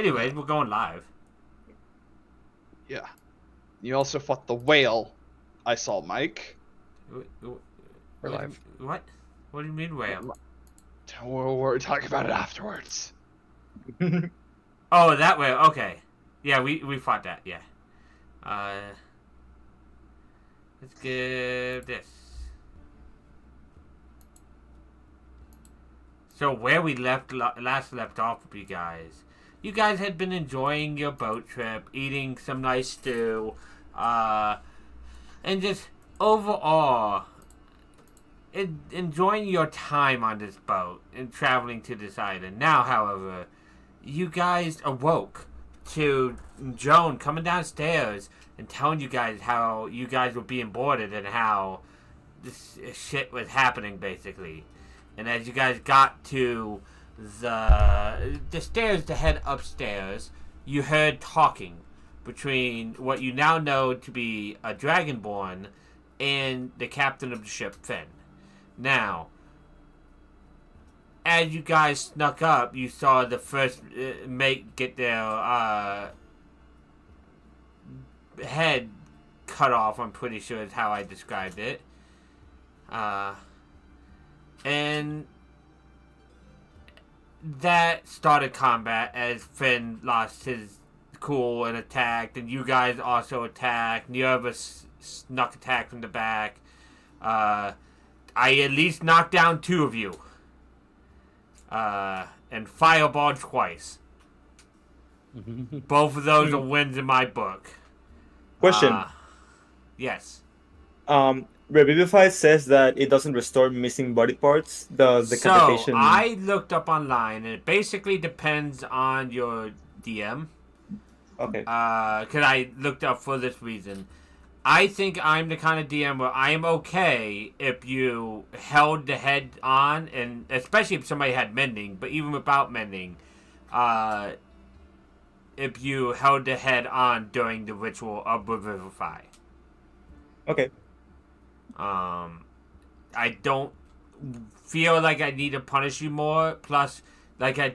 Anyways, we're going live. Yeah. You also fought the whale. I saw Mike. We're live. What? What do you mean whale? We're talking about it afterwards. Oh, that whale. Okay. Yeah, we fought that. Yeah. Let's give this. So where we last left off with you guys. You guys had been enjoying your boat trip, eating some nice stew, and just overall enjoying your time on this boat and traveling to this island. Now, however, you guys awoke to Joan coming downstairs and telling you guys how you guys were being boarded and how this shit was happening, basically. And as you guys got to the stairs to head upstairs, you heard talking between what you now know to be a Dragonborn and the captain of the ship, Finn. Now, as you guys snuck up, you saw the first mate get their head cut off, I'm pretty sure is how I described it. And that started combat as Finn lost his cool and attacked, and you guys also attacked. Nervous snuck attack from the back. I at least knocked down 2 of you. And fireballed twice. Both of those are wins in my book. Question. Yes. Revivify says that it doesn't restore missing body parts. The decapitation. So, I looked up online, and it basically depends on your DM. Okay. Because I looked up for this reason. I think I'm the kind of DM where I am okay if you held the head on, and especially if somebody had mending, but even without mending, if you held the head on during the ritual of Revivify. Okay. I don't feel like I need to punish you more. Plus, like I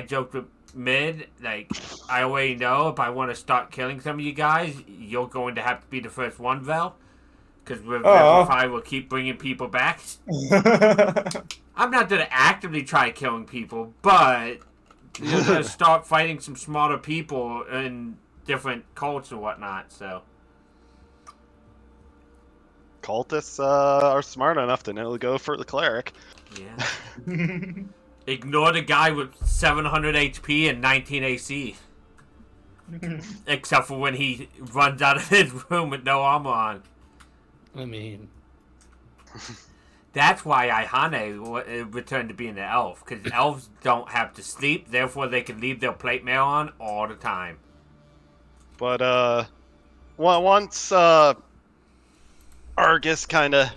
joked with Mid, like, I already know if I want to start killing some of you guys, you're going to have to be the first one, Vel. Because Revivify will keep bringing people back. I'm not going to actively try killing people, but you're going to start fighting some smaller people in different cults and whatnot, so. Cultists are smart enough to know to go for the cleric. Yeah. Ignore the guy with 700 HP and 19 AC. Except for when he runs out of his room with no armor on. I mean... That's why Aihane returned to being an elf. Because elves don't have to sleep, therefore they can leave their plate mail on all the time. But, once, Argus kind of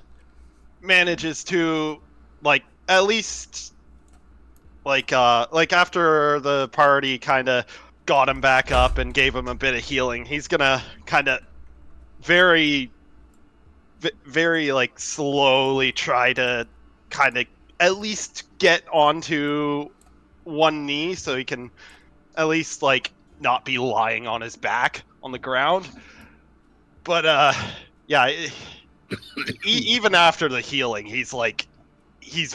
manages to, like, at least... Like after the party kind of got him back up and gave him a bit of healing, he's gonna kind of very, like, slowly try to kind of at least get onto one knee so he can at least, like, not be lying on his back on the ground. But, yeah, even after the healing, he's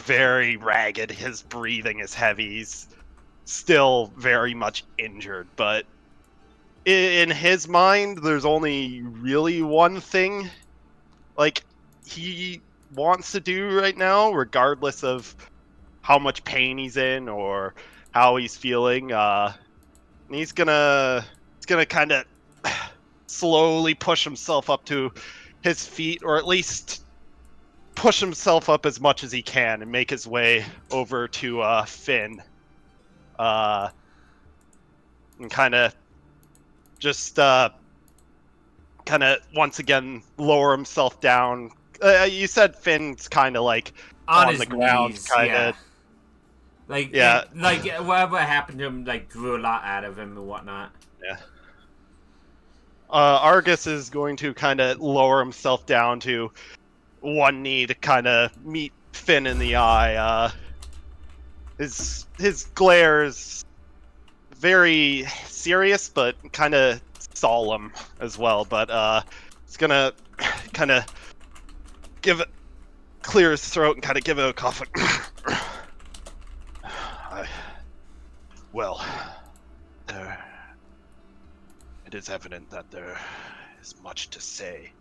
very ragged, his breathing is heavy, he's still very much injured, but in his mind, there's only really one thing, like, he wants to do right now, regardless of how much pain he's in or how he's feeling, and he's gonna kind of slowly push himself up to his feet, or at least push himself up as much as he can and make his way over to Finn. And kind of just kind of once again lower himself down. You said Finn's kind of like on the ground, kind of. Like, yeah. Like whatever happened to him, like, drew a lot out of him and whatnot. Yeah. Argus is going to kind of lower himself down to one knee to kind of meet Finn in the eye. His glare is very serious, but kind of solemn as well. But it's gonna kind of clear his throat and kind of give it a cough. Well, it is evident that there is much to say,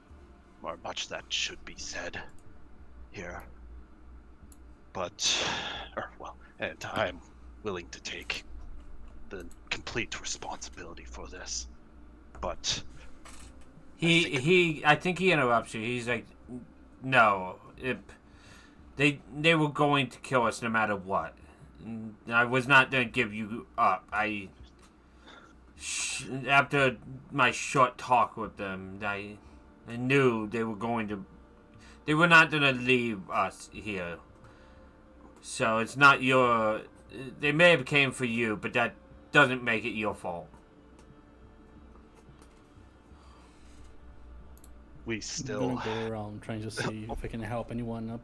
or much that should be said here. But, and I'm willing to take the complete responsibility for this. But I think he interrupts you. He's like, no, they were going to kill us no matter what. I was not going to give you up. After my short talk with them, I knew they were not going to leave us here. So it's not they may have came for you, but that doesn't make it your fault. We I'm still... gonna go around trying to see if I can help anyone up.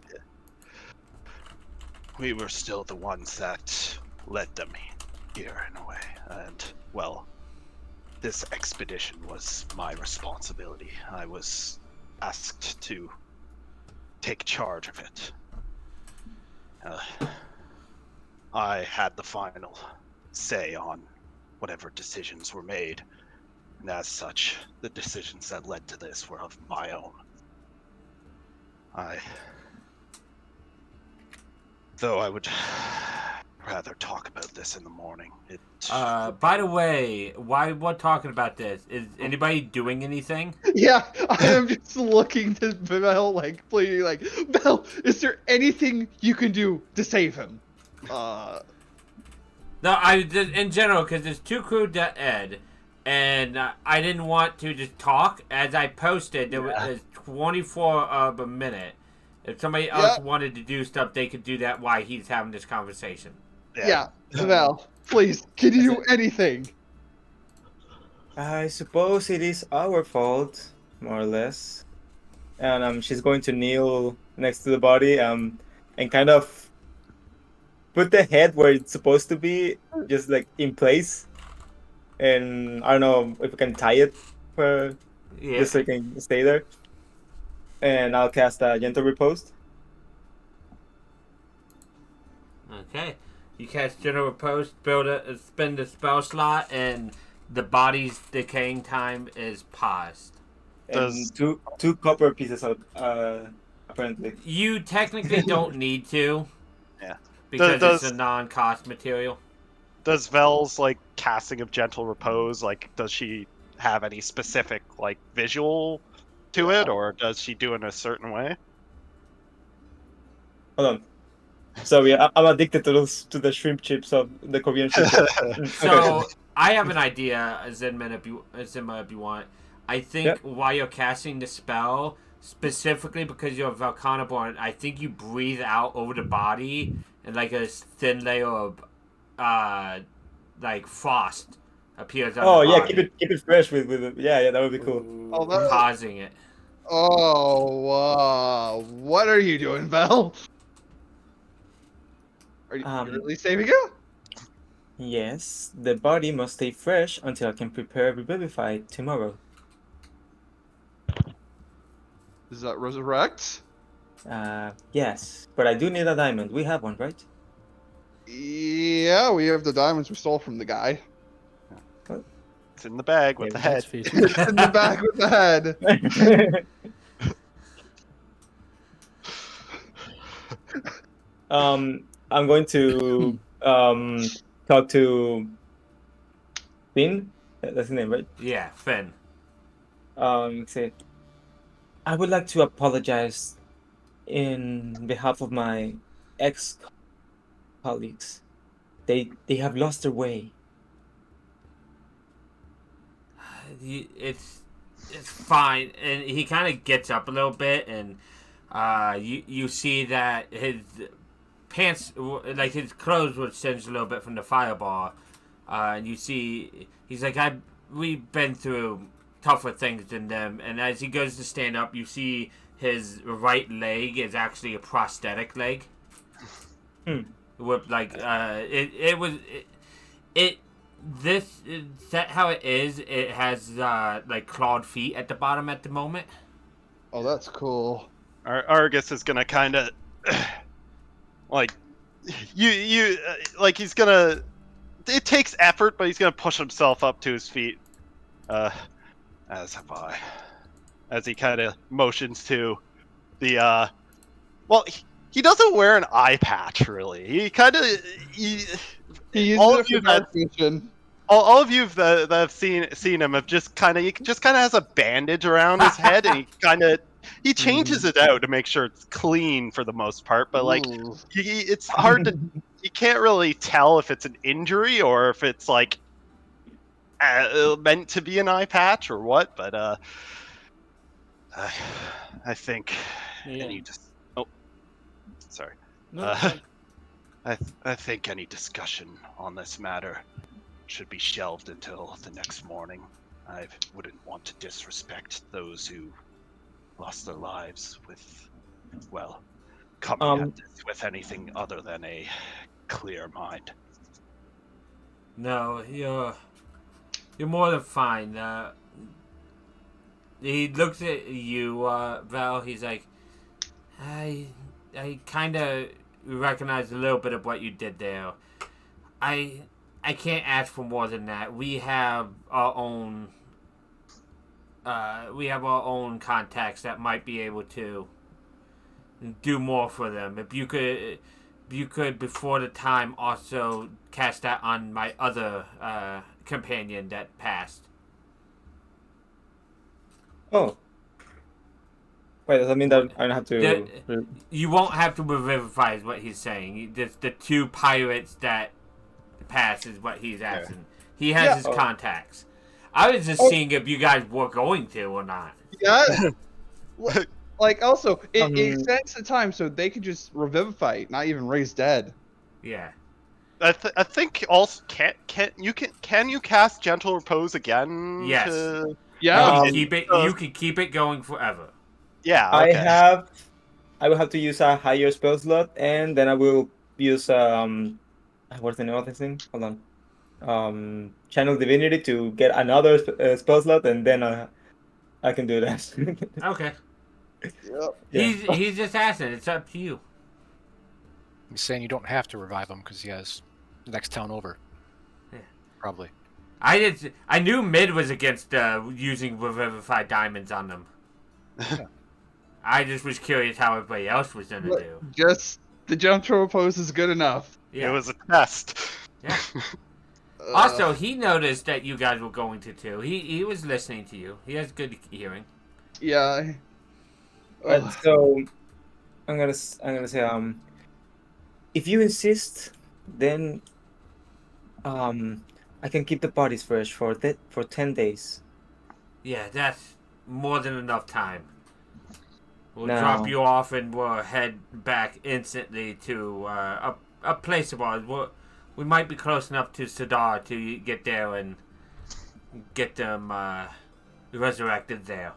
We were still the ones that led them here in a way. And, well, this expedition was my responsibility. I was asked to take charge of it. I had the final say on whatever decisions were made. And as such, the decisions that led to this were of my own. Though I would rather talk about this in the morning. By the way, why we're talking about this, is anybody doing anything? Yeah, I am just looking to Bell, like, pleading, like, Bell, is there anything you can do to save him? No, in general, because there's two crew dead, and I didn't want to just talk. As I posted, there was 24 of a minute. If somebody else wanted to do stuff, they could do that while he's having this conversation. Yeah, Bell, please, can you do anything? I suppose it is our fault, more or less. And she's going to kneel next to the body and kind of put the head where it's supposed to be, just like in place. And I don't know if we can tie it just so it can stay there. And I'll cast a Gentle Repose. Okay. You cast Gentle Repose, spend a spell slot, and the body's decaying time is paused. And two copper pieces of, apparently. You technically don't need to. Yeah. Because it's a non-cost material. Does Vel's, like, casting of Gentle Repose, like, does she have any specific, like, visual to it, or does she do it in a certain way? Hold on. So yeah, I'm addicted to the shrimp chips of the Korean shrimp chips. So I have an idea, Zenma, if you want. I think while you're casting the spell, specifically because you're Volcanoborn, I think you breathe out over the body and like a thin layer of like frost appears on the body. keep it fresh with it. Yeah, that would be cool. Causing it. Oh, what are you doing, Bell? Are you really saving him? Yes, the body must stay fresh until I can prepare Revivify tomorrow. Does that resurrect? Yes, but I do need a diamond. We have one, right? Yeah, we have the diamonds we stole from the guy. It's in the bag with the head. It's in the bag with the head. I'm going to talk to Finn. That's his name, right? Yeah, Finn. Say, I would like to apologize in behalf of my ex-colleagues. They have lost their way. It's fine, and he kind of gets up a little bit, and you see that his pants, like his clothes, were singed a little bit from the fireball, and you see he's like, we've been through tougher things than them, and as he goes to stand up, you see his right leg is actually a prosthetic leg. With like it this is that how it is. It has like clawed feet at the bottom at the moment. Oh, that's cool. Argus is gonna kind of like like he's gonna. It takes effort, but he's gonna push himself up to his feet. As have I. As he kind of motions to the well, he doesn't wear an eye patch really. He kind of He uses all it of for you dark vision. all of you that have seen him have just kind of has a bandage around his head, and he changes it out to make sure it's clean for the most part. But like, Ooh. it's hard to you can't really tell if it's an injury or if it's like meant to be an eye patch or what. But I think Yeah. any sorry. No, Uh, I think any discussion on this matter should be shelved until the next morning. I wouldn't want to disrespect those who lost their lives with, well, coming at this with anything other than a clear mind. No, you're more than fine. He looks at you, Val. He's like, I kind of recognize a little bit of what you did there. I can't ask for more than that. We have our own. We have our own contacts that might be able to do more for them. If you could before the time also cast that on my other companion that passed. Oh. Wait, does that mean that I don't have to? You won't have to revivify, is what he's saying. The two pirates that pass is what he's asking. He has his contacts. I was just seeing if you guys were going to or not. Yeah. Like also, it extends the time so they could just revivify, not even raise dead. Yeah. I think also can you cast Gentle Repose again? Yes. Yeah. You can keep it going forever. Yeah. Okay. I will have to use a higher spell slot, and then I will use what's the name of this thing? Hold on. Channel Divinity to get another spell slot, and then I can do that. Okay. Yep. Yeah. He's just asking. It's up to you. He's saying you don't have to revive him because he has the next town over. Yeah. Probably. I knew Mid was against using revivified diamonds on them. I just was curious how everybody else was gonna do. Just the jump throw pose is good enough. Yeah. It was a test. Yeah. Also, he noticed that you guys were going to too. He was listening to you. He has good hearing. Yeah. But so I'm gonna say if you insist, then I can keep the bodies fresh for 10 days. Yeah, that's more than enough time. We'll Now- drop you off and we'll head back instantly to a place of ours. We might be close enough to Sadar to get there and get them resurrected there.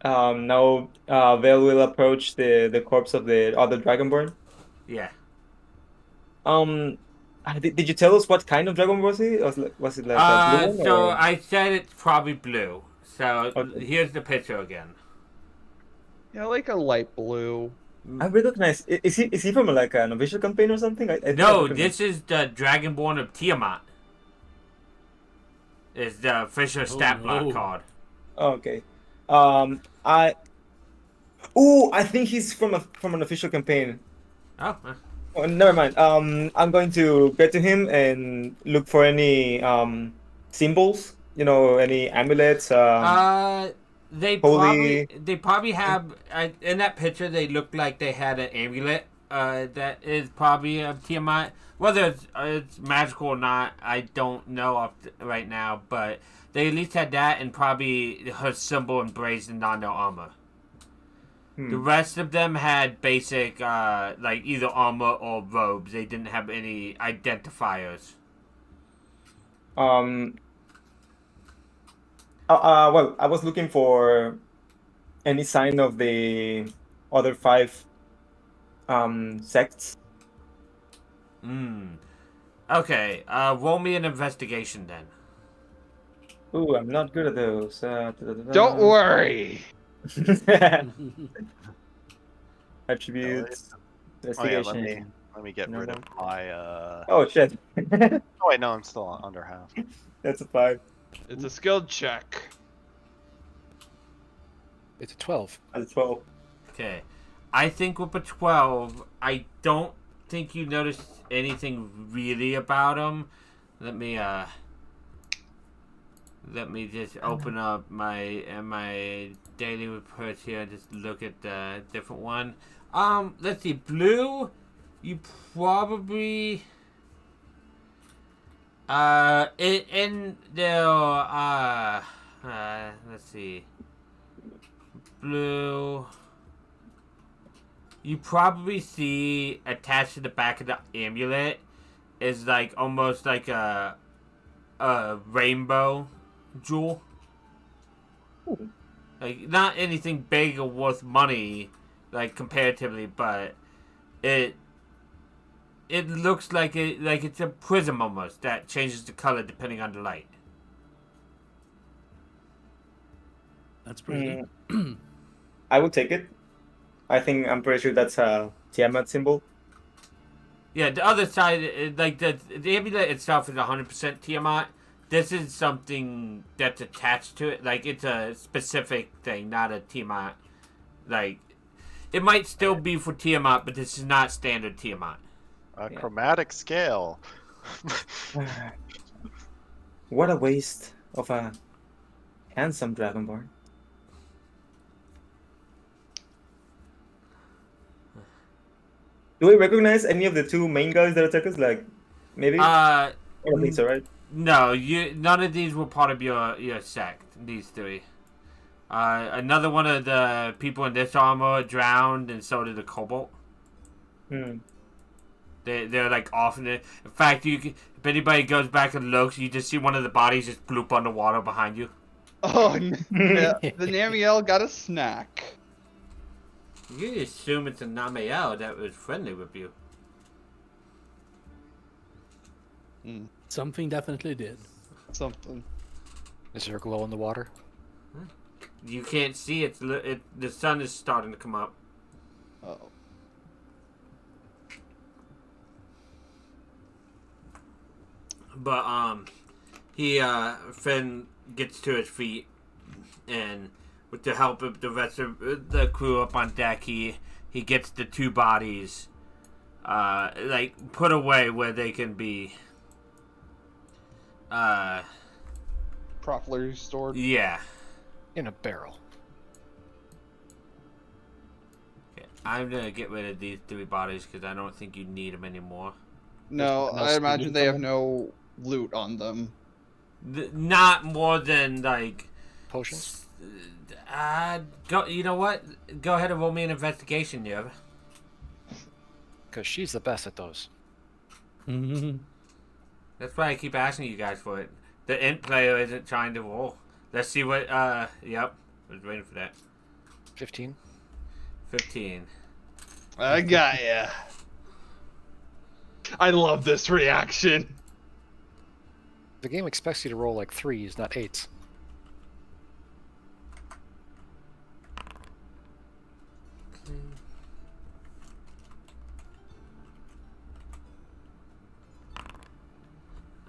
Now Vel will approach the corpse of the other Dragonborn. Yeah. Did you tell us what kind of dragon was he? Was it like a blue one? So or- I said it's probably blue. So Okay. here's the picture again. Yeah, like a light blue. I recognize. Is he from like an official campaign or something? I think No, I recognize- this is the Dragonborn of Tiamat. Is the official stat block no. card. Oh, okay. I think he's from an official campaign. Oh, Oh, never mind. I'm going to get to him and look for any symbols. You know, any amulets. they Holy- probably have in that picture. They look like they had an amulet. That is probably of Tiamat. Whether it's magical or not, I don't know right now. But they at least had that and probably her symbol emblazoned on their armor. The rest of them had basic, like either armor or robes. They didn't have any identifiers. Well, I was looking for any sign of the other 5 sects. Okay, roll me an investigation then. Ooh, I'm not good at those. Don't worry. Attributes. Oh yeah, Investigation. let me get No rid of one. my Oh shit. Oh wait, no, I'm still under half. That's a 5. It's a skill check. It's a 12. That's a 12. Okay. I think with a 12, I don't think you noticed anything really about him. Let me just open up my daily reports here and just look at the different one. Let's see. Blue, you probably in the let's see. Blue, you probably see attached to the back of the amulet is like almost like a rainbow jewel. Ooh. Like not anything big or worth money, like comparatively, but it looks like it's a prism almost that changes the color depending on the light. That's pretty good. Mm, I would take it. I'm pretty sure that's a Tiamat symbol. Yeah, the other side, like the amulet itself is 100% Tiamat. This is something that's attached to it. Like it's a specific thing, not a Tiamat. Like it might still be for Tiamat, but this is not standard Tiamat. A Yeah. chromatic scale. What a waste of a handsome Dragonborn. Do we recognize any of the 2 main guys that attack us? Like, maybe? I don't think so, right? No, none of these were part of your sect. These 3. Another one of the people in this armor drowned, and so did the kobold. Hmm. They're like off in it. In fact, if anybody goes back and looks, you just see one of the bodies just bloop underwater behind you. Oh, yeah, the Namiel got a snack. You assume it's a Namiel that was friendly with you. Something definitely did. Something. Is there a glow in the water? You can't see it. The sun is starting to come up. Oh. But Finn gets to his feet, and with the help of the rest of the crew up on deck, he gets the 2 bodies, like put away where they can be. Properly stored. Yeah. In a barrel. Okay, I'm gonna get rid of these 3 bodies because I don't think you need them anymore. No, There's nothing I else to imagine loot they have from no loot on them. Not more than like. Potions? Go. You know what? Go ahead and roll me an investigation, Yev. Because she's the best at those. That's why I keep asking you guys for it. The int player isn't trying to roll. Let's see what. Yep. I was waiting for that. 15? 15. I got ya. I love this reaction. The game expects you to roll like 3s, not 8s.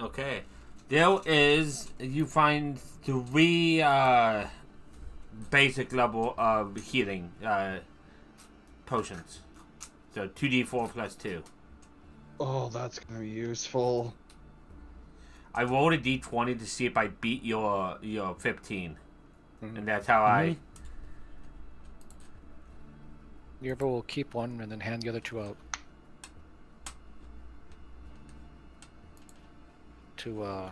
Okay. There is. You find 3 basic level of healing potions. So 2d4 plus 2. Oh, that's gonna be useful. I rolled a d20 to see if I beat your 15. Mhm. And that's how I. Yerba will keep one and then hand the other 2 out. To,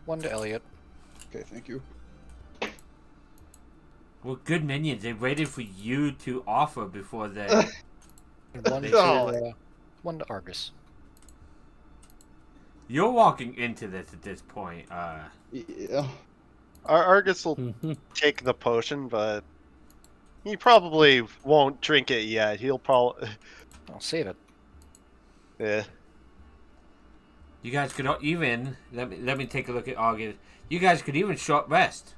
one to Elliot. Okay, thank you. Well, good minions. They waited for you to offer before they. And one Oh. to, one to Argus. You're walking into this at this point. Yeah. Argus will take the potion, but he probably won't drink it yet. He'll probably. I'll save it. Yeah. You guys could even let me take a look at August. You guys could even short rest.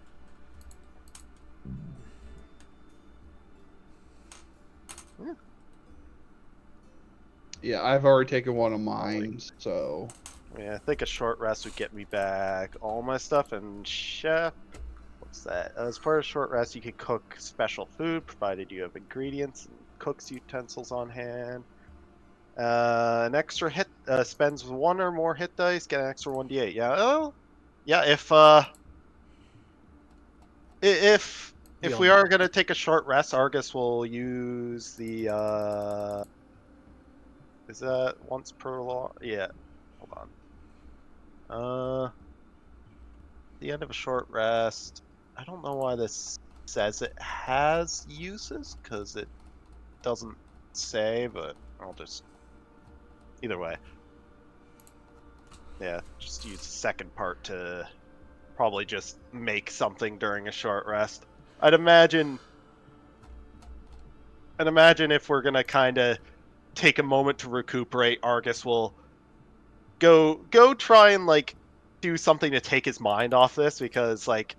Yeah, I've already taken one of mine, so Yeah, I think a short rest would get me back all my stuff. And chef, what's that? As part of short rest, you can cook special food provided you have ingredients and cooks utensils on hand. An extra hit spends one or more hit dice, get an extra 1d8. Yeah. Oh, yeah. If we are gonna take a short rest, Argus will use the. Is that once per law? Yeah. Hold on. The end of a short rest. I don't know why this says it has uses, because it doesn't say, but I'll just. Either way. Yeah, just use the second part to probably just make something during a short rest. I'd imagine if we're gonna kind of take a moment to recuperate, Argus will go try and like do something to take his mind off this, because like,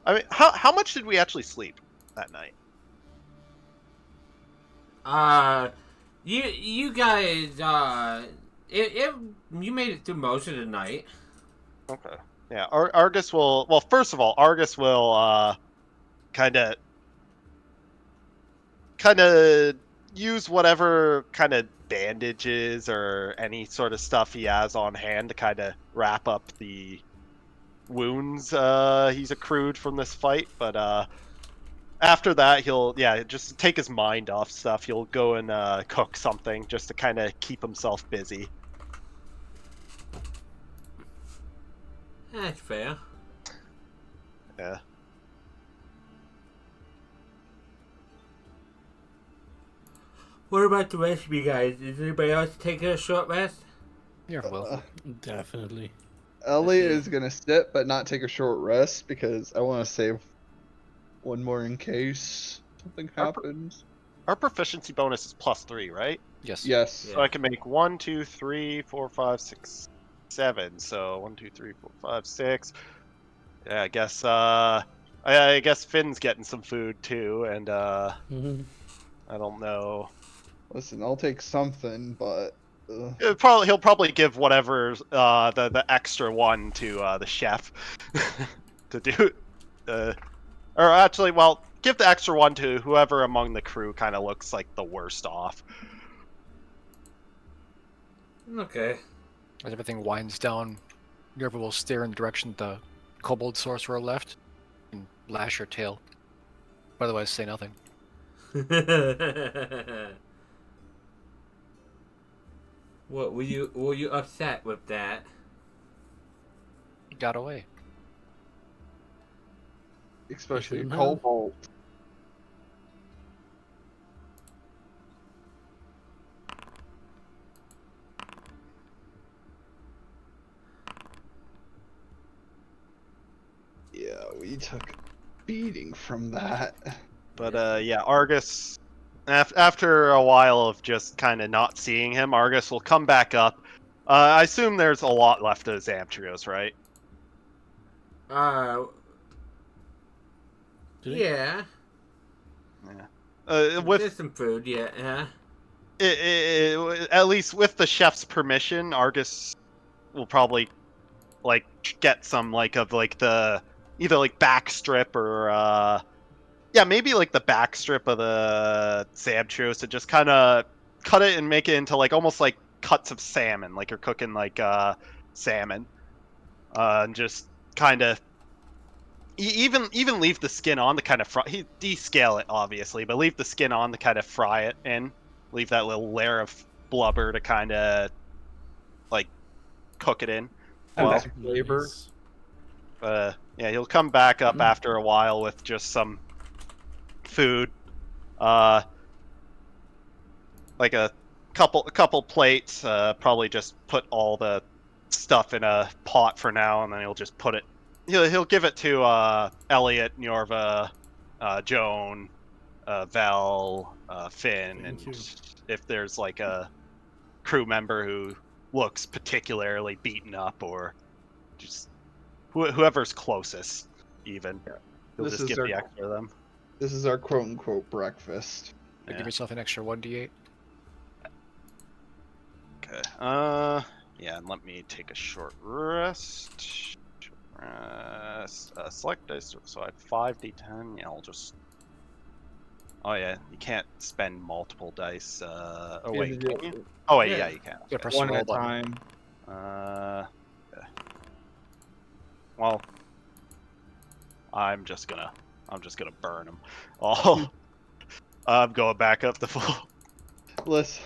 I mean, how much did we actually sleep that night? You guys you made it through most of the night. Okay. Yeah, Argus will. Well, first of all, Argus will kind of use whatever kind of bandages or any sort of stuff he has on hand to kind of wrap up the wounds he's accrued from this fight. But after that, he'll just take his mind off stuff. He'll go and cook something just to kind of keep himself busy. That's fair. Yeah. What about the rest of you guys? Is anybody else taking a short rest? Yeah, well. Definitely. Elliot is gonna sit but not take a short rest because I want to save one more in case something happens. Our proficiency bonus is +3, right? Yes. Yes. Yeah. So I can make 1, 2, 3, 4, 5, 6, 7. So 1, 2, 3, 4, 5, 6. Yeah, I guess I guess Finn's getting some food too, and Mm-hmm. I don't know. Listen, I'll take something, but He'll probably give whatever the extra one to the chef to do. Or actually, well, give the extra one to whoever among the crew kind of looks like the worst off. Okay. As everything winds down, Yerba will stare in the direction the kobold sorcerer left and lash her tail. Otherwise, say nothing. What were you upset with that? He got away. especially shouldn't have. Cobalt. Yeah, we took a beating from that. But yeah, Argus, after a while of just kind of not seeing him, Argus will come back up. I assume there's a lot left of Zamtrios, right? Did he? Yeah. With There's some food, yeah. at least with the chef's permission, Argus will probably like get some like of like the either like back strip or yeah, maybe like the back strip of the Zamtrios and just kind of cut it and make it into like almost like cuts of salmon, like you're cooking like salmon, and just kind of even leave the skin on to kind of fry. He descale it obviously, but leave the skin on to kind of fry it in. Leave that little layer of blubber to kind of like cook it in. And Well, that flavor. Nice. yeah, he'll come back up after a while with just some food, like a couple plates. Probably just put all the stuff in a pot for now, and then he'll just put it. He'll give it to Elliot, Yorva, Joan, Vel, Finn, Thank and you. if there's like a crew member who looks particularly beaten up, or just whoever's closest, even. Yeah. You'll This just is give their- the extra to them. This is our quote unquote breakfast. Give Yeah. yourself an extra 1d8. Okay. Yeah, and let me take a short rest. Select dice. So I have 5d10. Yeah, I'll just. Oh yeah, you can't spend multiple dice. Oh You wait, have to can do you? Oh wait, Yeah. yeah, you can. Yeah, press one the at roll a button. time. Yeah. Well, I'm just gonna burn them. Oh, I'm going back up to full. Listen,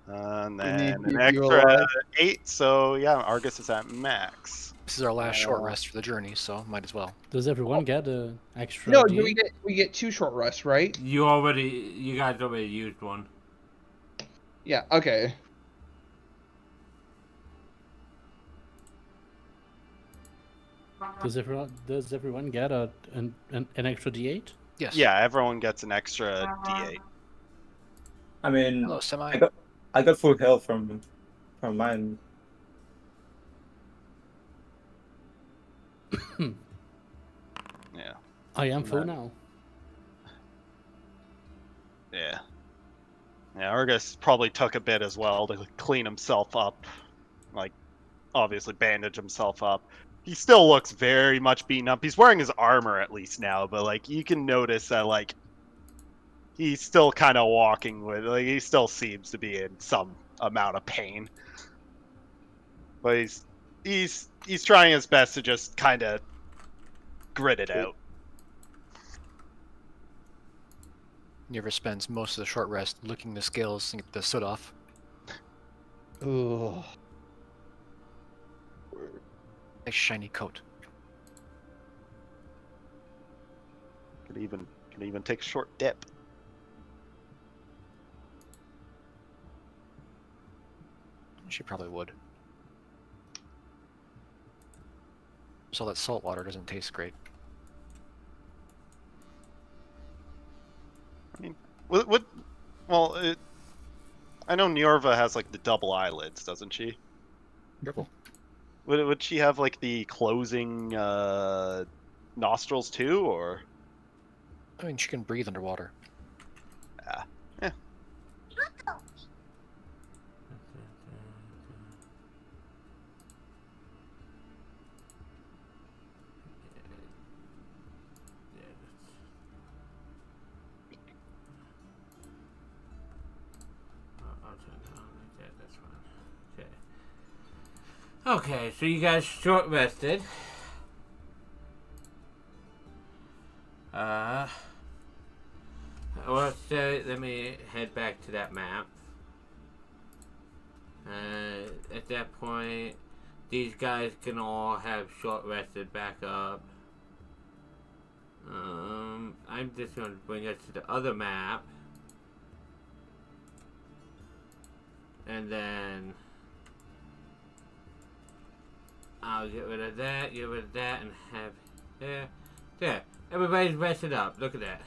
And we need then to an keep you extra alive. 8, so yeah, Argus is at max. This is our last short rest for the journey, so might as well. Does everyone get an extra? No, do D8? we get 2 short rests, right? You guys already used one. Yeah. Okay. Does everyone get an extra D8? Yes. Yeah, everyone gets an extra D8. I mean, Hello, Semi. I got full health from mine. Yeah, I am full now. yeah. Yeah, Argus probably took a bit as well to clean himself up. Like, obviously bandage himself up. He still looks very much beaten up. He's wearing his armor at least now, but like you can notice that like he's still kind of walking with, like, he still seems to be in some amount of pain. But he's trying his best to just kind of grit it out. Nerva spends most of the short rest licking the scales and get the soot off. Ugh. Nice shiny coat. Could even take a short dip. She probably would. So that salt water doesn't taste great. What? Well, I know Niorva has like the double eyelids, doesn't she? Careful. Would she have like the closing nostrils too, or? I mean, she can breathe underwater. Yeah. Okay, so you guys short rested. Let me head back to that map. At that point, these guys can all have short rested back up. I'm just going to bring us to the other map. And then I'll get rid of that, and have there. There. Everybody's rested up. Look at that.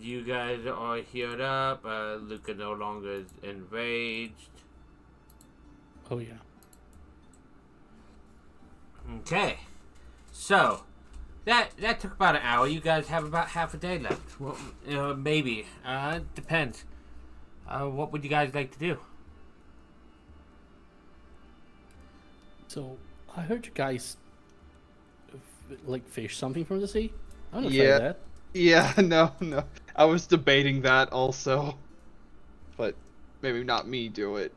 You guys are healed up. Luca no longer is enraged. Oh yeah. Okay. So, that took about an hour. You guys have about half a day left. Well, maybe. Depends. What would you guys like to do? So I heard you guys like fish something from the sea. I'm gonna Yeah. try that. Yeah. No. I was debating that also, but maybe not me do it.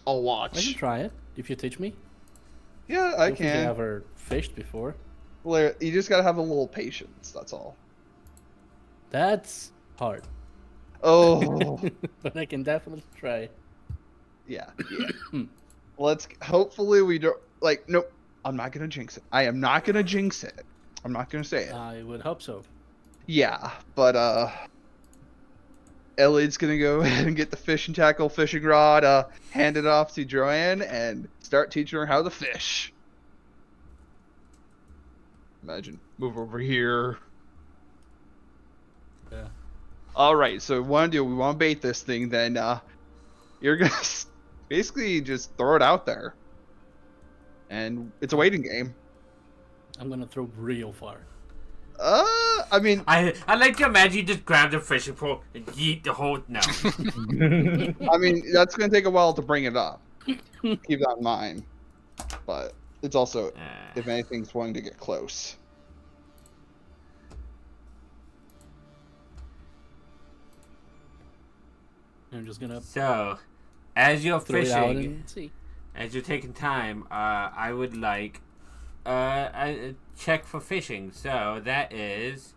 I'll I can watch. try it if you teach me. Yeah, I don't think I can. ever fished before. You just gotta have a little patience. That's all. That's hard, Oh. but I can definitely try. Yeah. Let's. Hopefully we don't. Like, nope. I'm not gonna jinx it. I am not gonna jinx it. I'm not gonna say it. I would hope so. Yeah, but Elliot's gonna go ahead and get the fishing tackle, fishing rod, hand it off to Joanne, and start teaching her how to fish. Imagine, move over here. All right, so we want to bait this thing. Then you're gonna basically just throw it out there, and it's a waiting game. I'm gonna throw real far. I mean, I like to imagine you just grab the fishing pole and yeet the whole. No. that's gonna take a while to bring it up. Keep that in mind. But it's also, if anything's wanting to get close. I'm just gonna So, as you're throw it out fishing, and see. as you're taking time, I would like a check for fishing. So that is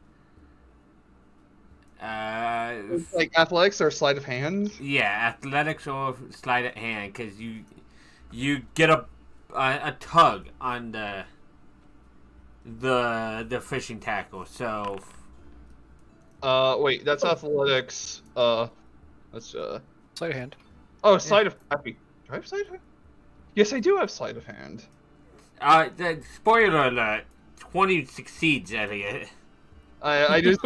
It's like athletics or sleight of hand. yeah, athletics or sleight of hand, because you get a tug on the fishing tackle. So Wait, that's athletics. Let's Sleight of hand. Oh, sleight of. Do I have sleight of hand? Yes, I do have sleight of hand. the spoiler alert: 20 succeeds, Elliot. I just.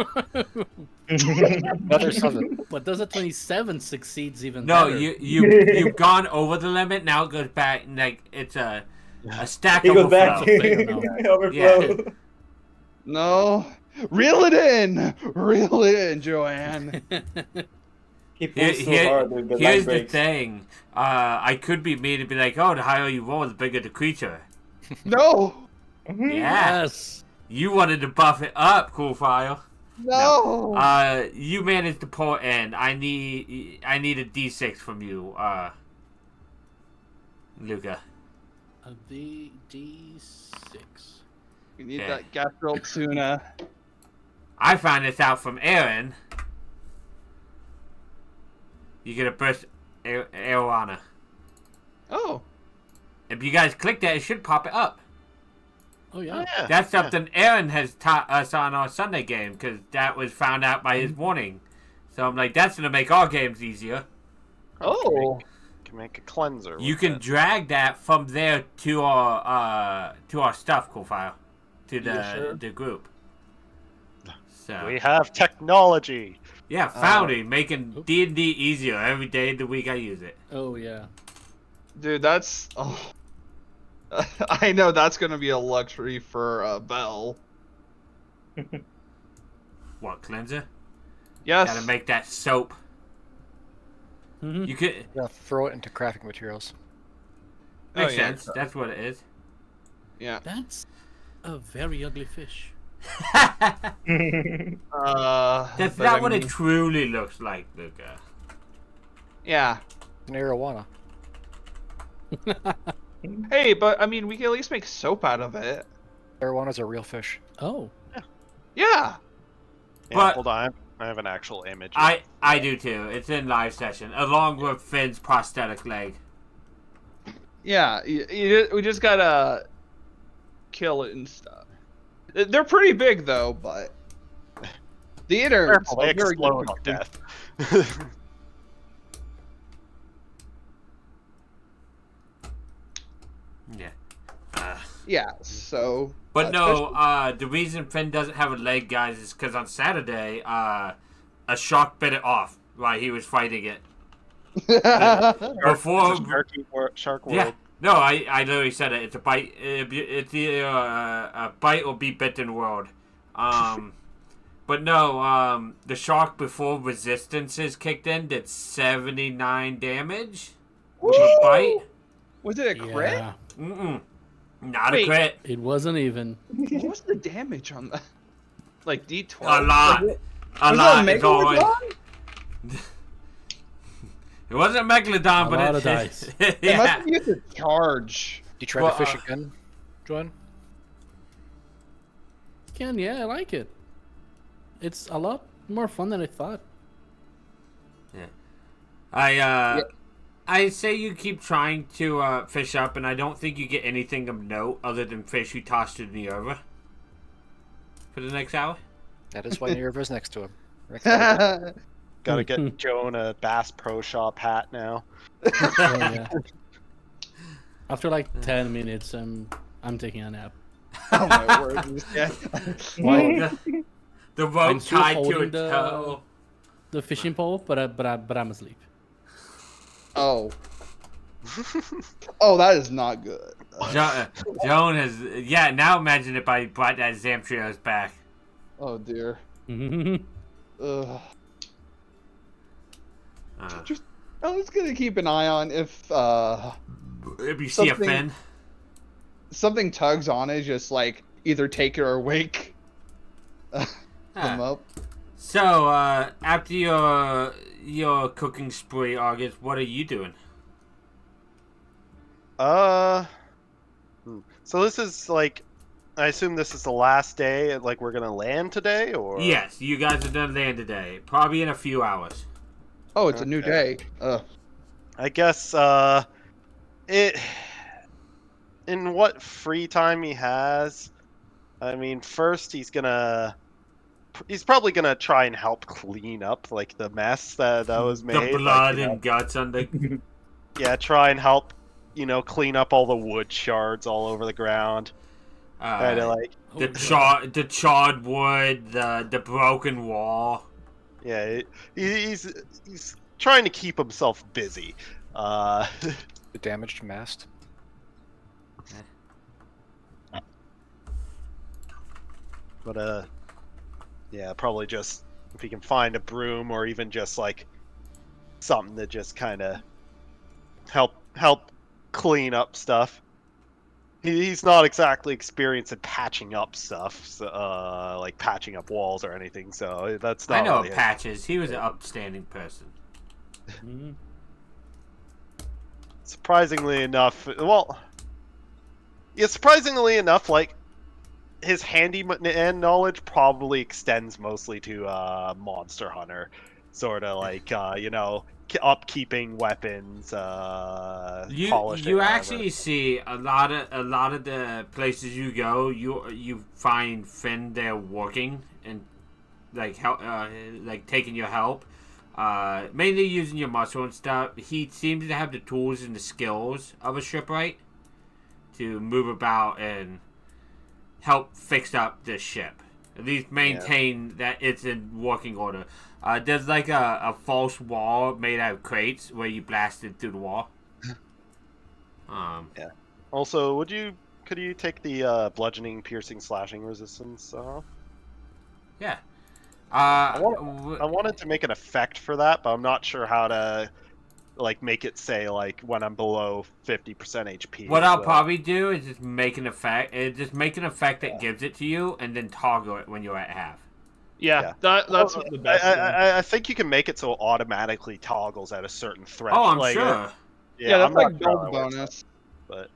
Another 7. But does a 27 succeeds even No, better? you've gone over the limit. Now it goes back. Like it's a stack He goes overflow. back. Bigger now. Overflow. No. Reel it in, Joanne. He pulls so hard, dude, the line Here's the breaks. thing. I could be made to be like, oh, the higher you roll, the bigger the creature. No. Yeah. Yes. You wanted to buff it up, cool file. No. You managed to pull in. I need a D6 from you, Luca. A D6. We need Okay. that gastrol tuna. I found this out from Aaron. You get a burst Arowana. Oh. If you guys click that, it should pop it up. Oh yeah. Yeah. That's something Aaron has taught us on our Sunday game, because that was found out by his warning. So I'm like, that's gonna make our games easier. Oh. Can make a cleanser. You with can it. drag that from there to our stuff, cool file, to the Yeah, sure. the group. So We have technology. yeah, Foundry making D&D easier every day of the week I use it. Oh yeah. Dude, that's. Oh. I know that's gonna be a luxury for Belle. What, cleanser? Yes. Gotta make that soap. Mhm. You could Yeah, throw it into crafting materials. makes Oh, yeah. sense. That's what it is. Yeah. That's a very ugly fish. That's But not I what it mean, truly looks like, Luca. Yeah. An arowana. Hey, but I mean, we can at least make soap out of it. Arowanas are real fish. Oh. Yeah. Yeah, But- hold on. I have an actual image. I do too. It's in live session, along with Finn's prosthetic leg. Yeah. We just gotta kill it and stuff. They're pretty big though, but the innards Careful, they are very explode good. on death. Yeah. Yeah. So. But no, the reason Finn doesn't have a leg, guys, is because on Saturday, a shark bit it off while he was fighting it. Before, Shark World. yeah, no, I literally said it. It's a bite. It's either a bite or be bitten world. But no, the shark before resistances kicked in did 79 damage with a bite. Was it a crit? Yeah. Not Wait. a crit. It wasn't even. What was the damage on that? Like D12? A lot. Was it- A was lot. it a It's always. Megalodon? It wasn't a Megalodon, A but lot it, of dice. It yeah. must have used a charge. Do you try Well, to fish again, Joanne? Ken, yeah, I like it. It's a lot more fun than I thought. I say you keep trying to fish up, and I don't think you get anything of note other than fish you tossed to Nerva for the next hour. That is why Nerva's next to him. Right there. Gotta get Joan a Bass Pro Shop hat now. Oh, yeah. After like 10 minutes, I'm taking a nap. Oh my word. Yeah. The rope I'm still tied to a holding the- toe. the fishing pole, but I'm asleep. Oh. Oh, that is not good. Joan has now imagine if I brought that Zamtrios back. Oh dear. Mhm. Ugh. Uh, Just, I was gonna keep an eye on if if you see a something- fin. something tugs on it, just like either take it or wake them Ah. up. So, after your cooking spree, August, what are you doing? So this is like, I assume this is the last day. Like we're gonna land today, or Yes, you guys are done land today. Probably in a few hours. Oh, it's a new day. I guess it in what free time he has. I mean, first he's probably gonna try and help clean up like the mess that was made. The blood like, you know, and guts on the. yeah, try and help, clean up all the wood shards all over the ground. Kind of like, The charred wood, the broken wall. yeah, he's trying to keep himself busy. The damaged mast. But yeah, probably just if he can find a broom or even just like something to just kind of help clean up stuff. He's not exactly experienced in patching up stuff, so, like patching up walls or anything. So that's not. I know really his- Patches. He was an upstanding person. Mhm. Surprisingly enough, well, yeah, surprisingly enough, like his handyman knowledge probably extends mostly to Monster Hunter, sort of like upkeeping weapons, polishing You armor. actually see a lot of the places you go, you find Finn there working and like help, like taking your help, mainly using your muscle and stuff. He seems to have the tools and the skills of a shipwright to move about and help fix up this ship. At least maintain that it's in working order. There's like a false wall made out of crates where you blasted through the wall. Also, could you take the bludgeoning, piercing, slashing resistance off? Yeah. I wanted to make an effect for that, but I'm not sure how to like make it say like when I'm below 50% HP. What I'll so- probably do is just make an effect. Just make an effect that gives it to you, and then toggle it when you're at half. Yeah, Yeah. that's the best. thing. I think you can make it so it automatically toggles at a certain threat. Oh, I'm like, sure. Yeah, that's I'm not like sure how build that works, bonus. but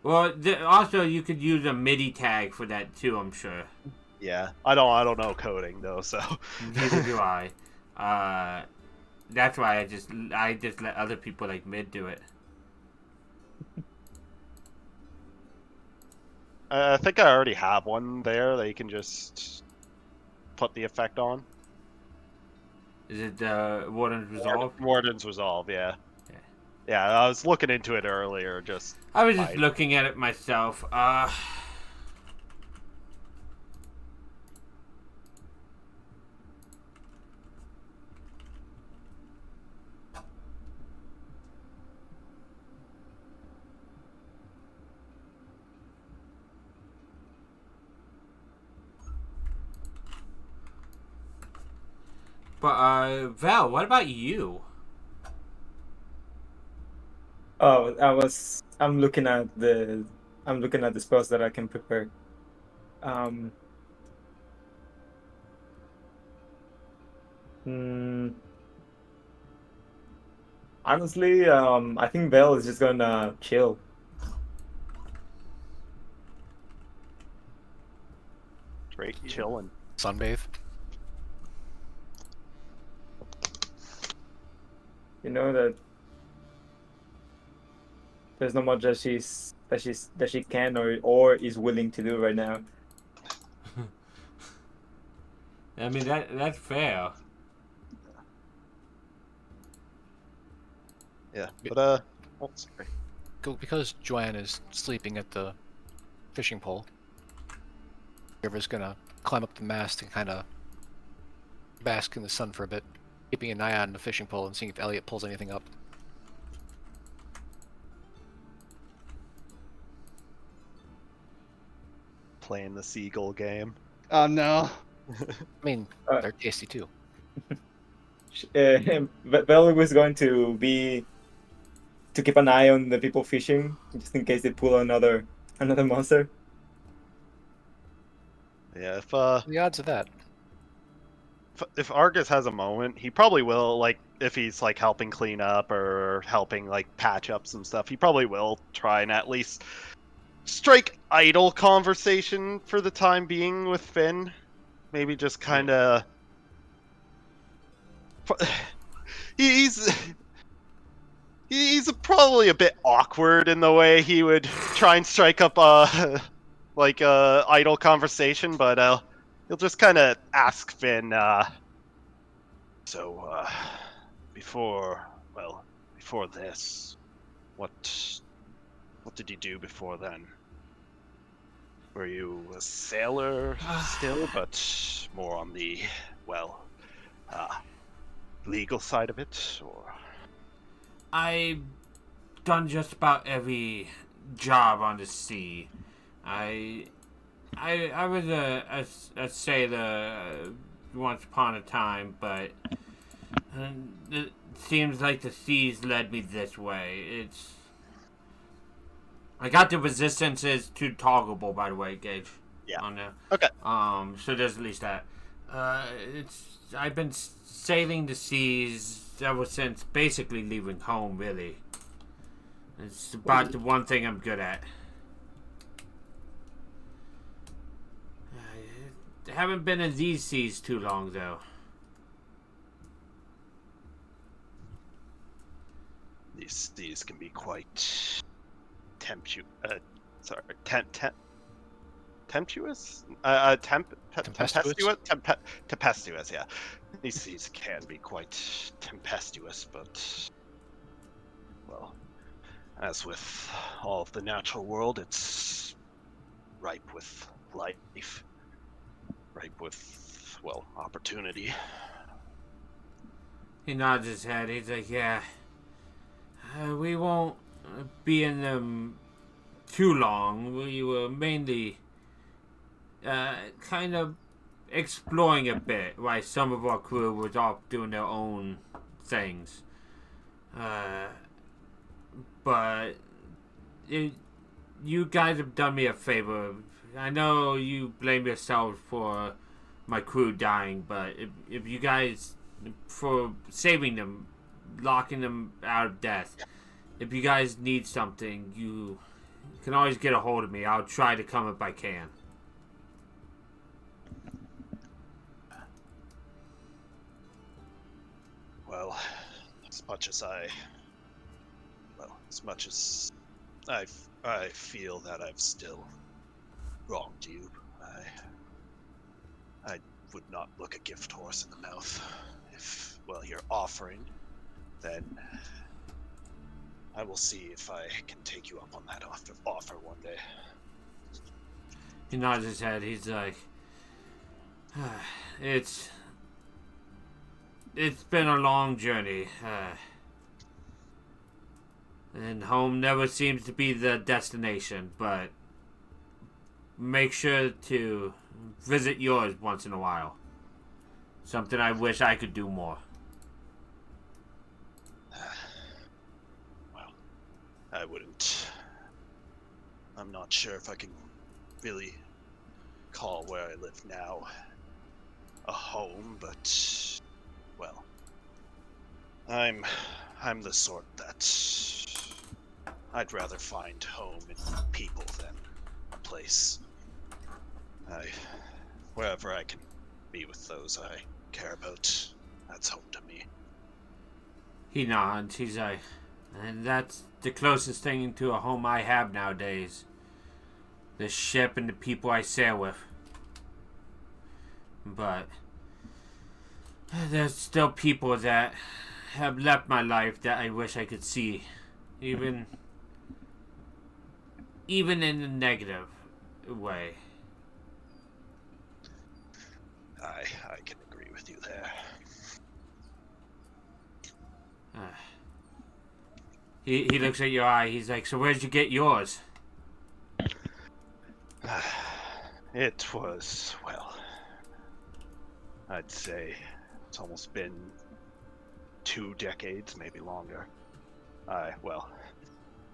Well, also you could use a MIDI tag for that too. I'm sure. yeah, I don't know coding though, so Neither do I. That's why I just let other people like mid do it. I think I already have one there that you can just put the effect on. Is it the Warden's Resolve? Warden's Resolve, yeah. Yeah. Yeah, I was looking into it earlier, just I was just Right. looking at it myself. But Val, what about you? Oh, I'm looking at the spells that I can prepare. Um. Honestly, I think Belle is just gonna chill. straight chilling. Sunbathe. You know that there's not much that she can or is willing to do right now. I mean that's fair. Yeah, but oh, sorry. Because Joanne is sleeping at the fishing pole, River's gonna climb up the mast and kind of bask in the sun for a bit. keeping an eye on the fishing pole and seeing if Elliot pulls anything up. Playing the seagull game. Oh no. I mean, Uh, they're tasty too. Belly was going to keep an eye on the people fishing, just in case they pull another monster. Yeah, The odds of that. if Argus has a moment, he probably will, like, if he's like helping clean up or helping like patch up some stuff, he probably will try and at least strike idle conversation for the time being with Finn. Maybe just kind of he's probably a bit awkward in the way he would try and strike up a like a idle conversation, but he'll just kind of ask Finn, so before this, what did you do before then? Were you a sailor still, but more on the legal side of it, or? I've done just about every job on the sea. I was a sailor once upon a time, but it seems like the seas led me this way. I got the resistances to toggleable, by the way, Gage. Yeah. On there. Okay. So there's at least that. I've been sailing the seas ever since basically leaving home, really. It's about the one thing I'm good at. I haven't been in these seas too long, though. These seas can be quite tempestuous. Tempestuous, yeah. These seas can be quite tempestuous, but, well, as with all of the natural world, it's ripe with life, ripe with, well, opportunity. He nods his head. He's like, yeah, we won't be in them too long. We were mainly kind of exploring a bit while some of our crew was off doing their own things. But you guys have done me a favor. I know you blame yourselves for my crew dying, but if you guys, for saving them, locking them out of death, if you guys need something, you can always get a hold of me. I'll try to come if I can. Well, as much as I feel that I've still wronged you, I would not look a gift horse in the mouth. If, well, you're offering, then I will see if I can take you up on that offer one day. He nods his head. He's like, it's been a long journey, and home never seems to be the destination, but make sure to visit yours once in a while. Something I wish I could do more. Well, I wouldn't. I'm not sure if I can really call where I live now a home, but, well, I'm the sort that I'd rather find home in people than a place. Wherever I can be with those I care about, that's home to me. He nods. He's like, and that's the closest thing to a home I have nowadays. The ship and the people I sail with. But there's still people that have left my life that I wish I could see. Even in a negative way. I can agree with you there. He looks at your eye. He's like, so where'd you get yours? It was, well, I'd say it's almost been 2 decades, maybe longer. Well,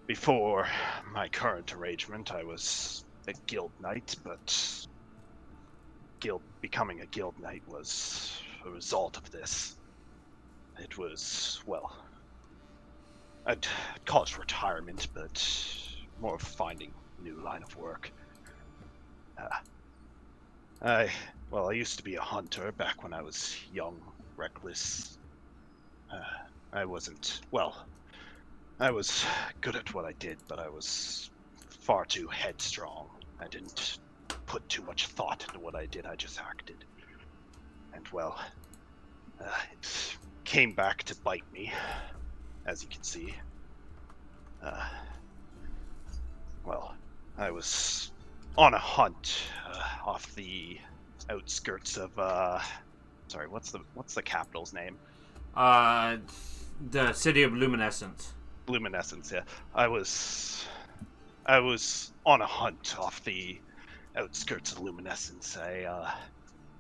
before my current arrangement, I was a guild knight, but becoming a guild knight was a result of this. It was, well, I'd call it retirement, but more of finding a new line of work. I used to be a hunter back when I was young, reckless. I wasn't, well, I was good at what I did, but I was far too headstrong. I didn't put too much thought into what I did, I just acted. And well, it came back to bite me, as you can see. Well, I was on a hunt off the outskirts of sorry, what's the capital's name? The city of Luminescence. Luminescence, yeah. I was on a hunt off the outskirts of Luminescence.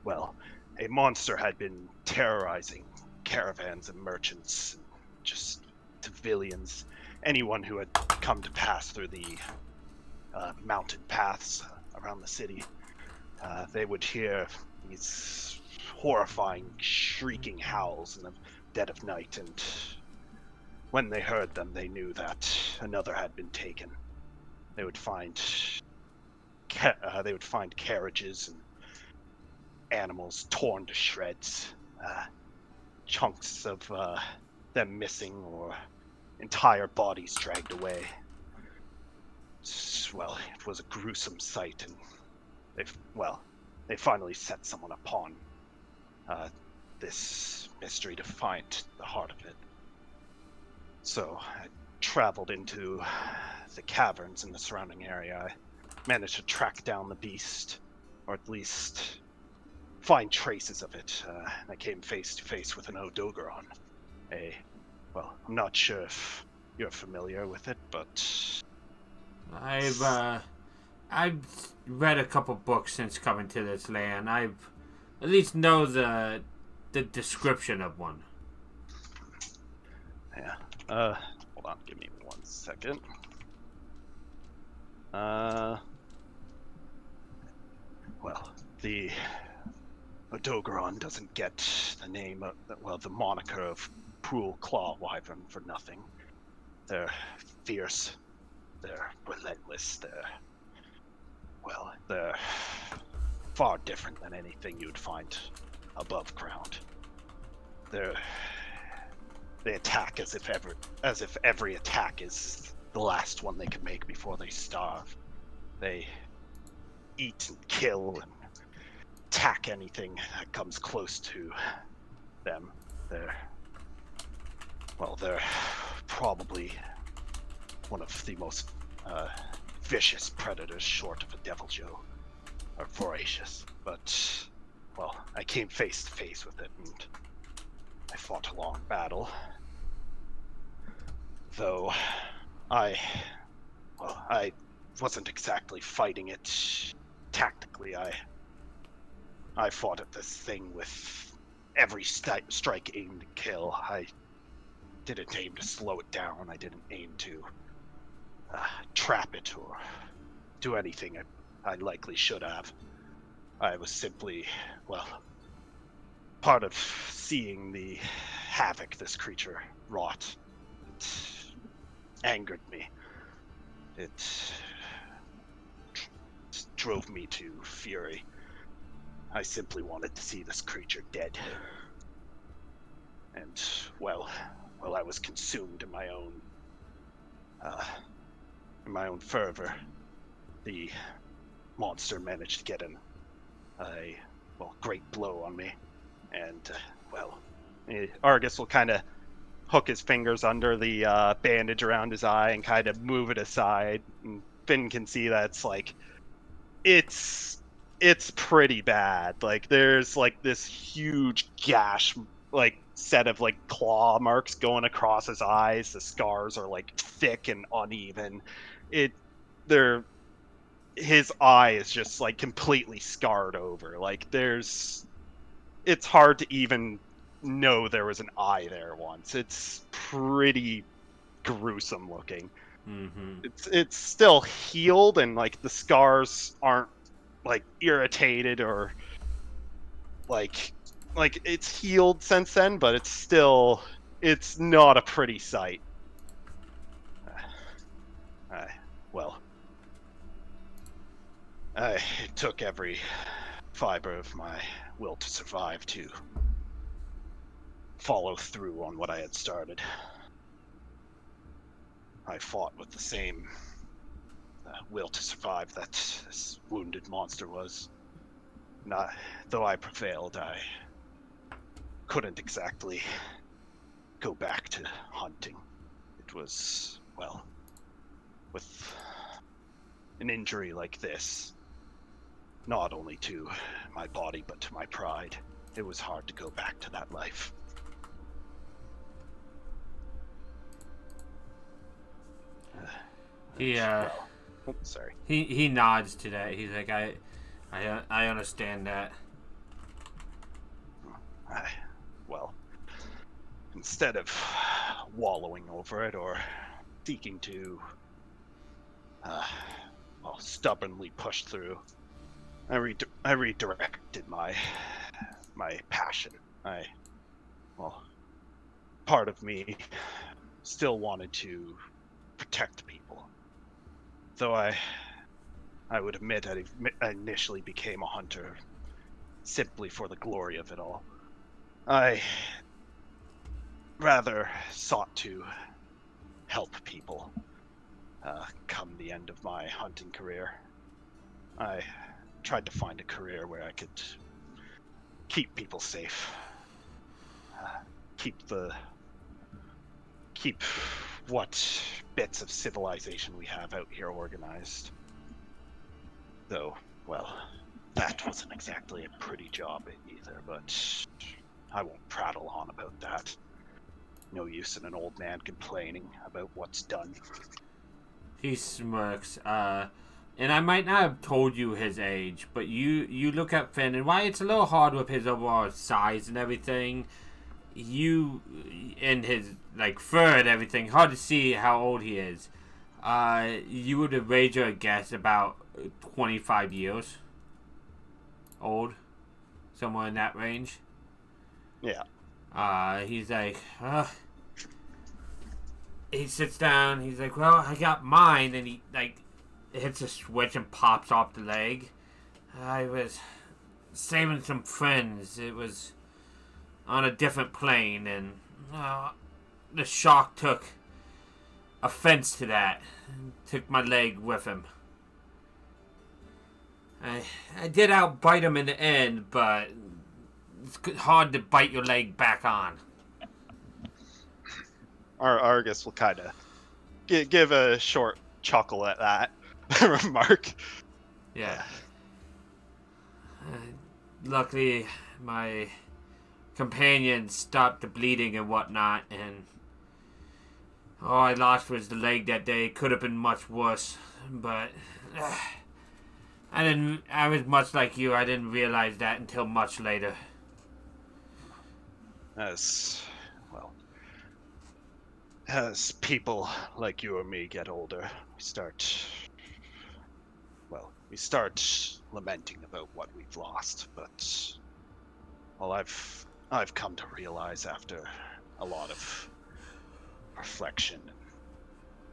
Well, a monster had been terrorizing caravans and merchants, and just civilians, anyone who had come to pass through the mountain paths around the city. They would hear these horrifying, shrieking howls in the dead of night, and when they heard them, they knew that another had been taken. They would find carriages and animals torn to shreds, chunks of them missing, or entire bodies dragged away. Well, it was a gruesome sight, and they finally set someone upon this mystery to find the heart of it. So I traveled into the caverns in the surrounding area. I managed to track down the beast, or at least find traces of it. And I came face to face with an Odogaron. I'm not sure if you're familiar with it, but I've read a couple books since coming to this land. I at least know the description of one. Yeah. Hold on, give me 1 second. Well, the Odogaron doesn't get the name of, the moniker of Cruel Claw Wyvern for nothing. They're fierce, they're relentless, they're far different than anything you'd find above ground. They attack as if every attack is the last one they can make before they starve. They eat and kill and attack anything that comes close to them. They're probably one of the most vicious predators short of a Deviljho, or voracious. But, well, I came face to face with it, and I fought a long battle. Though I wasn't exactly fighting it tactically. I fought at this thing with every strike aimed to kill. I didn't aim to slow it down. I didn't aim to trap it or do anything I likely should have. I was simply, part of seeing the havoc this creature wrought. It angered me. It drove me to fury. I simply wanted to see this creature dead. And, I was consumed in my own fervor. The monster managed to get a great blow on me. And, Argus will kind of hook his fingers under the bandage around his eye and kind of move it aside. And Finn can see that it's pretty bad. Like, there's this huge gash set of like claw marks going across his eyes. The scars are like thick and uneven. His eye is just like completely scarred over. Like it's hard to even know there was an eye there once. It's pretty gruesome looking. Mm-hmm. It's still healed, and like the scars aren't like irritated or like it's healed since then, but it's not a pretty sight. Well, it took every fiber of my will to survive to follow through on what I had started. I fought with the same will to survive that this wounded monster was. Though I prevailed, I couldn't exactly go back to hunting. It was, well, with an injury like this, not only to my body but to my pride, it was hard to go back to that life. Sorry. He nods to that. He's like, I understand that. Well, instead of wallowing over it or seeking to stubbornly push through, I redirected my passion. Part of me still wanted to protect people. Though I would admit I initially became a hunter simply for the glory of it all. I rather sought to help people come the end of my hunting career. I tried to find a career where I could keep people safe, keep what bits of civilization we have out here organized. Though, well, that wasn't exactly a pretty job either, but I won't prattle on about that. No use in an old man complaining about what's done. He smirks, and I might not have told you his age, but you look at Finn, and while it's a little hard with his overall size and everything, and his like fur and everything, hard to see how old he is. You would have wagered a guess about 25 years old, somewhere in that range. Yeah. He's like, he sits down. He's like, well, I got mine, and he like hits a switch and pops off the leg. I was saving some friends. It was on a different plane, and the shark took offense to that and took my leg with him. I did outbite him in the end, but it's hard to bite your leg back on. Argus will kind of give a short chuckle at that remark. Yeah. Luckily, my companion stopped the bleeding and whatnot, and all I lost was the leg that day. It could have been much worse, but I was much like you. I didn't realize that until much later. As people like you or me get older, we start lamenting about what we've lost. But well, I've come to realize after a lot of reflection and,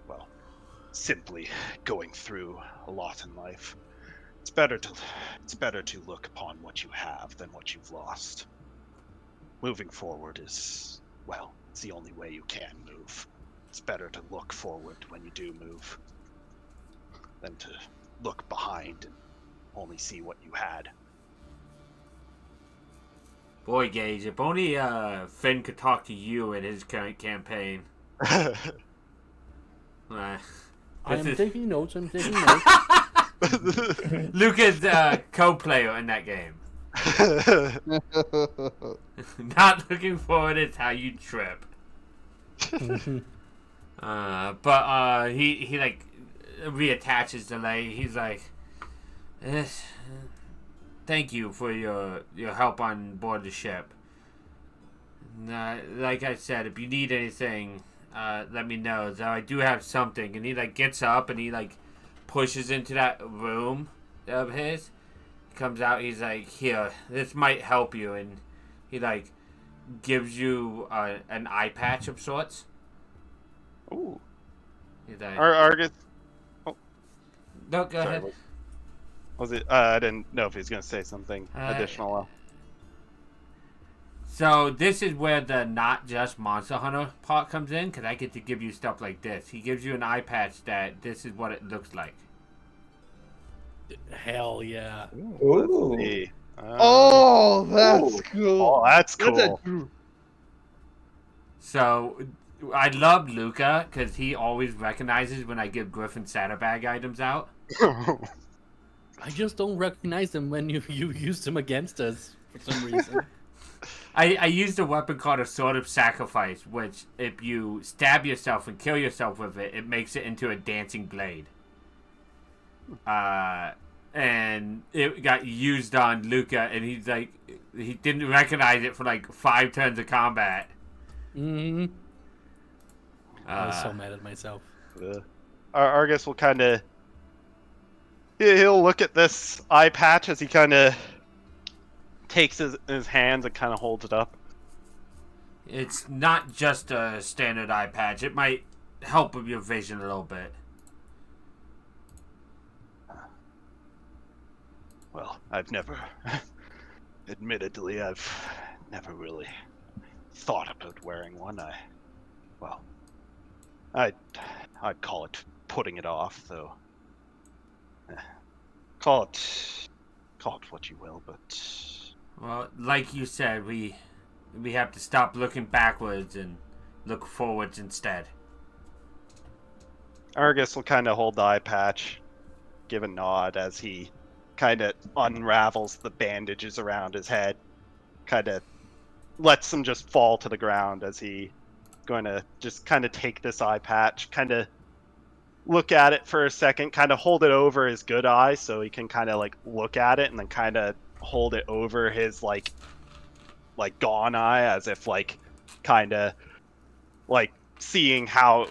well, simply going through a lot in life, it's better to look upon what you have than what you've lost. Moving forward is, well, it's the only way you can move. It's better to look forward when you do move than to look behind and only see what you had. Boy, Gage, if only Finn could talk to you in his current campaign. I am taking notes. Luca's co-player in that game. Not looking forward is how you trip. He like reattaches the leg. He's like, thank you for your help on board the ship. Like I said, if you need anything, let me know. So I do have something. And he like gets up and he like pushes into that room of his. He comes out. He's like, here, this might help you. And he like gives you an eye patch of sorts. Ooh. He's like, Argus. no, go Sorry, ahead. was it? I didn't know if he was going to say something additional. So this is where the not just Monster Hunter part comes in, because I get to give you stuff like this. He gives you an eye patch that this is what it looks like. Hell yeah. Ooh. See. Oh, that's cool. Oh, that's That's a cool. So I love Luca because he always recognizes when I give Griffin Saddlebag items out. I just don't recognize them when you use them against us for some reason. I used a weapon called a Sword of Sacrifice, which if you stab yourself and kill yourself with it, it makes it into a dancing blade. And it got used on Luca, and he's like, he didn't recognize it for like 5 turns of combat. I was so mad at myself. Argus will kind of... He'll look at this eye patch as he kind of takes his hands and kind of holds it up. It's not just a standard eye patch. It might help with your vision a little bit. Well, admittedly, I've never really thought about wearing one. I'd call it putting it off, though. Call it what you will, but... Well, like you said, we have to stop looking backwards and look forwards instead. Argus will kind of hold the eye patch, give a nod as he kind of unravels the bandages around his head, kind of lets them just fall to the ground as he going to just kind of take this eye patch, kind of look at it for a second, kind of hold it over his good eye so he can kind of like look at it, and then kind of hold it over his like gone eye, as if like kind of like seeing how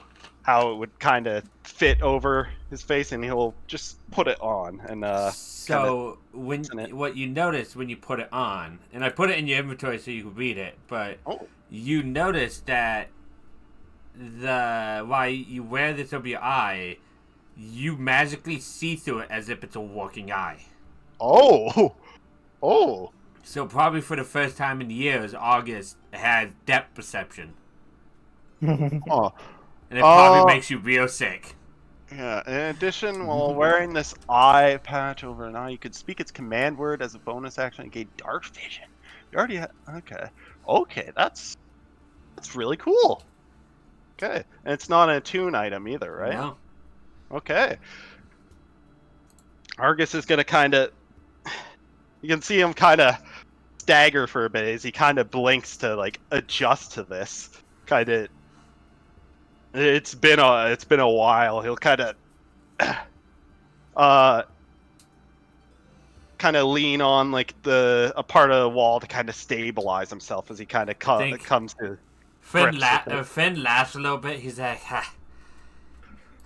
it would kind of fit over his face, and he'll just put it on. And so what you notice when you put it on, and I put it in your inventory so you can read it, but you notice that while you wear this over your eye, you magically see through it as if it's a walking eye. Oh. So probably for the first time in years, August has depth perception. Oh. And it probably makes you real sick. Yeah, in addition, while wearing this eye patch over an eye, you could speak its command word as a bonus action and gain dark vision. You already have... Okay, that's really cool. Okay, and it's not an attune item either, right? No. Okay. Argus is gonna kind of... You can see him kind of stagger for a bit as he kind of blinks to like adjust to this. Kind of... It's been a while. He'll kind of lean on like a part of the wall to kind of stabilize himself as he kind of comes to. Finn laughs a little bit. He's like,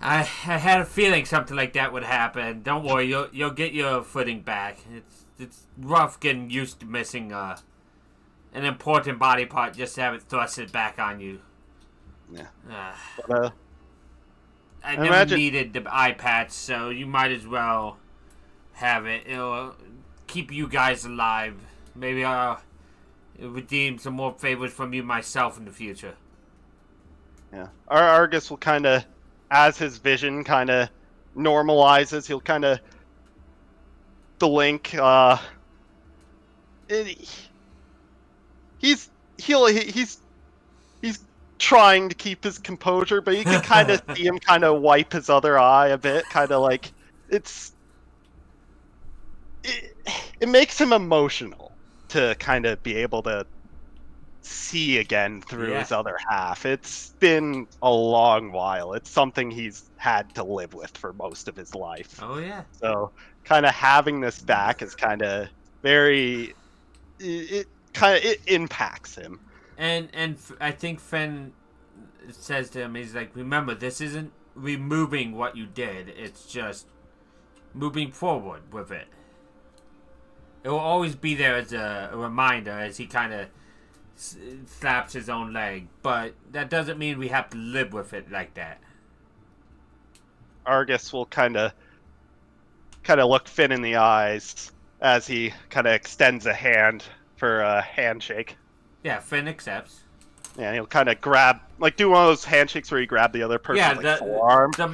I had a feeling something like that would happen. Don't worry, you'll get your footing back. It's rough getting used to missing an important body part just to have it thrusted back on you. Yeah. I never needed the eye patch, so you might as well have it. It'll keep you guys alive. Maybe I'll redeem some more favors from you myself in the future. Yeah. Argus will kind of, as his vision kind of normalizes, he'll kind of blink. He's trying to keep his composure, but you can kind of see him kind of wipe his other eye a bit, kind of like it makes him emotional. to kind of be able to see again through Yeah. his other half. It's been a long while. It's something he's had to live with for most of his life. Oh yeah. So kind of having this back is kind of very it impacts him. And I think Finn says to him, he's like, remember, this isn't removing what you did. It's just moving forward with it. It will always be there as a reminder as he kind of slaps his own leg. But that doesn't mean we have to live with it like that. Argus will kind of look Finn in the eyes as he kind of extends a hand for a handshake. Yeah, Finn accepts. Yeah, he'll kind of grab, like, do one of those handshakes where you grab the other person's forearm. The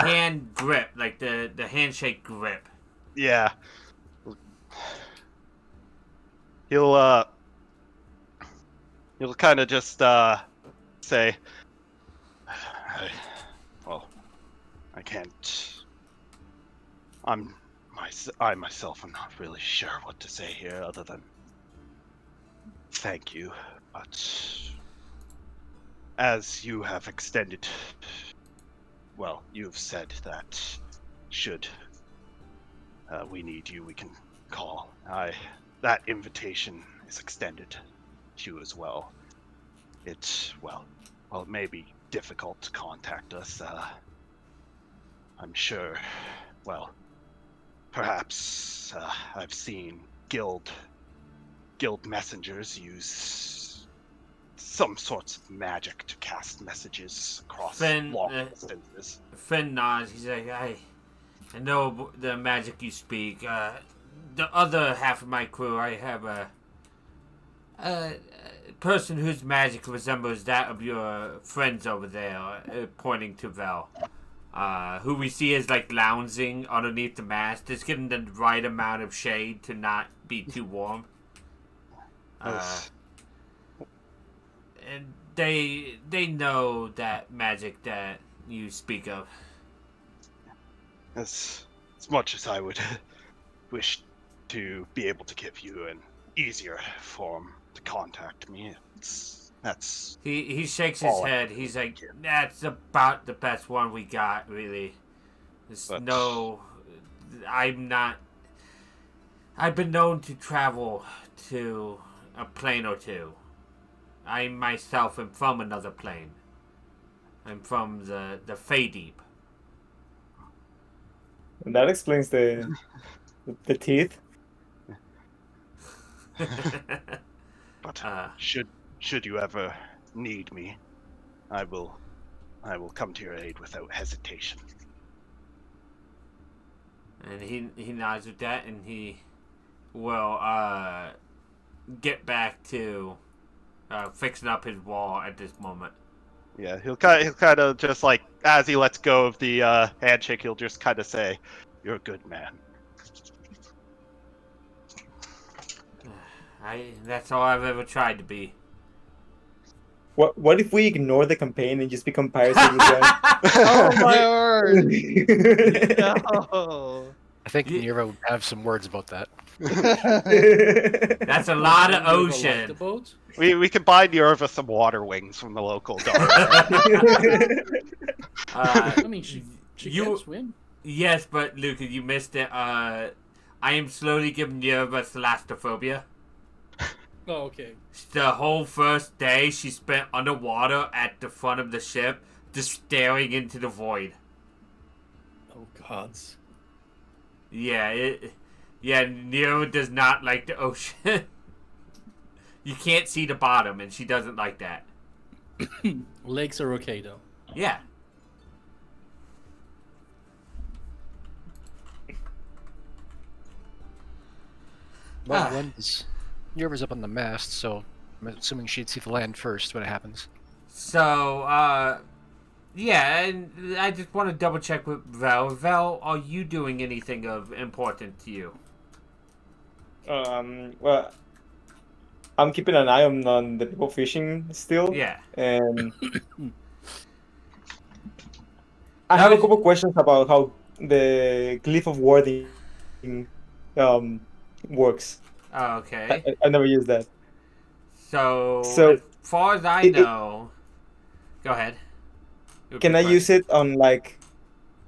hand grip, like the handshake grip. Yeah. He'll kind of just say, I can't. I myself am not really sure what to say here other than thank you, but as you have extended, well, you've said that should we need you, we can call. That invitation is extended to you as well. It may be difficult to contact us. I'm sure, perhaps I've seen guild messengers use some sorts of magic to cast messages across long distances. Finn nods. He's like, I know the magic you speak. The other half of my crew, I have a person whose magic resembles that of your friends over there, pointing to Vel. Who we see is like lounging underneath the mast, just getting the right amount of shade to not be too warm. And they know that magic that you speak of. As much as I would wish to be able to give you an easier form to contact me, that's He shakes his head. He's like, that's about the best one we got, really. I've been known to travel to a plane or two. I myself am from another plane. I'm from the Feydeep. And that explains the teeth. But should you ever need me, I will come to your aid without hesitation. And he nods with that, and he will get back to fixing up his wall at this moment. Yeah, he'll kind of just like, as he lets go of the handshake, he'll just kind of say, "You're a good man." That's all I've ever tried to be. What if we ignore the campaign and just become pirates of the Oh my word! Sun? No. I think Nero would have some words about that. That's a lot of Like ocean. the boat? We can buy Nerva some water wings from the local dog. I mean, she can swim. Yes, but Luca, you missed it. I am slowly giving Nerva thalassophobia. Oh, okay. The whole first day she spent underwater at the front of the ship, just staring into the void. Oh, gods. Yeah, Nero does not like the ocean. You can't see the bottom, and she doesn't like that. Legs are okay, though. Yeah. Well, Nerva's up on the mast, so I'm assuming she'd see the land first when it happens. So, yeah, and I just want to double check with Vel. Vel, are you doing anything of importance to you? Well, I'm keeping an eye on the people fishing still. Yeah. And I have a couple questions about how the Glyph of Warding works. Okay. I never used that. So, So, as far as I it- know, go ahead. Can I use it on like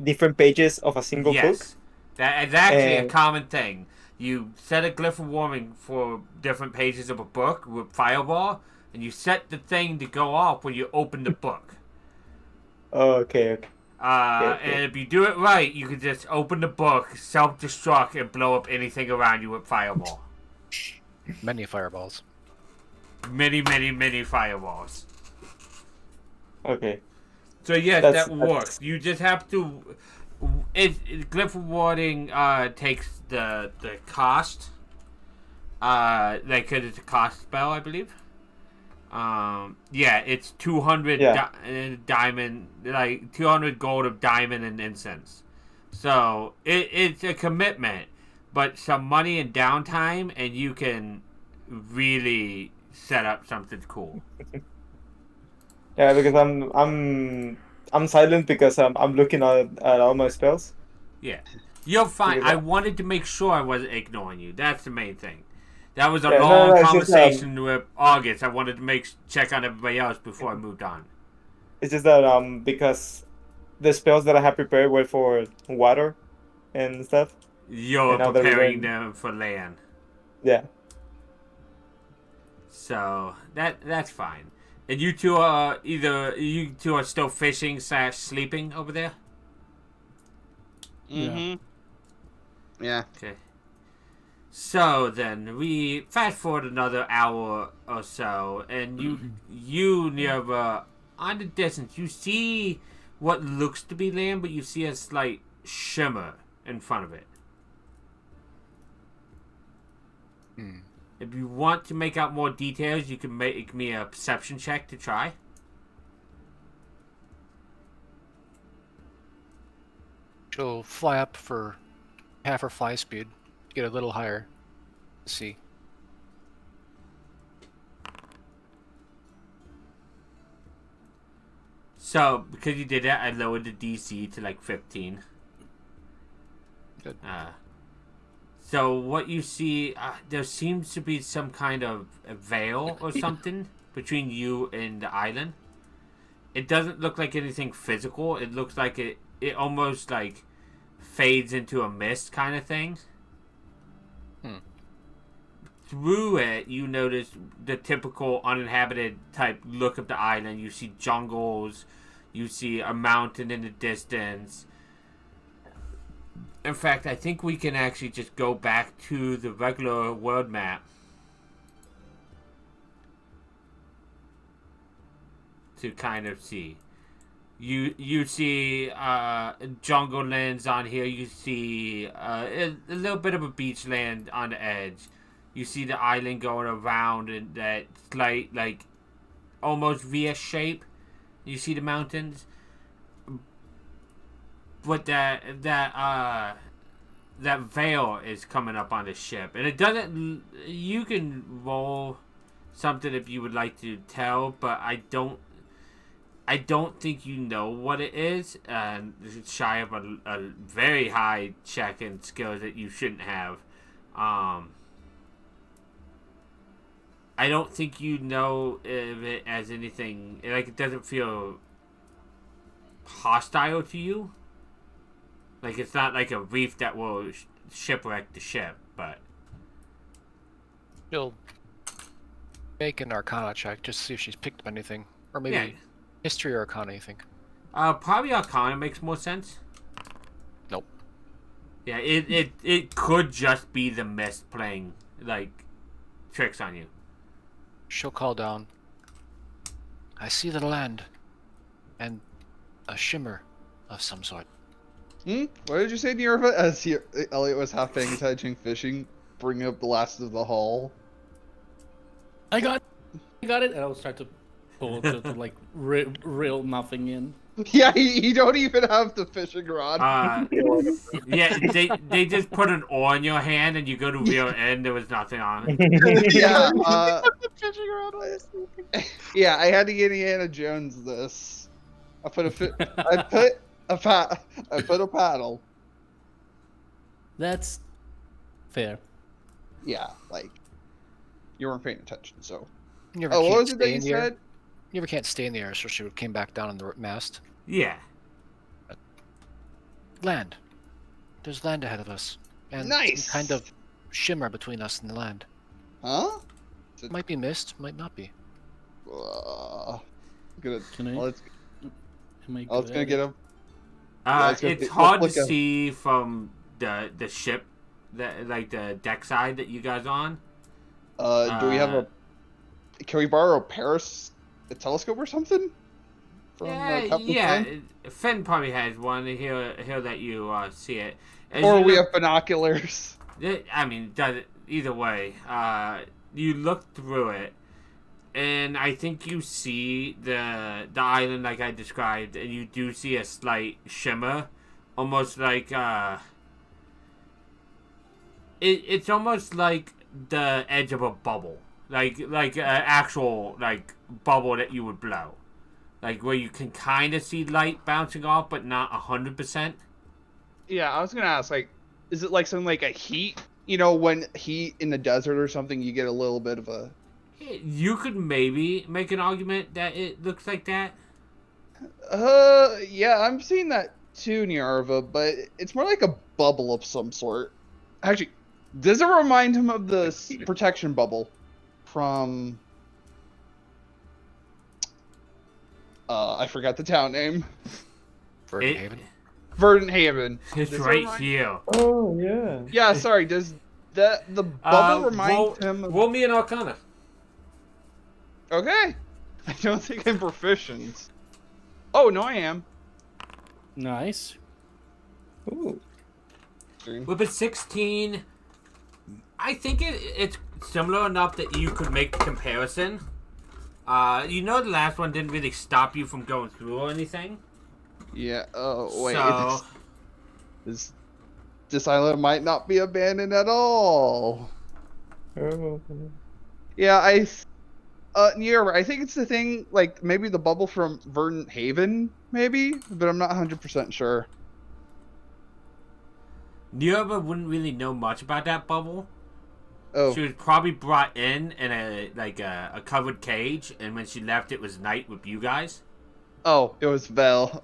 different pages of a single book? Yes, that is actually a And common thing. You set a glyph of warming for different pages of a book with Fireball, and you set the thing to go off when you open the book. oh, okay, okay. Okay. And if you do it right, you can just open the book, self-destruct, and blow up anything around you with Fireball. Many fireballs. Many, many, many fireballs. Okay. So yes, That's- that works. You just have to. Glyph rewarding takes the cost. Like 'cause it's a cost spell, I believe. Yeah, it's 200 Yeah. diamond, like 200 gold of diamond and incense. So it's a commitment, but some money and downtime, and you can really set up something cool. Yeah, because I'm silent because I'm looking at all my spells. Yeah, you're fine. Because I wanted to make sure I wasn't ignoring you. That's the main thing. That was a Yeah, no, long no, it's just, conversation with August. I wanted to check on everybody else before I moved on. It's just that because the spells that I have prepared were for water and stuff. You're And now they're preparing in- them for land, Yeah. so that's fine. And you two are still fishing / sleeping over there. Mm-hmm. Yeah. Okay. So then we fast forward another hour or so, and you near on the distance you see what looks to be land, but you see a slight shimmer in front of it. If you want to make out more details, you can make me a perception check to try. She'll fly up for half her fly speed, get a little higher. See. So because you did that, I lowered the DC to like 15. Good. So what you see, there seems to be some kind of a veil or something between you and the island. It doesn't look like anything physical. It looks like it almost like fades into a mist kind of thing. Through it, you notice the typical uninhabited type look of the island. You see jungles, you see a mountain in the distance. In fact, I think we can actually just go back to the regular world map to kind of see. You see jungle lands on here. You see a little bit of a beach land on the edge. You see the island going around in that slight, like, almost V shape. You see the mountains. But that veil is coming up on the ship. And it doesn't... You can roll something if you would like to tell, but I don't think you know what it is. Shy of a very high check and skills that you shouldn't have. I don't think you know of it as anything. Like, it doesn't feel hostile to you. Like, it's not like a reef that will shipwreck the ship, but... She'll make an Arcana check just to see if she's picked up anything. Or maybe Yeah. History or Arcana, you think? Probably Arcana makes more sense. Nope. Yeah, it could just be the mist playing, like, tricks on you. She'll call down. I see the land. And a shimmer of some sort. What did you say, Nerva? As Elliot was half paying attention, fishing, bringing up the last of the haul. I got it, and I'll start to pull to like reel nothing in. Yeah, you don't even have the fishing rod. Yeah, they just put an oar in your hand and you go to reel in, there was nothing on it. Yeah, The fishing rod was sleeping. yeah, I had to get Indiana Jones this. I put a paddle. That's fair. Yeah, like you weren't paying attention. So, You never oh, can't what was it stay that you in the air. said? You never can't stay in the air, so she came back down on the mast. Yeah. Land. There's land ahead of us. And Nice. some kind of shimmer between us and the land. Huh? Might be mist, might not be. Good. Can I? Let's Am I let's good gonna at get it? him. It's let's hard to look at- see from the ship, like the deck side that you guys on. Do we have Uh, Can we borrow a telescope or something? From Captain Yeah. Flynn? Finn probably has one. He'll let you see it. As Or you we look- have binoculars. I mean, either way, you look through it, and I think you see the island like I described, and you do see a slight shimmer, almost like it's almost like the edge of a bubble, like an actual like bubble that you would blow, like where you can kind of see light bouncing off, but not 100%. Yeah, I was gonna ask, like, is it like something like a heat? You know, when heat in the desert or something, you get a little bit of a. You could maybe make an argument that it looks like that. Yeah, I'm seeing that too, Niarva, but it's more like a bubble of some sort. Actually, does it remind him of the protection bubble from? I forgot the town name. Verdant It- Haven. Verdant Haven. It's Does it right remind- here. Oh yeah. Yeah, sorry. Does the bubble remind him of? Roll me an Arcana. Okay. I don't think I'm proficient. Oh no, I am. Nice. Ooh. With a 16, I think it's similar enough that you could make the comparison. You know the last one didn't really stop you from going through or anything. Yeah. Oh wait. So, This island might not be abandoned at all. Oh. Yeah, Nier, I think it's the thing, like, maybe the bubble from Verdant Haven, maybe? But I'm not 100% sure. Nioba wouldn't really know much about that bubble. Oh, She was probably brought in a covered cage, and when she left, it was night with you guys. oh, it was Vel,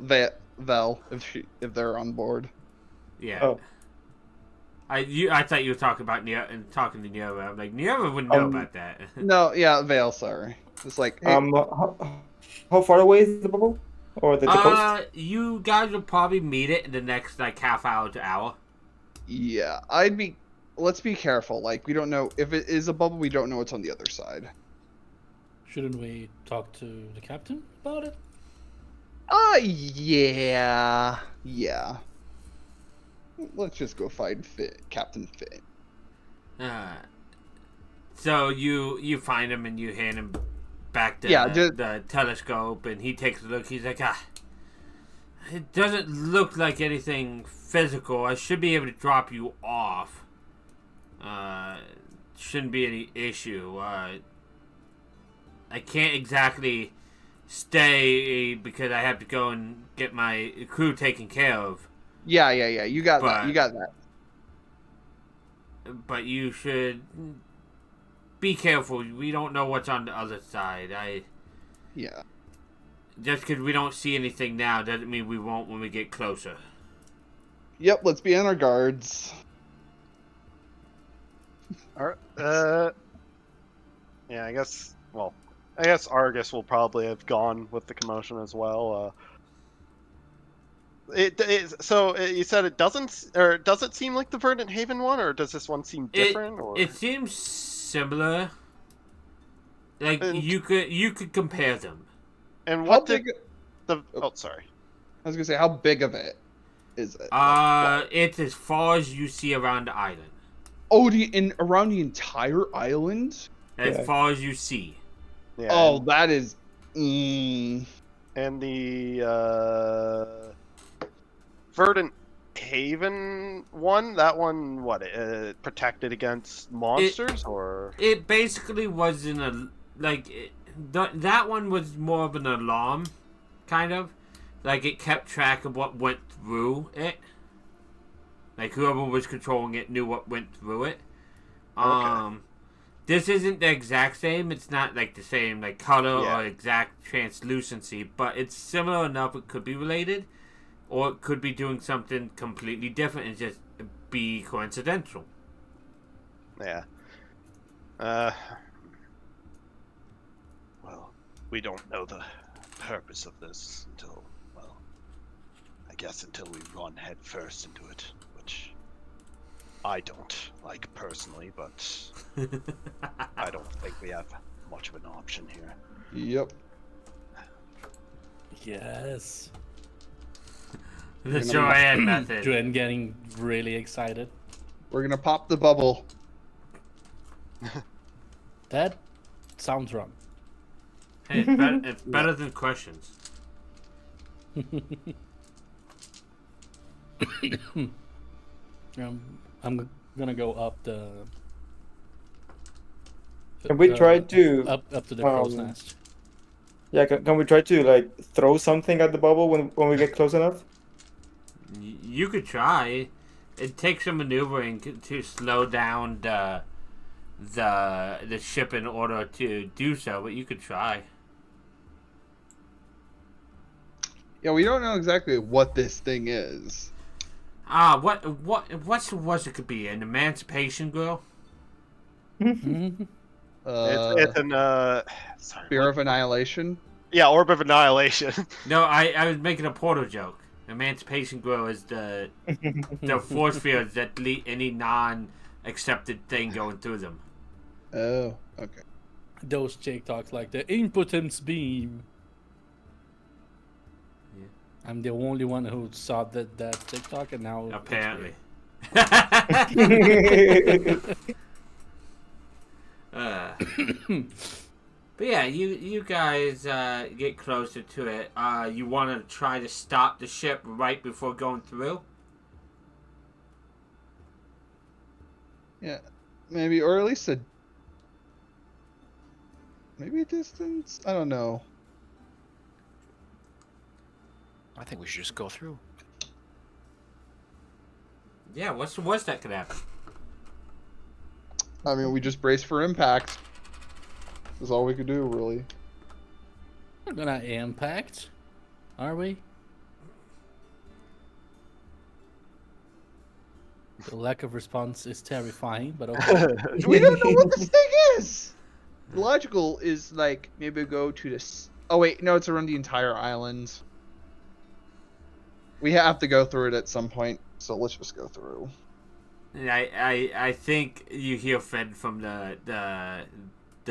if they're on board. Yeah. Oh. I thought you were talking about talking to Nioba. I'm like, Nioba wouldn't know about that. No, yeah, Vel, sorry. It's like, hey, How far away is the bubble or the coast? You guys will probably meet it in the next like half hour to hour. yeah, let's be careful. Like, we don't know, if it is a bubble, we don't know what's on the other side. Shouldn't we talk to the captain about it? Yeah. Let's just go find Captain Finn. So you find him and you hand him back the telescope, and he takes a look. He's like, it doesn't look like anything physical. I should be able to drop you off. Shouldn't be any issue. I can't exactly stay because I have to go and get my crew taken care of. Yeah. You got that. But you should be careful. We don't know what's on the other side. Yeah. Just because we don't see anything now doesn't mean we won't when we get closer. Yep, let's be on our guards. All right. Yeah, I guess. Well, I guess Argus will probably have gone with the commotion as well. So you said it doesn't, or does it seem like the Verdant Haven one, or does this one seem different? It seems similar. Like And- you could compare them. And How what did big? the? Oh, sorry. I was gonna say, how big of it is it? It's as far as you see around the island. Oh, around the entire island? As Yeah. far as you see. Yeah. Oh, that is. And the Verdant Haven one. That one, what? Protected against monsters, or? It basically wasn't that one was more of an alarm, kind of. Like it kept track of what went through it. Like whoever was controlling it knew what went through it. This isn't the exact same. It's not like the same like color Yeah. or exact translucency, but it's similar enough. It could be related, or it could be doing something completely different and just be coincidental. Yeah. Well, we don't know the purpose of this until, well, I guess until we run head first into it, which I don't like personally, but I don't think we have much of an option here. Yep. Yes. The Joanne method. Joanne getting really excited. We're gonna pop the bubble. That sounds wrong. Hey, it's better than questions. I'm gonna go up the. Can we try to? up to the crow's um, nest? Yeah, can we try to like throw something at the bubble when we get close enough? You could try. It takes some maneuvering to slow down the ship in order to do so, but you could try. Yeah, we don't know exactly what this thing is. What's it could be? An emancipation girl? Mhm. It's an sorry, Spear what- of Annihilation. Yeah, Orb of Annihilation. No, I was making a Portal joke. Emancipation girl is the force fields that delete any non-accepted thing going through them. Oh, okay. Those TikToks like the impotence beam. Yeah. I'm the only one who saw that TikTok, and now it's Apparently. But yeah, you guys get closer to it. You want to try to stop the ship right before going through? Yeah, maybe, or at least maybe a distance. I don't know. I think we should just go through. Yeah, what's the worst that could happen? I mean, we just brace for impact. That's all we could do, really. We're gonna impact, are we? The lack of response is terrifying, but okay. We don't know what this thing is. The logical is like maybe go to this. Oh wait, no, it's around the entire island. We have to go through it at some point, so let's just go through. I think you hear Fed from the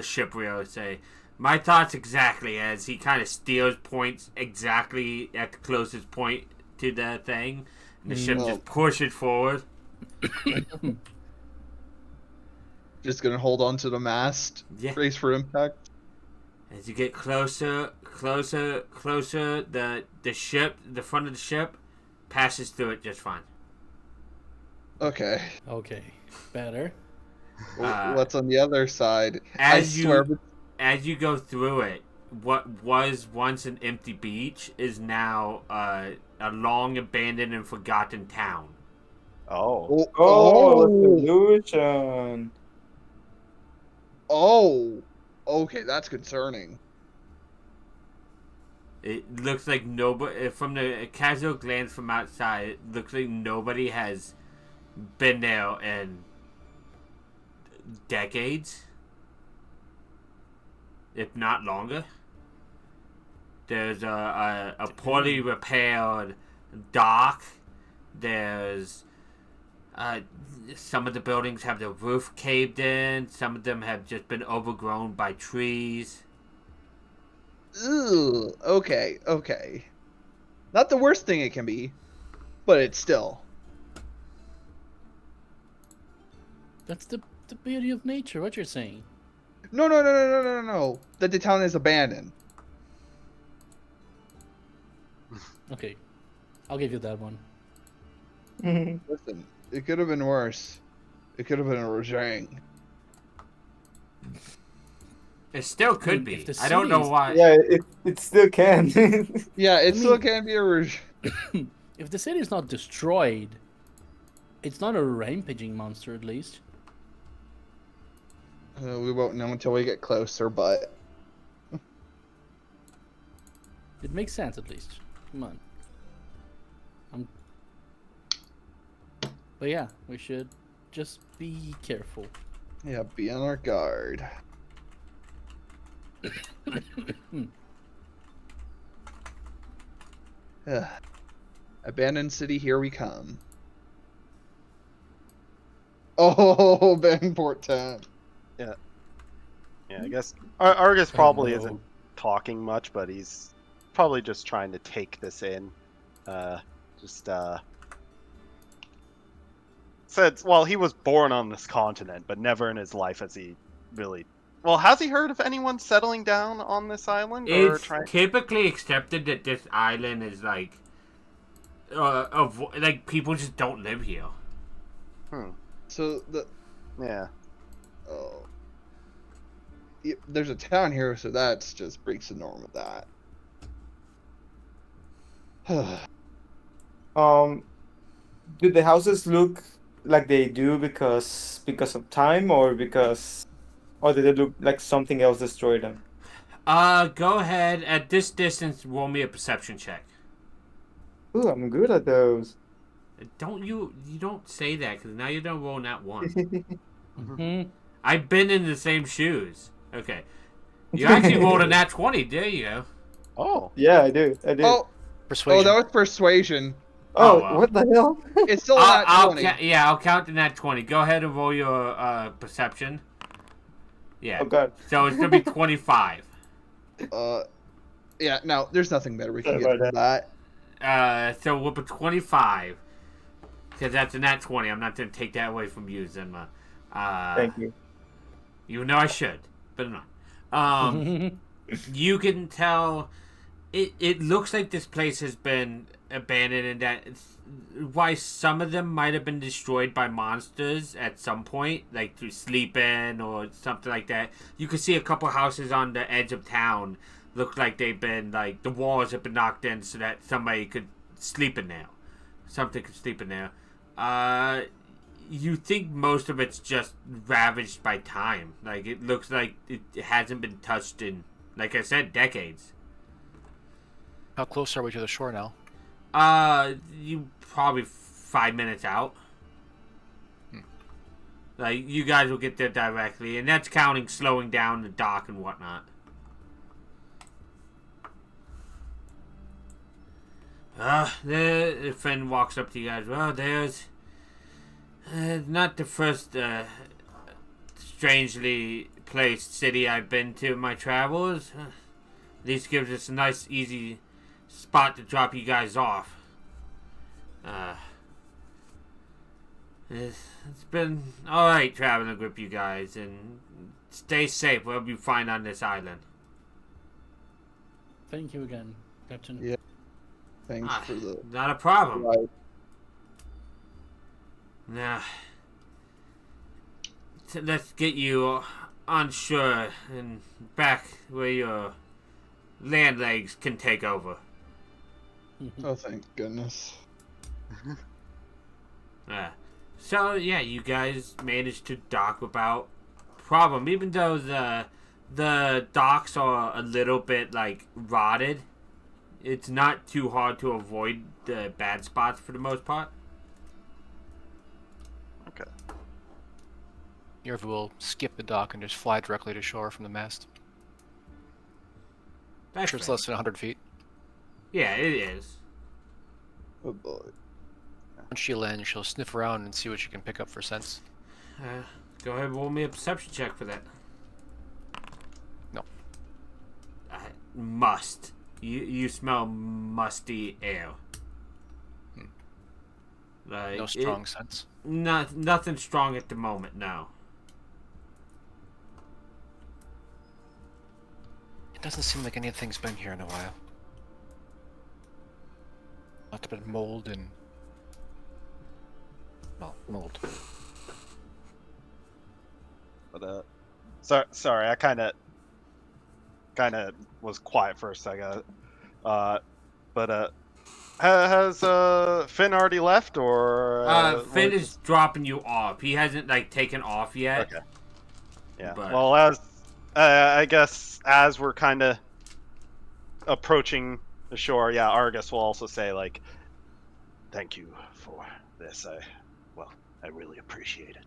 ship wheel say, "My thoughts exactly," as he kind of steers points exactly at the closest point to the thing. And the ship No. just pushes forward. Just gonna hold on to the mast. Yeah. Brace for impact. As you get closer, the ship, the front of the ship, passes through it just fine. Okay. Okay, better. What's on the other side? As I swear. As you go through it, what was once an empty beach is now a long abandoned and forgotten town. Oh. Oh, illusion. Oh. Okay, that's concerning. It looks like nobody, from the casual glance from outside, it looks like nobody has been there in decades, if not longer. There's a poorly repaired dock. There's some of the buildings have the roof caved in. Some of them have just been overgrown by trees. Ugh. Okay. Okay. Not the worst thing it can be, but it's still. That's the beauty of nature. What you're saying? No. That the town is abandoned. Okay, I'll give you that one. Listen, it could have been worse. It could have been a Rojang. It still could be. If the I don't know cities- why. Yeah, it still can. Yeah, it I still mean- can be a Rojang. If the city is not destroyed, it's not a rampaging monster, at least. We won't know until we get closer, but It makes sense at least. Come on. But yeah, we should just be careful. yeah, be on our guard. Abandoned city, here we come. Oh, Vanport Town. Yeah, I guess Argus probably no. isn't talking much, but he's probably just trying to take this in. Said, well, he was born on this continent, but never in his life has he really. Well, has he heard of anyone settling down on this island? Or It's typically accepted that this island is like, like people just don't live here. So Yeah. oh, there's a town here, so that's just breaks the norm of that. Do the houses look like they do because of time, or do they look like something else destroyed them? Go ahead. At this distance, roll me a perception check. Ooh, I'm good at those. You don't say that, because now you don't roll that one. Mhm. I've been in the same shoes. Okay. You actually rolled a nat 20. There you go. Oh. Yeah, I do. Oh, Persuasion. that was persuasion. Oh, Oh, wow. what the hell? It's still not I'll 20. I'll count the nat 20. Go ahead and roll your perception. Yeah. Oh god. So it's going to be 25. Yeah, no, there's nothing better we can Sorry get about than that. So we'll put 25. Because that's a nat 20. I'm not going to take that away from you, Zenma. Thank you. Even though I should. But I'm not. You can tell it looks like this place has been abandoned, and that why some of them might have been destroyed by monsters at some point, like through sleeping or something like that. You can see a couple houses on the edge of town look like they've been, like, the walls have been knocked in so that somebody could sleep in there. Something could sleep in there. You think most of it's just ravaged by time. Like, it looks like it hasn't been touched in, like I said, decades. How close are we to the shore now? You probably 5 minutes out. Like, you guys will get there directly, and that's counting slowing down the dock and whatnot. The friend walks up to you guys. Well, there's not the first strangely placed city I've been to in my travels. At least gives us a nice, easy spot to drop you guys off. It's been alright traveling with you guys, and stay safe wherever you find on this island. Thank you again, Captain. Yeah. Thanks for the Not a problem. ride. Now, let's get you on shore and back where your land legs can take over. Oh, thank goodness. So yeah, you guys managed to dock without problem, even though the docks are a little bit like rotted. It's not too hard to avoid the bad spots for the most part. Okay. Yerva will skip the dock and just fly directly to shore from the mast. That's Sure, it's fair. less than 100 feet. Yeah, it is. Oh boy. Once she lands, she'll sniff around and see what she can pick up for scents. Go ahead and roll me a perception check for that. No. Must. You smell musty air. Like, No strong scents. Nothing strong at the moment, no. It doesn't seem like anything's been here in a while. Not been mold and... Well, mold. But sorry, I kind of was quiet for a second. But has Finn already left, or Finn is dropping you off. He hasn't like taken off yet. Okay. Yeah. But- Well, as I guess as we're kind of approaching the shore, yeah, Argus will also say like, "Thank you for this. I really appreciate it.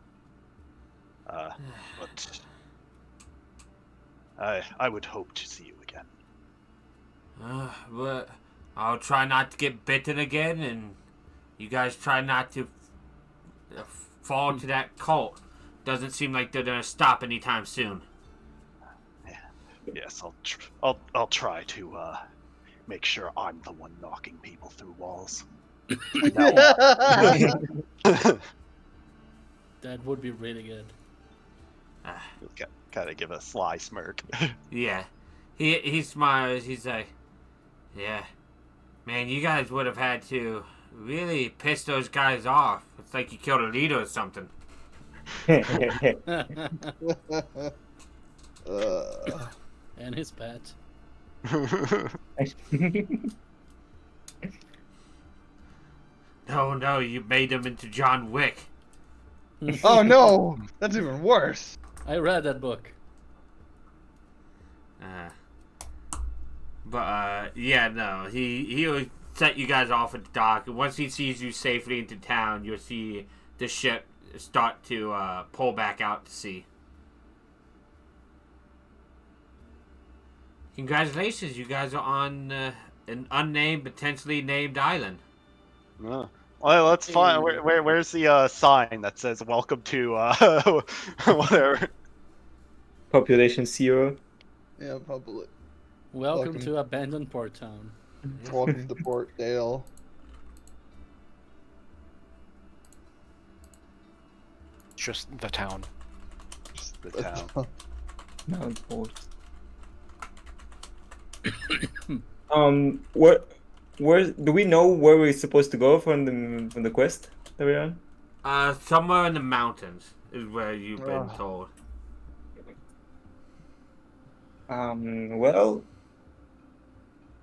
But I would hope to see you again." But I'll try not to get bitten again, and you guys try not to fall to that cult. Doesn't seem like they're gonna stop anytime soon. Yes, I'll try to make sure I'm the one knocking people through walls. No. That would be really good. Kind of give a sly smirk. Yeah, he smiles. He's like, yeah, man, you guys would have had to really piss those guys off. It's like you killed a leader or something. And his pet. No, you made him into John Wick. Oh no, that's even worse. I read that book. Yeah, no, he'll set you guys off at the dock, and once he sees you safely into town, you'll see the ship start to pull back out to sea. Congratulations, you guys are on an unnamed, potentially named island. Well, let's find where's the sign that says "Welcome to" whatever. Population 0. Yeah, public. Welcome Welcome. to abandoned port town. Welcome to Port Dale. Just the town. Just the town. Mount Port. Where do we know where we're supposed to go from the quest that we're on? Somewhere in the mountains is where you've been Ugh. told. Well,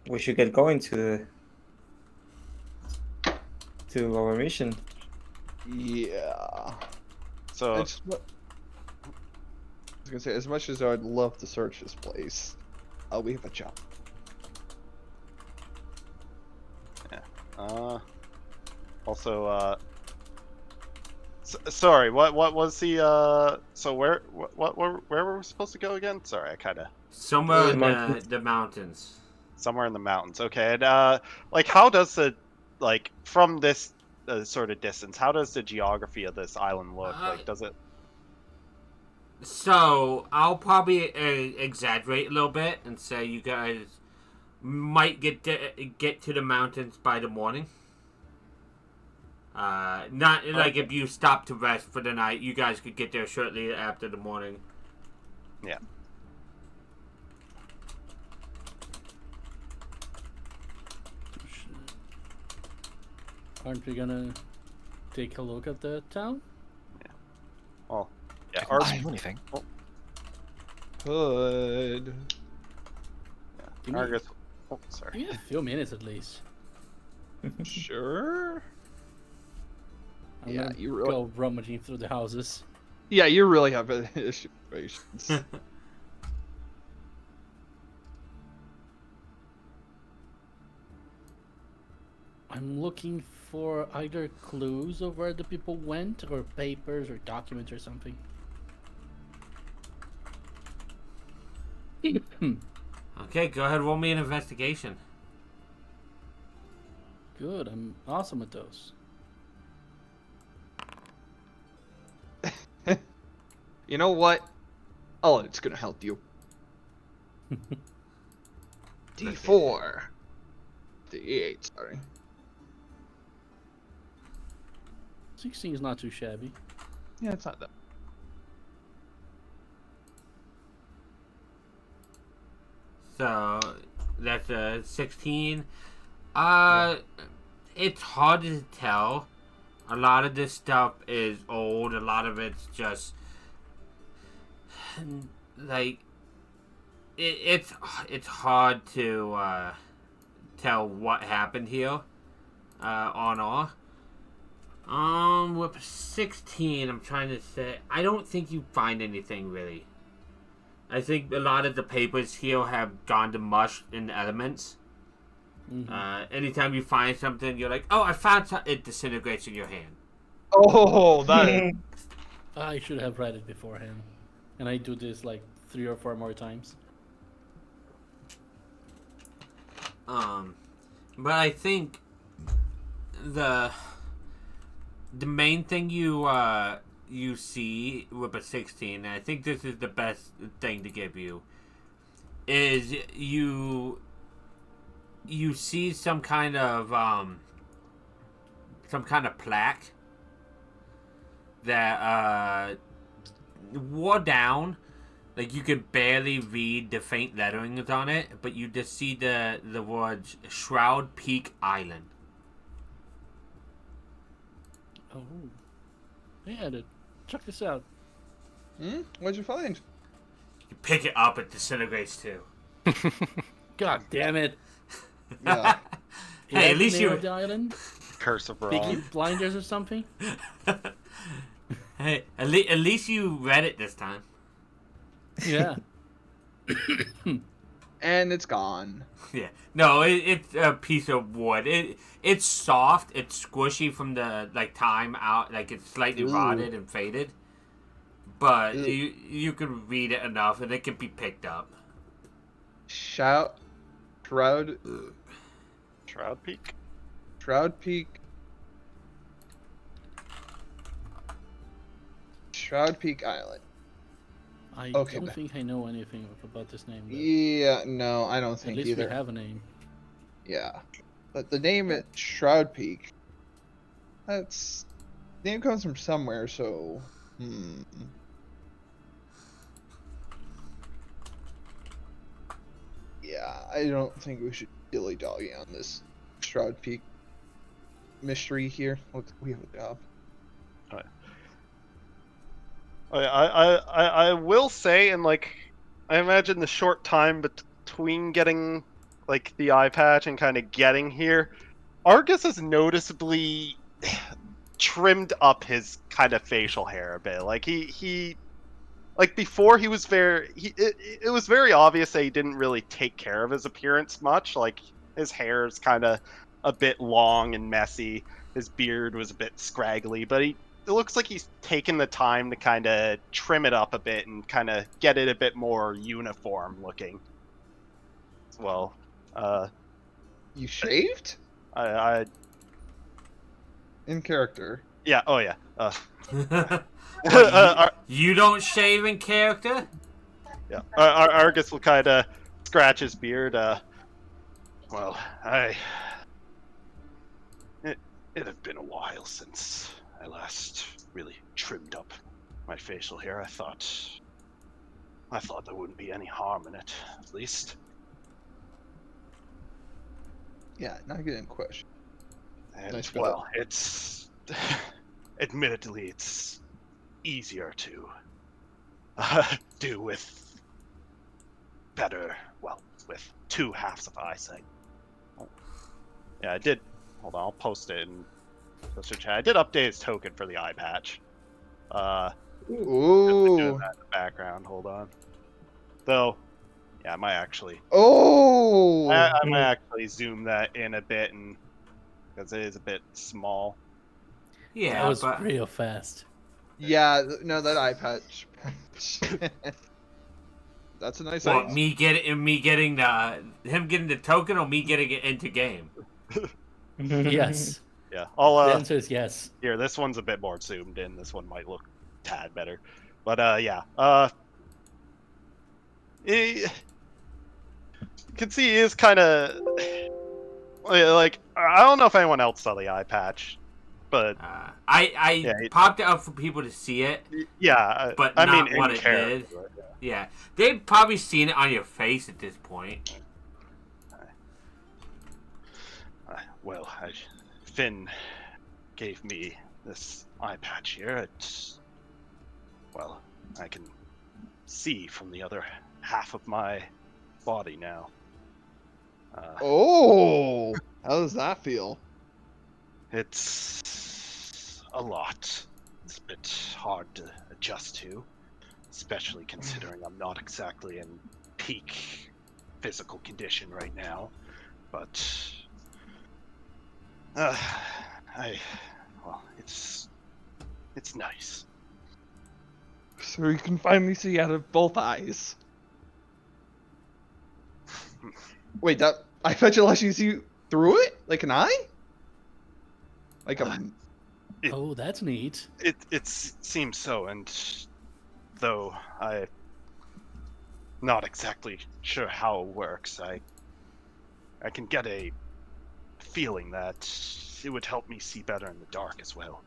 we should get going to our mission. Yeah. So It's, I was gonna say, as much as I'd love to search this place, we have a job. also, sorry. What was the So where were we supposed to go again? Sorry, I kind of Somewhere in Mountains. the mountains. somewhere in the mountains. Okay, and like how does the from this sort of distance, how does the geography of this island look? Like, does it? So I'll probably exaggerate a little bit and say you guys might get to the mountains by the morning. Not like if you stop to rest for the night, you guys could get there shortly after the morning. Yeah. Aren't we gonna take a look at the town? Well, I yeah. can't do anything. Good. Give me, Argus. Oh, sorry. give me a few minutes at least. Sure. I'm Yeah, gonna you really. go rummaging through the houses. Yeah, you really have issues. I'm looking for either clues of where the people went, or papers, or documents, or something. Okay, go ahead, roll me an investigation. Good, I'm awesome at those. You know what? Oh, it's gonna help you. D4. D8, sorry. 16 is not too shabby. Yeah, it's not that. So that's a 16. It's hard to tell. A lot of this stuff is old. A lot of it's just like it's hard to tell what happened here on all. With 16, I'm trying to say I don't think you find anything really I think a lot of the papers here have gone to mush in elements. Anytime you find something, you're like, oh, I found something. It disintegrates in your hand. Oh, that is... I should have read it beforehand, and I do this like 3 or 4 more times. But I think the main thing you see with a 16, and I think this is the best thing to give you, is you see some kind of plaque that wore down. Like, you could barely read the faint letterings on it, but you just see the words Shroud Peak Island. Oh. Yeah, dude. Check this out. What'd you find? You pick it up, it disintegrates too. God damn it. Yeah. Hey, at least Name you... of the island? Curse of Biggie Braun. Blinders or something? Hey, at least you read it this time. Yeah. And it's gone. Yeah. No, it's a piece of wood. It's soft. It's squishy from the time out. Like, it's slightly Ooh. rotted and faded. But Ooh. you can read it enough, and it can be picked up. Shroud Shroud Peak. Peak. Shroud Peak Island. I Okay, don't but- think I know anything about this name. Though. Yeah, no, I don't At think least either. we have a name. Yeah, but the name at Shroud Peak. That's name comes from somewhere, so. Yeah, I don't think we should dilly dally on this Shroud Peak mystery here. We have a job. I will say, and I imagine the short time between getting the eye patch and kind of getting here, Argus has noticeably trimmed up his kind of facial hair a bit. He before he was it was very obvious that he didn't really take care of his appearance much. Like, his hair is kind of a bit long and messy. His beard was a bit scraggly, but it looks like he's taken the time to kind of trim it up a bit and kind of get it a bit more uniform looking. Well, You shaved? I In character. yeah, oh yeah. You don't shave in character? Yeah, Argus will kind of scratch his beard. Well, it had been a while since I last really trimmed up my facial hair. I thought there wouldn't be any harm in it, at least. Yeah, not getting question. And Nice well, it's admittedly it's easier to do with with 2 halves of eyesight. Oh. Yeah, I did. Hold on, I'll post it in the chat. I did update his token for the eye patch. Ooh. Doing that in the background. Hold on. Though, yeah, I might actually. Oh. I might actually zoom that in a bit, and because it is a bit small. Yeah, That was but real fast. Yeah, no, that eye patch. That's a nice what, eye. me getting him getting the token, or me getting it into game? Yes. Yeah, I'll The answer is yes. here. This one's a bit more zoomed in. This one might look a tad better, but yeah. You can see he is kind of like, I don't know if anyone else saw the eye patch, but I Yeah, popped it up for people to see it. yeah, But I not mean, what in it character, did. Yeah, they've probably seen it on your face at this point. Well, Finn gave me this eye patch here. Well, I can see from the other half of my body now. Oh, how does that feel? It's a lot. It's a bit hard to adjust to. especially considering I'm not exactly in peak physical condition right now. But it's nice. So you can finally see out of both eyes. Wait, that I bet you actually see through it, like an eye, like a. Oh, that's neat. It seems so, and though I'm not exactly sure how it works, I can get a feeling that it would help me see better in the dark as well.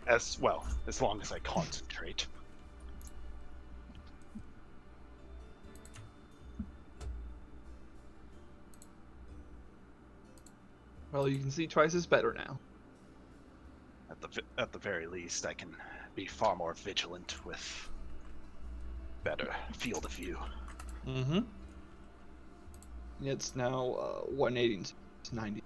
As long as I concentrate. Well, you can see twice as better now. At the very least, I can be far more vigilant with better field of view. Mm-hmm. It's now 180 to 90.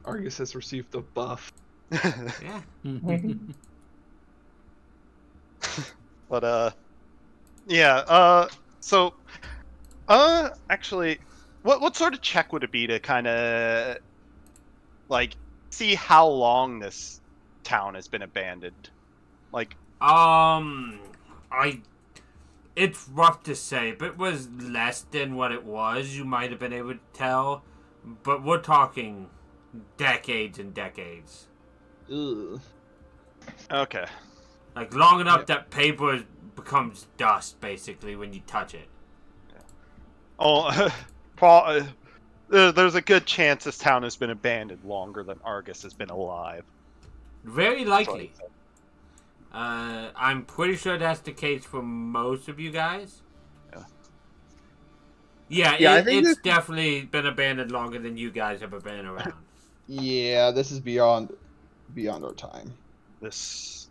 Argus has received the buff. Yeah. But so actually, what sort of check would it be to kind of like see how long this town has been abandoned? Like, it's rough to say. If it was less than what it was, you might have been able to tell. But we're talking decades and decades. Ugh. okay. Like, long enough that paper becomes dust, basically, when you touch it. Oh, there's a good chance this town has been abandoned longer than Argus has been alive. Very likely. I'm pretty sure that's the case for most of you guys. Yeah, I think it's definitely been abandoned longer than you guys have been around. Yeah, this is beyond our time. This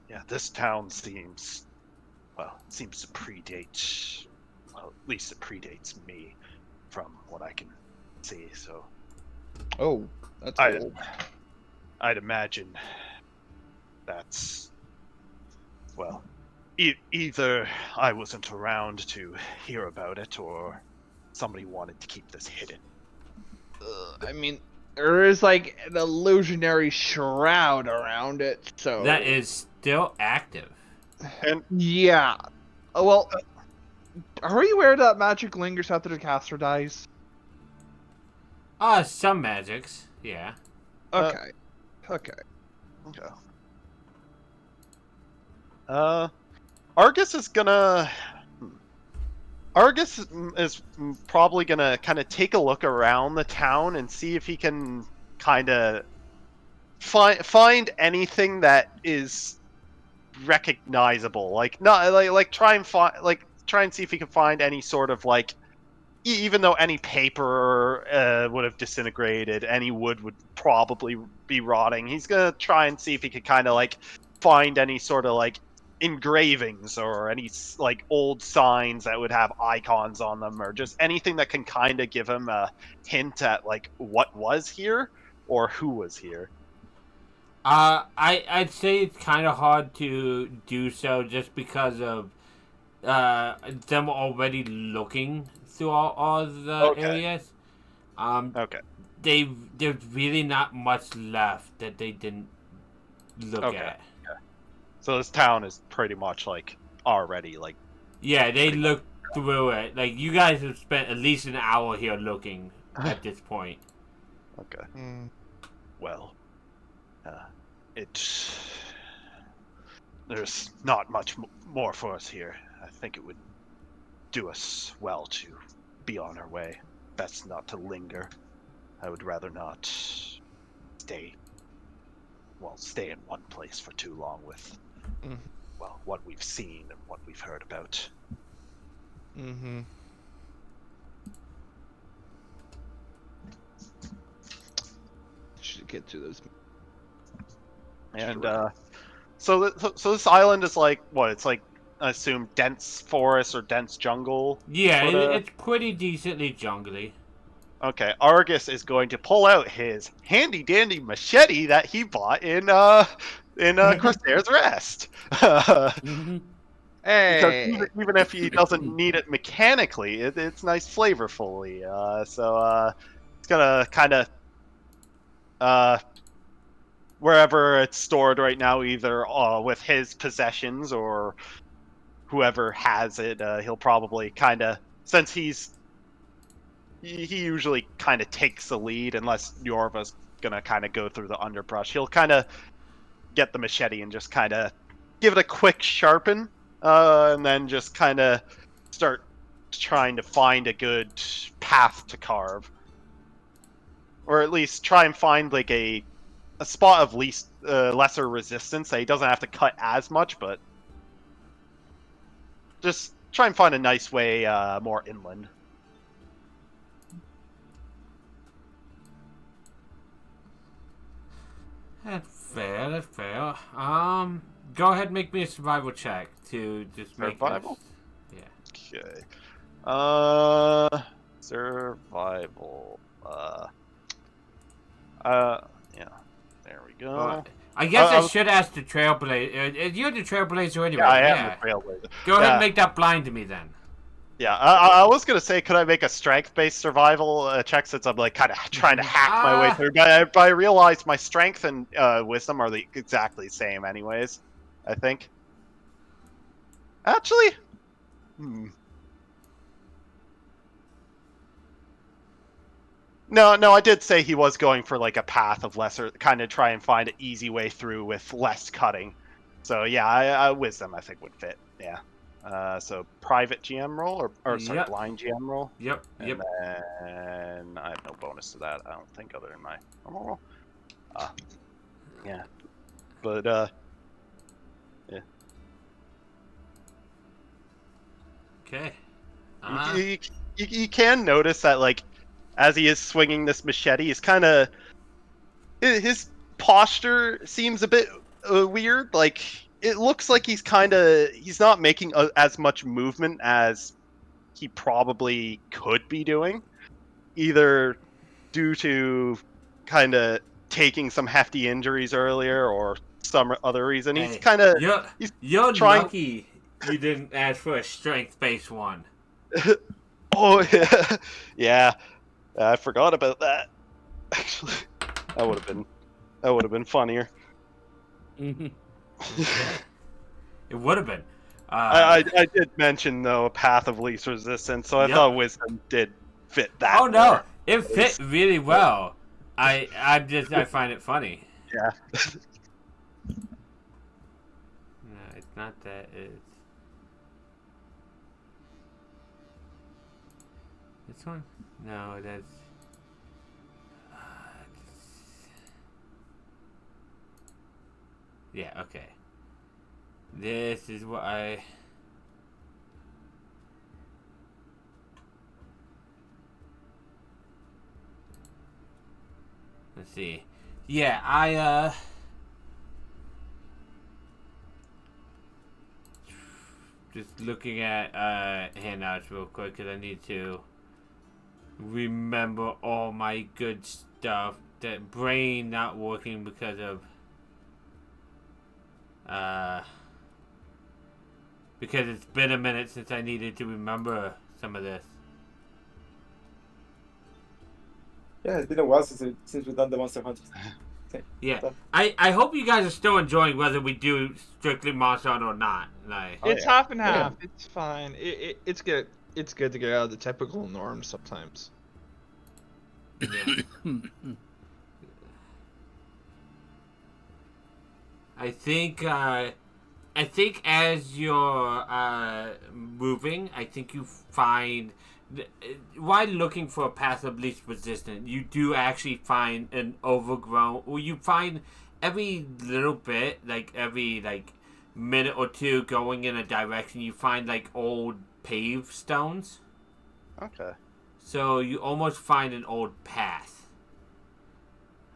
town seems to predate. Well, at least it predates me, from what I can see. So. Oh, that's old. I'd imagine that's either I wasn't around to hear about it, or somebody wanted to keep this hidden. I mean, there is like an illusionary shroud around it, so That is still active. And yeah. Well, are you aware that magic lingers after the caster dies? Some magics, yeah. Okay. Argus is gonna. Argus is probably gonna kind of take a look around the town and see if he can kind of find anything that is recognizable. Like not like try and see if he can find any sort of like. Even though any paper would have disintegrated, any wood would probably be rotting. He's gonna try and see if he could kind of like find any sort of like engravings or any like old signs that would have icons on them, or just anything that can kind of give him a hint at like what was here or who was here. I'd say it's kind of hard to do so just because of them already looking through all the areas. Okay. There's really not much left that they didn't look at. So this town is pretty much like already like. Yeah, they looked through it. Like, you guys have spent at least an hour here looking at this point. Okay. Mm. Well, there's not much more for us here. I think it would do us well to be on our way. Best not to linger. I would rather not stay in one place for too long with, what we've seen and what we've heard about. Mm-hmm. Should get to those. And so this island is like what? It's like, I assume, dense forest or dense jungle. Yeah, sorta? it's pretty decently jungly. Okay, Argus is going to pull out his handy dandy machete that he bought in in Corsair's Rest. Mhm. Because Hey. even if he doesn't need it mechanically, it's nice flavorfully. So it's gonna kind of wherever it's stored right now, either with his possessions or whoever has it. He'll probably kind of, since he usually kind of takes the lead unless Yorva's gonna kind of go through the underbrush. He'll kind of get the machete and just kind of give it a quick sharpen, and then just kind of start trying to find a good path to carve, or at least try and find like a spot of least lesser resistance. That he doesn't have to cut as much, but just try and find a nice way more inland. That's fair. That's fair. Go ahead and make me a survival check to just make Survival? this- Okay. Survival. Yeah. There we go. I guess I I was- should ask the Trailblazer. You're the Trailblazer anyway. Yeah, I am the Trailblazer. Go ahead Yeah. and make that blind to me then. Yeah, I was gonna say, could I make a strength-based survival check since I'm like kind of trying to hack my way through, but I realized my strength and wisdom are exactly the same, anyways. I think. Actually, No, I did say he was going for like a path of lesser, kind of try and find an easy way through with less cutting. So yeah, I wisdom I think would fit. Yeah. So private GM roll or sorry, Yep. blind GM roll. Yep. And Yep. then I have no bonus to that, I don't think, other than my normal roll. Yeah. But yeah. Okay. You can notice that, like, as he is swinging this machete, he's kind of, his posture seems a bit weird. Like, it looks like he's not making as much movement as he probably could be doing, either due to kind of taking some hefty injuries earlier or some other reason. He's Hey, kind of You're trying- lucky you didn't ask for a strength-based one. Oh yeah, yeah. I forgot about that. Actually, that would have been funnier. Mhm. It would have been. I did mention though a path of least resistance, so I Yep. thought wisdom did fit that. Oh no, more. it fit really well. I find it funny. Yeah. No, it's not that. It's this one. No, that's. Yeah. Okay. This is what I. Let's see. Yeah, just looking at handouts real quick because I need to remember all my good stuff. That brain not working because of because it's been a minute since I needed to remember some of this. Yeah, it's been a while since we've done the Monster Hunter. Yeah, I hope you guys are still enjoying whether we do strictly Monster Hunter or not. Like, Oh, It's yeah. half and half. It's fine. It's good. It's good to get out of the typical norms sometimes. yeah. I think as you're moving, I think you find while looking for a path of least resistance, you do actually find an overgrown. Or you find every little bit, like every minute or two, going in a direction, you find like old paved stones. Okay. So you almost find an old path.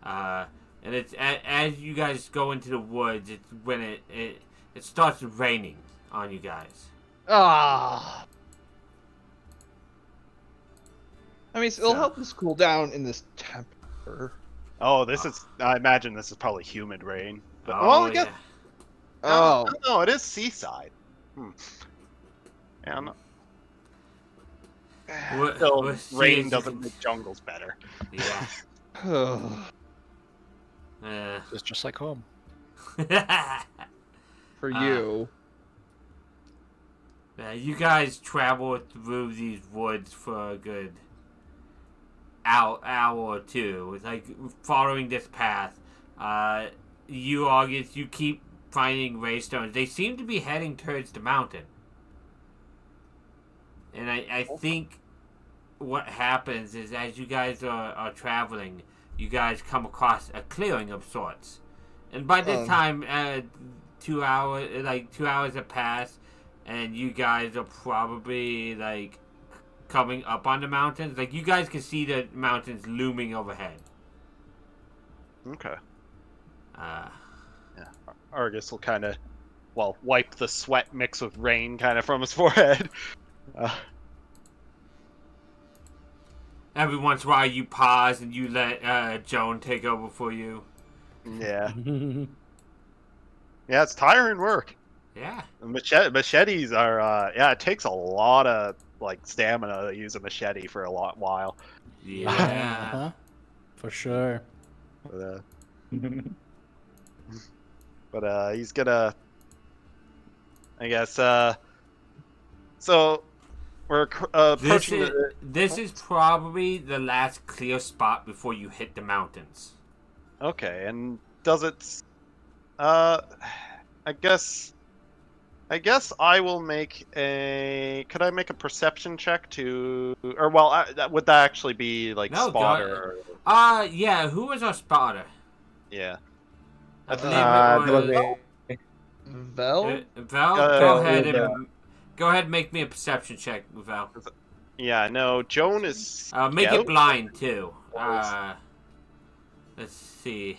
And it's as you guys go into the woods, it's when it starts raining on you guys. Ah. I mean, it'll So- help us cool down in this temperature. Oh, I imagine this is probably humid rain. But, well, I guess. yeah. Oh. No, it is seaside. Yeah, I'm not. Still, We'll see rain if you doesn't can- make jungles better. Yeah. It's just like home. For you. You guys travel through these woods for a good hour or two. It's like following this path. You keep finding Raystones. They seem to be heading towards the mountain. And I think what happens is as you guys are traveling, you guys come across a clearing of sorts. And by this time, 2 hours have passed, and you guys are probably like coming up on the mountains. Like you guys can see the mountains looming overhead. Okay. Uh, Argus will kind of, wipe the sweat mixed with rain kind of from his forehead. every once in a while, you pause and you let Joan take over for you. Yeah. Yeah, it's tiring work. Yeah. Machetes are, it takes a lot of, stamina to use a machete for a while. Yeah. Uh-huh. For sure. But he's gonna, I guess, so we're approaching This is probably the last clear spot before you hit the mountains. Okay, and does it, I guess I will make could I make a perception check to, or would that actually be No, spotter? Yeah, who was our spotter? Yeah. I believe that it was was... Vel? Val, go ahead and make me a perception check, Val. Yeah, no, Joan is Make scout? it blind, too. Or Let's see.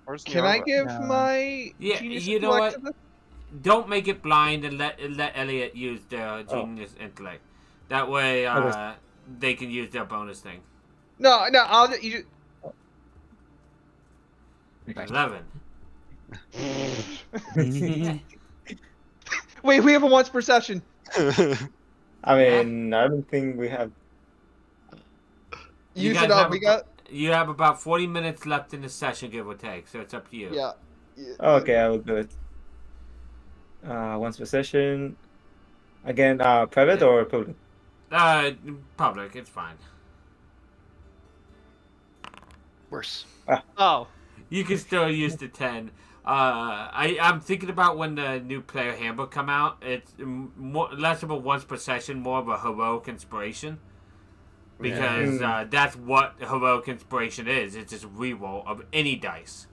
Where's Can I Niara? give No. my Yeah, genius you know what? intellect to this? Don't make it blind and let Elliot use their genius intellect. That way, Okay. they can use their bonus thing. No, you 11. Wait, we have a once perception. I mean, I don't think we have. You Use guys it up. have We a- got. You have about 40 minutes left in the session, give or take, so it's up to you. Yeah. Okay, I will do it. Once per session. Again, private or public? Public, it's fine. Worse. Oh. You can still use the 10. I'm thinking about when the new player handbook come out. It's less of a once per session, more of a heroic inspiration. Because that's what heroic inspiration is. It's just reroll of any dice.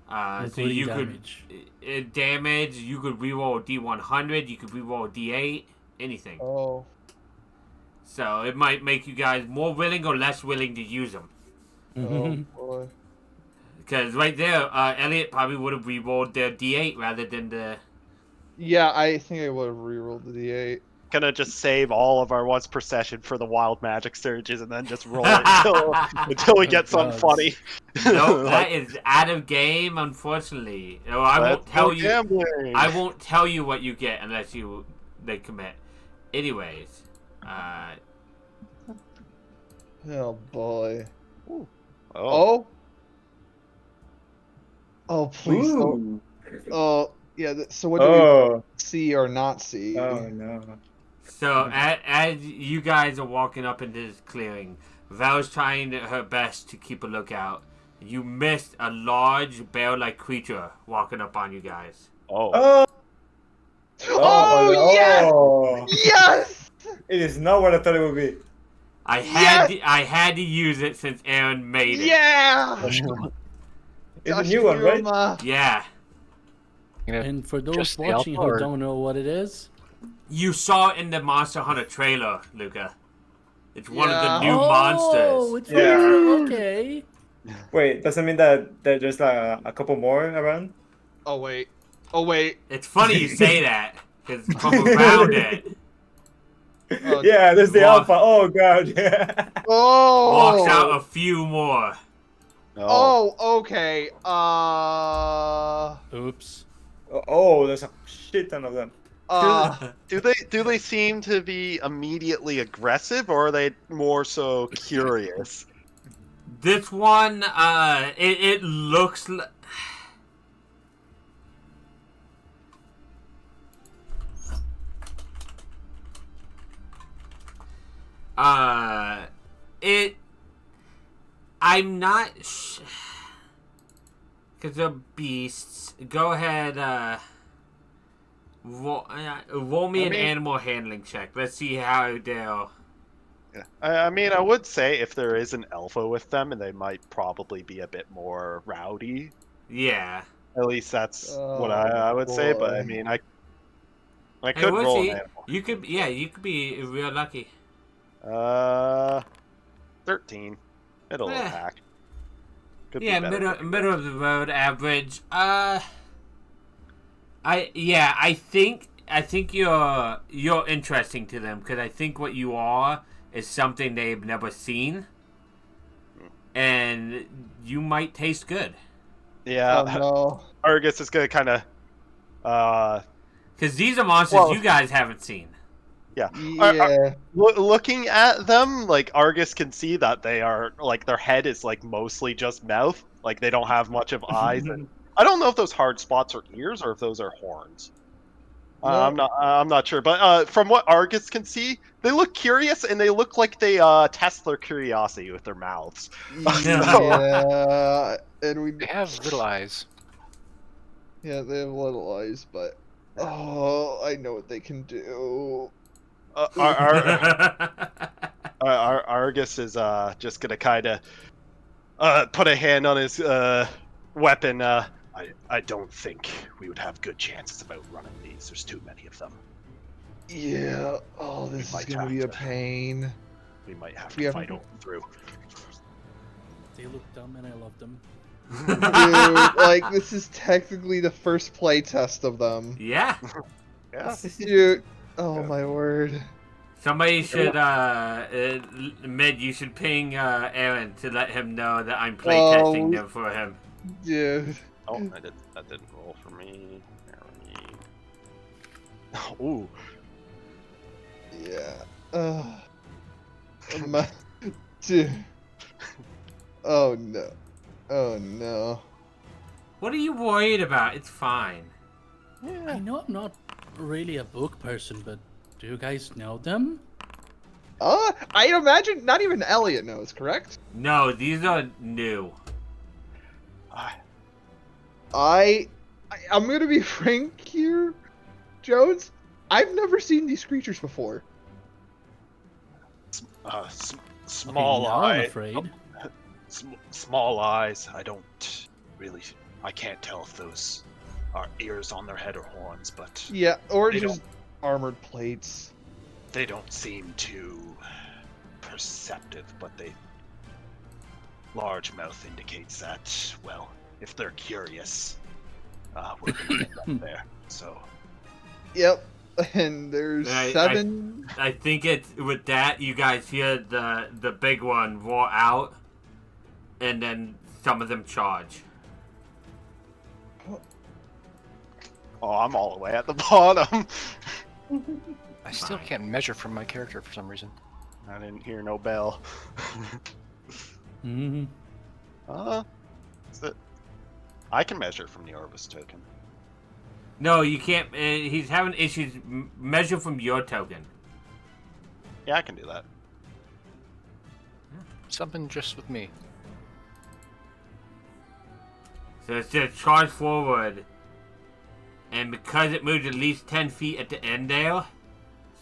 So Including you damage. could damage. You could reroll a D100. You could reroll a D8. Anything. Oh. So it might make you guys more willing or less willing to use them. Oh boy. Because right there, Elliot probably would have rerolled their D8 rather than the. Yeah, I think I would have rerolled the D8. Gonna just save all of our once per session for the wild magic surges and then just roll it until we get something funny. No, that is out of game, unfortunately. No, I won't tell you. Gambling. I won't tell you what you get unless they commit. Anyways, Oh boy. Oh. Oh, please don't. Ooh. Oh, yeah. So what do Oh. we see or not see? Oh no. so as you guys are walking up into this clearing, Val's trying her best to keep a lookout. You missed a large bear-like creature walking up on you guys. Oh. Oh. Oh, yes! Oh. Yes! It is not what I thought it would be. I had to use it since Aaron made it. Yeah! It's a new one, right? Joshua. Yeah. And for those Just the watching who alpha, or- don't know what it is, You saw it in the Monster Hunter trailer, Luca. It's one of the Yeah. new monsters. It's Yeah. okay. Wait, does that mean that there's like a couple more around? Oh wait. Oh wait. It's funny you say that, because from around it Oh, Yeah, there's the Walk- alpha. Oh god, yeah. Oh. walks out a few more. Oh, okay. Oops. Oh, there's a shit ton of them. Do they seem to be immediately aggressive, or are they more so curious? This one, it looks like. It. I'm not. Because they're beasts. Go ahead, roll me an animal handling check. Let's see how they'll. Yeah. I mean, I would say if there is an alpha with them, and they might probably be a bit more rowdy. Yeah. At least that's what I would say. But I mean, I Hey, could we'll roll see. an animal. You could, yeah, you could be real lucky. 13. Middle Eh. attack. Could Yeah, be better. middle of the road average. I think you're interesting to them because I think what you are is something they've never seen, and you might taste good. Yeah. Oh no. Argus is gonna kind of. Because these are monsters Well- you guys haven't seen. Yeah. Yeah. Looking at them, like Argus can see that they are like their head is like mostly just mouth. Like they don't have much of eyes. And I don't know if those hard spots are ears or if those are horns. I'm not sure. But from what Argus can see, they look curious and they look like they test their curiosity with their mouths. Yeah. And we. They have little eyes. Yeah, they have little eyes, but. Oh, I know what they can do. Argus is just gonna kind of put a hand on his weapon. I don't think we would have good chances of outrunning these. There's too many of them. Yeah. Oh, this is might gonna have be a to. pain. We might have We to have- fight them through. They look dumb and I love them. Dude, like this is technically the first play test of them. Yeah. Yeah. Dude. Oh my word. Somebody should, Mid, you should ping Aaron to let him know that I'm playtesting them for him. Dude. Oh, that didn't roll for me. Ooh. Yeah. Dude. Oh no. Oh no. What are you worried about? It's fine. I know I'm not really a book person, but do you guys know them? I imagine not even Elliot knows, correct? No, these are new. I'm gonna be frank here, Jones. I've never seen these creatures before. Small Okay, now I'm eye. afraid. Small eyes. I can't tell if those are ears on their head or horns, but Yeah, or They just armored plates. they don't seem too perceptive. But large mouth indicates that, well, if they're curious, we're gonna end up there. So Yep. And there's I- 7. I think it's with that you guys hear the big one roar out, and then some of them charge. oh, I'm all the way at the bottom. I still Fine. can't measure from my character for some reason. I didn't hear no bell. Mm-hmm. Is it? I can measure from the Orvis token. No, you can't. He's having issues. Measure from your token. Yeah, I can do that. Something just with me. So it says charge forward, and because it moves at least 10 feet at the end there,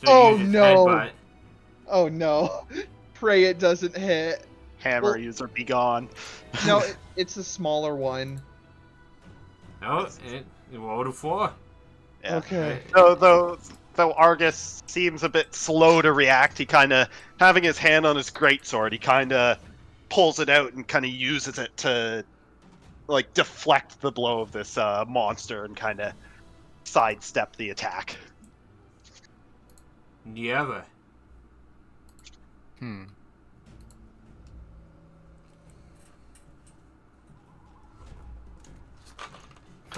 so Oh, use its no. headbutt. Oh no. Pray it doesn't hit. Hammer Well- user, be gone. No, it's a smaller one. Oh, it rolled a 4. Yeah. Okay. Though Argus seems a bit slow to react, he kind of, having his hand on his greatsword, he kind of pulls it out and kind of uses it to, like, deflect the blow of this monster and kind of sidestep the attack. Never.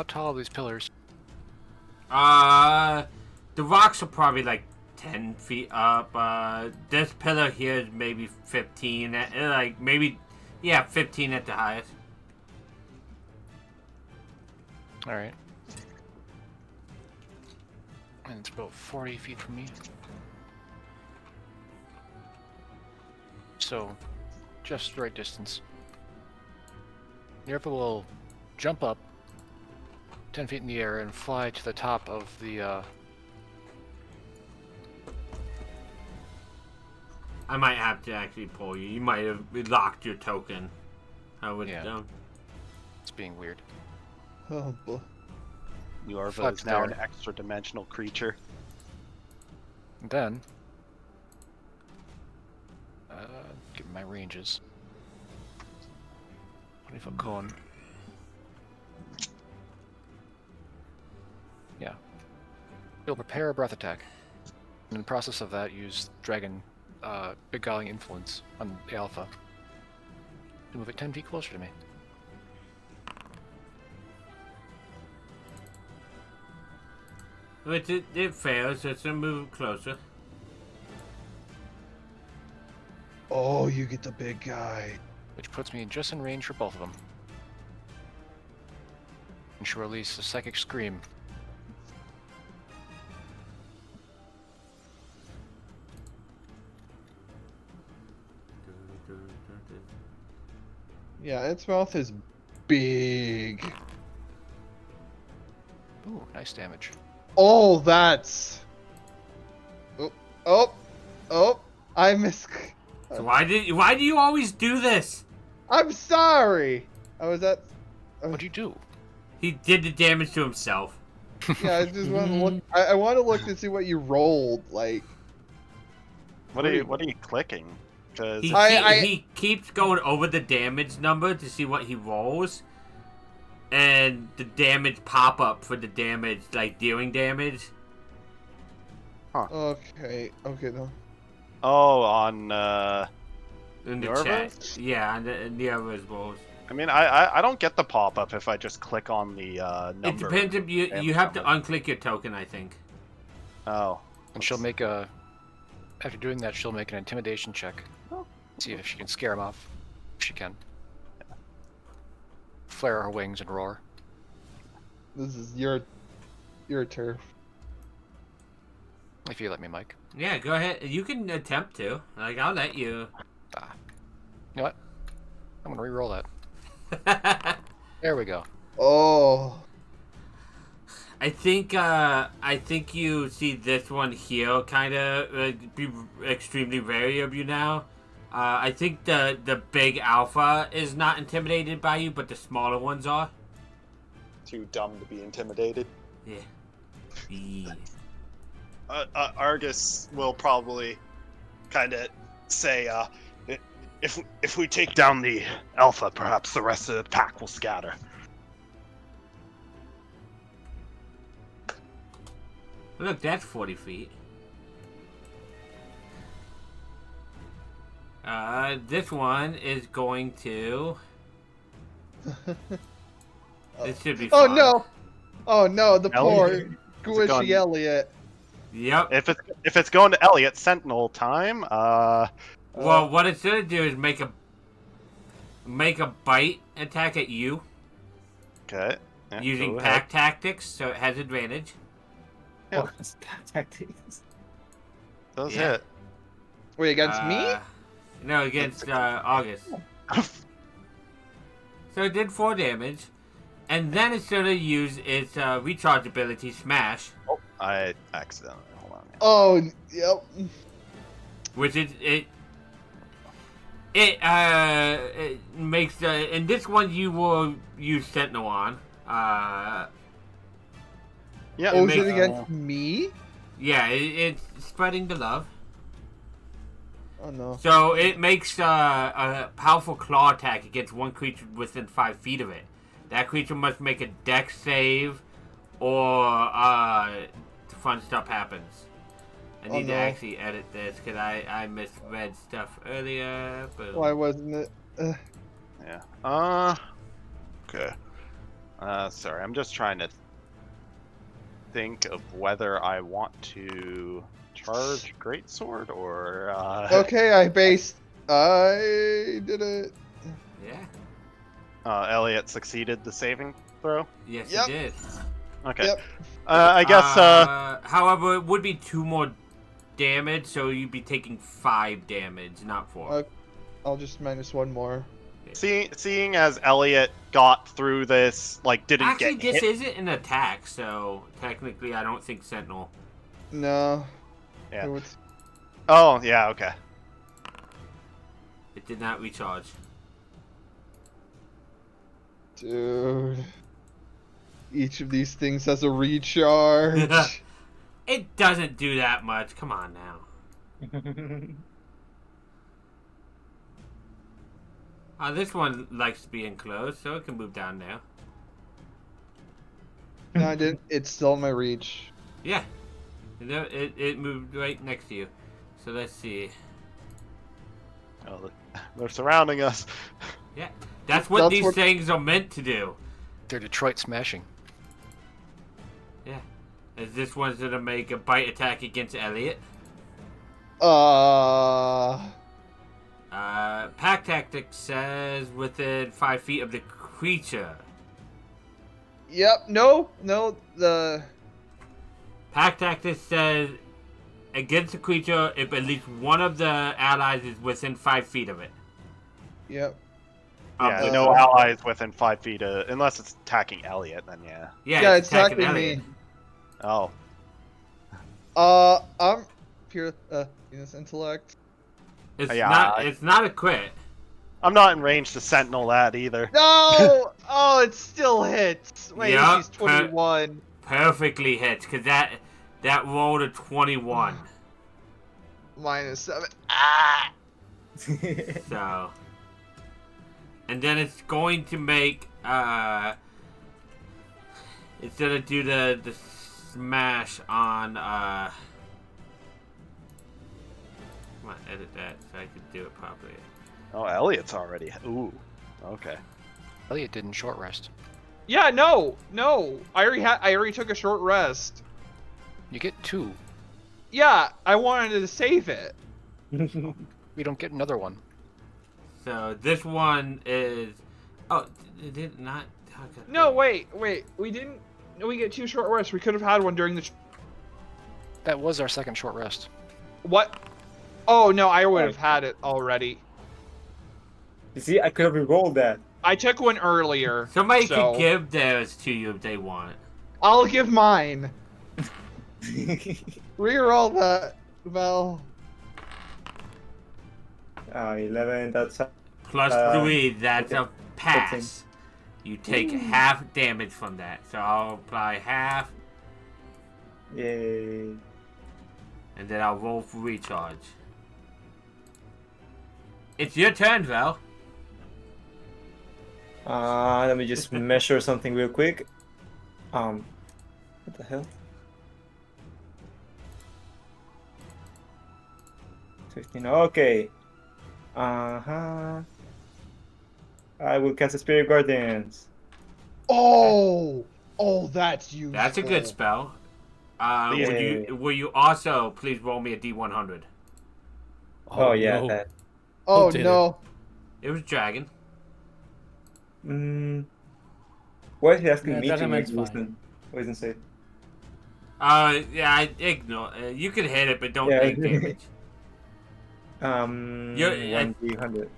How tall are these pillars? The rocks are probably like 10 feet up. This pillar here is maybe 15. Like maybe, yeah, 15 at the highest. All right. And it's about 40 feet from me. So, just the right distance. Nerva will jump up 10 feet in the air and fly to the top of the, I might have to actually pull you. You might have locked your token. I would. Yeah. It's being weird. Oh boy. Yorva Fuck is now an there. extra dimensional creature. And then, give me my ranges. 20-foot cone. Yeah. You'll prepare a breath attack. And in the process of that, use Dragon Beguiling Influence on the Alpha to move it 10 feet closer to me. But it fails, so it's gonna move closer. Oh, you get the big guy. Which puts me just in range for both of them. And she'll release a Psychic Scream. Yeah, its mouth is big. Ooh, nice damage. Oh, that's. Oh! I miss. So why do you always do this? I'm sorry. I was at. What'd you do? He did the damage to himself. Yeah, I just want to look. I want to look to see what you rolled. Like. What are you clicking? Because He keeps going over the damage number to see what he rolls, and the damage pop up for the damage, like dealing damage. Okay. No. oh, on In the Nerva? chat. Yeah, and the others rolls. I mean, I don't get the pop up if I just click on the number. It depends if you have to unclick your token, I think. Oh. And she'll make a. After doing that, she'll make an intimidation check. See if she can scare him off. If she can. Flare her wings and roar. This is your turf. If you let me, Mike. Yeah, go ahead. You can attempt to. Like, I'll let you. You know what? I'm gonna re-roll that. There we go. Oh. I think you see this one here kind of be extremely wary of you now. I think the big alpha is not intimidated by you, but the smaller ones are. Too dumb to be intimidated. Yeah. Yeah. Argus will probably kind of say, if we take down the alpha, perhaps the rest of the pack will scatter. Look, that's 40 feet. This one is going to. This should be Oh fine. no! Oh no! The poor Elliot? squishy gone? Elliot. Yep. If it's going to Elliot, Sentinel time. Well, what it's gonna do is make a bite attack at you Okay. Yeah, using go ahead. pack tactics, so it has advantage. Yeah. What's that tactics? Does Yeah. hit. Wait, against me? No, against August. So it did 4 damage, and then it's gonna use its recharge ability, Smash, Oh, I accidentally. Hold on. Oh, yep. which it makes and this one you will use Sentinel on. Yeah. Oh, is makes- it against me? Yeah, it's spreading the love. Oh no. So it makes a powerful claw attack against one creature within 5 feet of it. That creature must make a dex save, or fun stuff happens. I Oh, need to no. actually edit this because I misread stuff earlier. But Why wasn't it? Yeah. Okay. Sorry, I'm just trying to think of whether I want to charge Greatsword or. Okay, I did it. Yeah. Elliot succeeded the saving throw. Yes, Yep. you did. Okay. Yep. I guess. However, it would be 2 more damage, so you'd be taking 5 damage, not 4. I'll just minus 1 more. Seeing as Elliot got through this, like didn't Actually, get this hit. isn't an attack, so technically, I don't think Sentinel. No. Yeah. It was- Oh yeah. Okay. It did not recharge. Dude. Each of these things has a recharge. It doesn't do that much. Come on now. This one likes to be enclosed, so it can move down now. No, I didn't. It's still in my reach. Yeah. It moved right next to you. So let's see. Oh, they're surrounding us. Yeah. That's what That's these what- things are meant to do. They're Detroit smashing. Yeah. Is this one's gonna make a bite attack against Elliot? Pack Tactics says within 5 feet of the creature. Yep. No. The. Pack Tactics says against the creature if at least one of the allies is within 5 feet of it. Yep. Yeah, Uh, no allies within 5 feet, unless it's attacking Elliot. Then yeah. Yeah, it's attacking Elliot. me. Oh. I'm pure. Venus intellect. It's Yeah, not. It's not a crit. I'm not in range to sentinel that either. No! Oh, it still hits. Wait, Yeah, he's 21. Perfectly hits because that rolled a 21. Minus 7. So, and then it's going to make it's gonna do the smash on come on, edit that so I can do it properly. Oh, Elliot's already. Ooh. Okay. Elliot didn't short rest. Yeah, no. I already took a short rest. You get 2. Yeah, I wanted to save it. We don't get another one. So this one is it did not. No, wait. We didn't. We get 2 short rests. We could have had one during the. That was our second short rest. What? Oh no, I would have had it already. You see, I could have re-rolled that. I took one earlier. Somebody so can give theirs to you if they want. I'll give mine. Reroll that, Val. 11, that's Plus 3, that's a pass. You take half damage from that. So I'll apply half, yay. and then I'll roll for recharge. It's your turn, Val. Let me just measure something real quick. What the hell? 15. Okay. I will cast a Spirit Guardians. Oh, that's useful. That's a good spell. Yay. Will you also please roll me a D100? Oh, yeah, no. that. Oh Who did no. It was dragon. Why is he asking Yeah, me to Dragon make Man's fine. Wisdom save? Yeah, I ignore. You can hit it, but don't Yeah. take damage. You're- 1d100.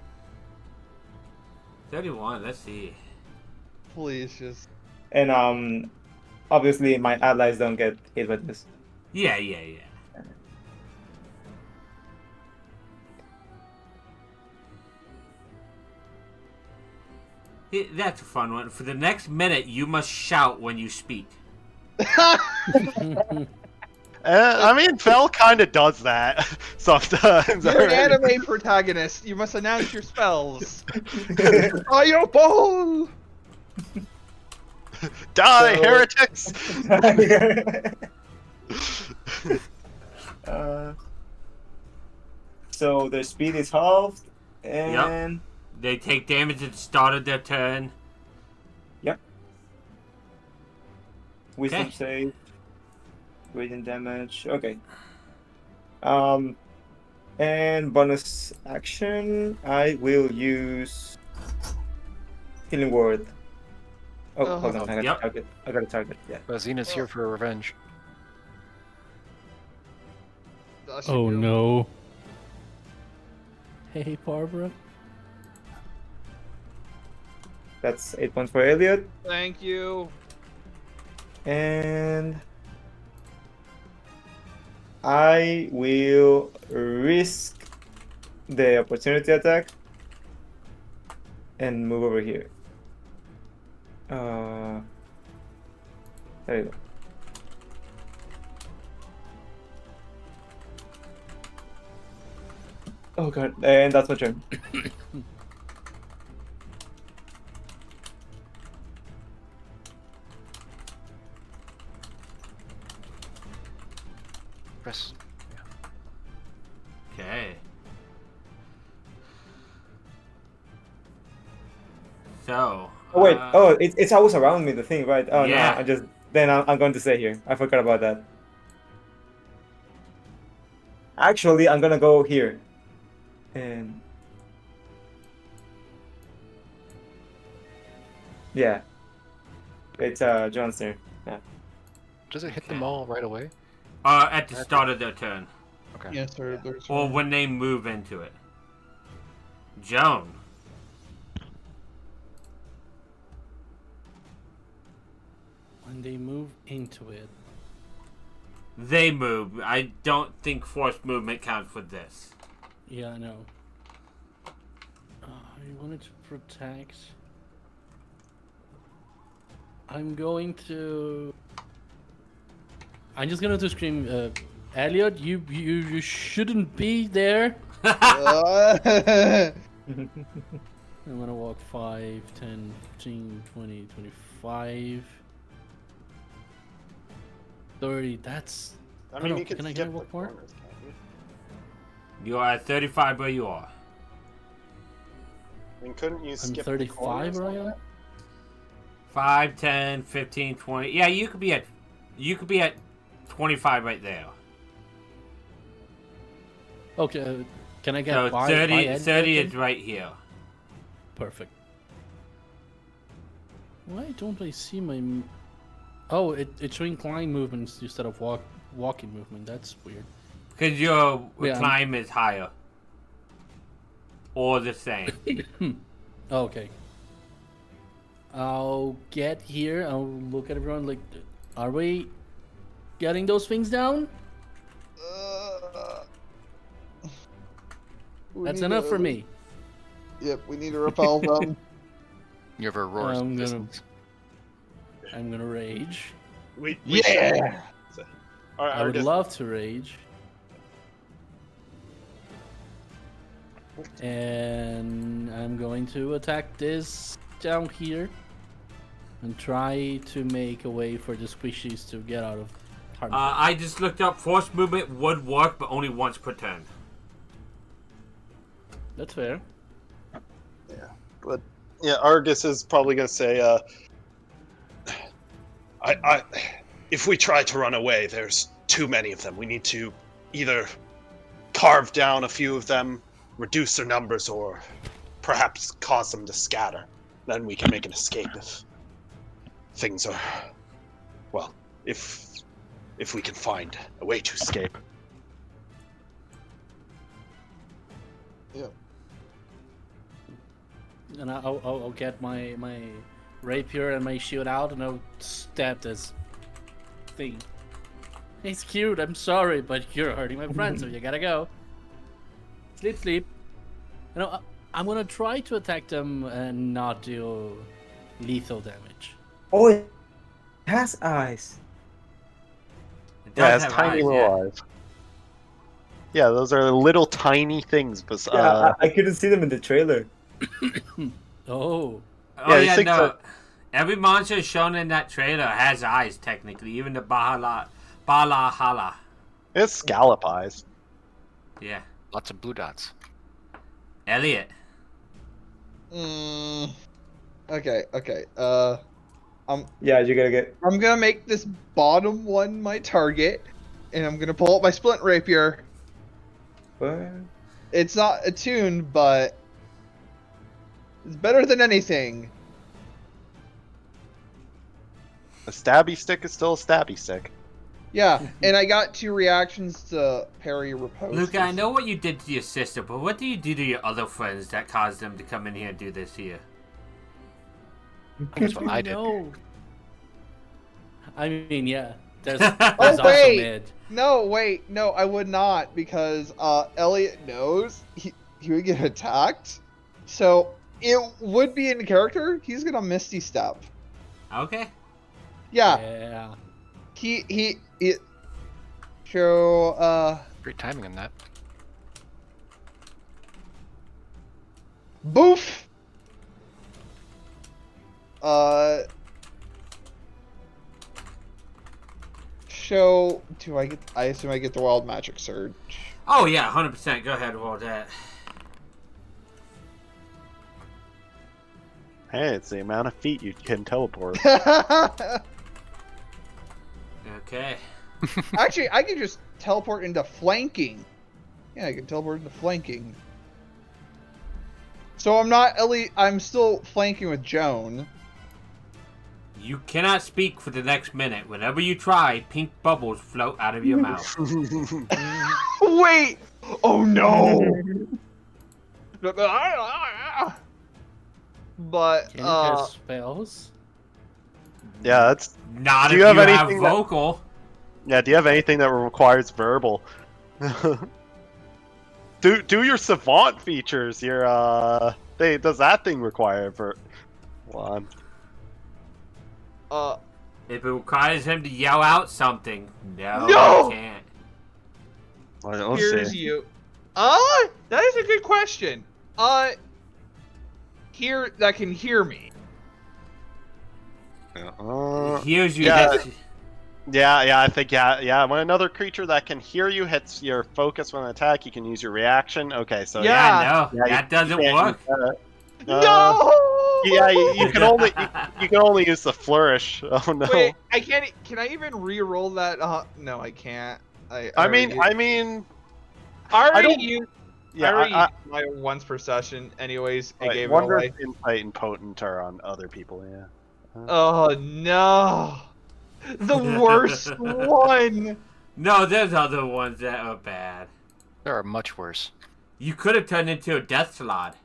31. Let's see. Please just. And obviously my allies don't get hit with this. Yeah. That's a fun one. For the next minute, you must shout when you speak. I mean, Fel kind of does that sometimes. You're an anime protagonist. You must announce your spells. Fireball! Die, So- heretics! So their speed is halved, and They take damage at the start of their turn. Wisdom Okay. save. Radiant damage. Okay. And bonus action, I will use Healing Word. Oh, hold on. I got Yep. a target. I got a target. Yeah. Xena's here for revenge. That should Oh go. no. Hey, Barbara. That's 8 points for Elliot. Thank you. And I will risk the opportunity attack and move over here. There you go. Oh god, and that's my turn. Press. Okay. So. Oh wait, it's always around me, the thing, right? Oh Yeah. no, I'm going to stay here. I forgot about that. Actually, I'm gonna go here. And yeah. It's John's turn. Yeah. Does it hit Okay. them all right away? At the start of their turn. Okay. Yes, sir. There's Or when they move into it. Joan. When they move into it. They move. I don't think forced movement counts for this. Yeah, I know. I wanted to protect. I'm just going to scream, Elliot, you shouldn't be there. Uh, I'm gonna walk 5, 10, 15, 20, 25, 30. That's. I Oh, mean, no, you could can I skip walk the more? corners, can't you? You are at 35 where you are. I mean, couldn't you I'm skip the 35 corners where I on am. that? 5, 10, 15, 20. Yeah, you could be at 25 right there. Okay, can I get So by 30, by Elliot 30 then? is right here. Perfect. Why don't I see my? Oh, it's showing climb movements instead of walking movement. That's weird. Because your Yeah, climb is higher. Or the same. Okay. I'll get here. I'll look at everyone like, are we getting those things down? we That's need enough to- for me. Yep, we need to repel them. You have a roar. I'm gonna rage. We Yeah. should. All right, I would just, love to rage. And I'm going to attack this down here and try to make a way for the squishies to get out of harm's way. I just looked up forced movement would work, but only once per turn. That's fair. But yeah, Argus is probably gonna say, if we try to run away, there's too many of them. We need to either carve down a few of them, reduce their numbers, or perhaps cause them to scatter. Then we can make an escape if things are, well, if we can find a way to escape. Yeah. And I'll get my rapier and my shield out and I'll stab this thing. It's cute, I'm sorry, but you're hurting my friend, so you gotta go. Sleep, sleep. You know, I'm gonna try to attack them and not do lethal damage. Oh, it has eyes. It Yeah, does it's have tiny eyes, little yeah. eyes. Yeah, those are little tiny things. But Yeah, I couldn't see them in the trailer. Oh, Oh Yeah, these yeah, things no. are- Every monster shown in that trailer has eyes, technically. Even the Balahala. it's scallop eyes. Yeah. Lots of blue dots. Elliot. Okay. Yeah, you gotta get. I'm gonna make this bottom one my target, and I'm gonna pull out my splint rapier. What? It's not attuned, but it's better than anything. A stabby stick is still a stabby stick. Yeah, and I got 2 reactions to parry riposte. Luca, I know what you did to your sister, but what do you do to your other friends that caused them to come in here and do this here? That's what I did. No. I mean, yeah. There's Oh, also wait. mid. No, wait, no, I would not, because Elliot knows he would get attacked. So it would be in character. He's gonna Misty Step. Okay. Yeah, Yeah. he so Great timing on that. boof. So do I get? I assume I get the wild magic surge. Oh yeah, 100%. Go ahead, roll that. Hey, it's the amount of feet you can teleport. Okay. Actually, I can just teleport into flanking. Yeah, I can teleport into flanking. So I'm not Ellie. I'm still flanking with Joan. You cannot speak for the next minute. Whenever you try, pink bubbles float out of your mouth. Wait! Oh no! But Can you cast spells? Yeah, that's. Not Do if you have you have anything that- vocal. Yeah, do you have anything that requires verbal? do your savant features. Your does that thing require hold on. If it requires him to yell out something, no, No! he can't. Let's here's see. you. That is a good question. Here that can hear me. He hears you. yeah. that's- Yeah, I think yeah. When another creature that can hear you hits your focus when an attack, you can use your reaction. Okay, so Yeah. Yeah, no, Yeah, that doesn't can't work. use that. No! Yeah, you can only use the flourish. Oh no. Wait, I can't. Can I even re-roll that? No, I can't. I I already mean, already don't- used. yeah. I already used my once per session. Anyways, I gave it Wonder away. if Insight and Potent are on other people. Yeah. Oh no! The worst one. No, there's other ones that are bad. There are much worse. You could have turned into a death slot.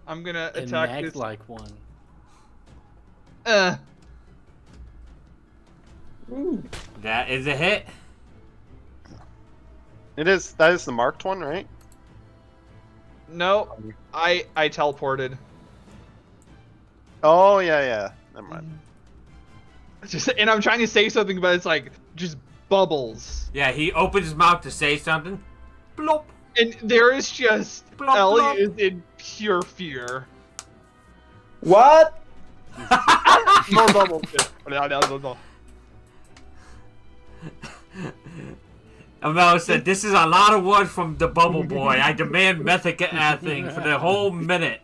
I'm gonna And attack act this. like one. That is a hit. That is the marked one, right? No, I teleported. Oh yeah. Never mind. And I'm trying to say something, but it's like just bubbles. Yeah, he opens his mouth to say something. Blop. And there is just Blop, Ellie blop. is in pure fear. What? More bubbles. No. Amel said, "This is a lot of words from the Bubble Boy. I demand method thing for the whole minute."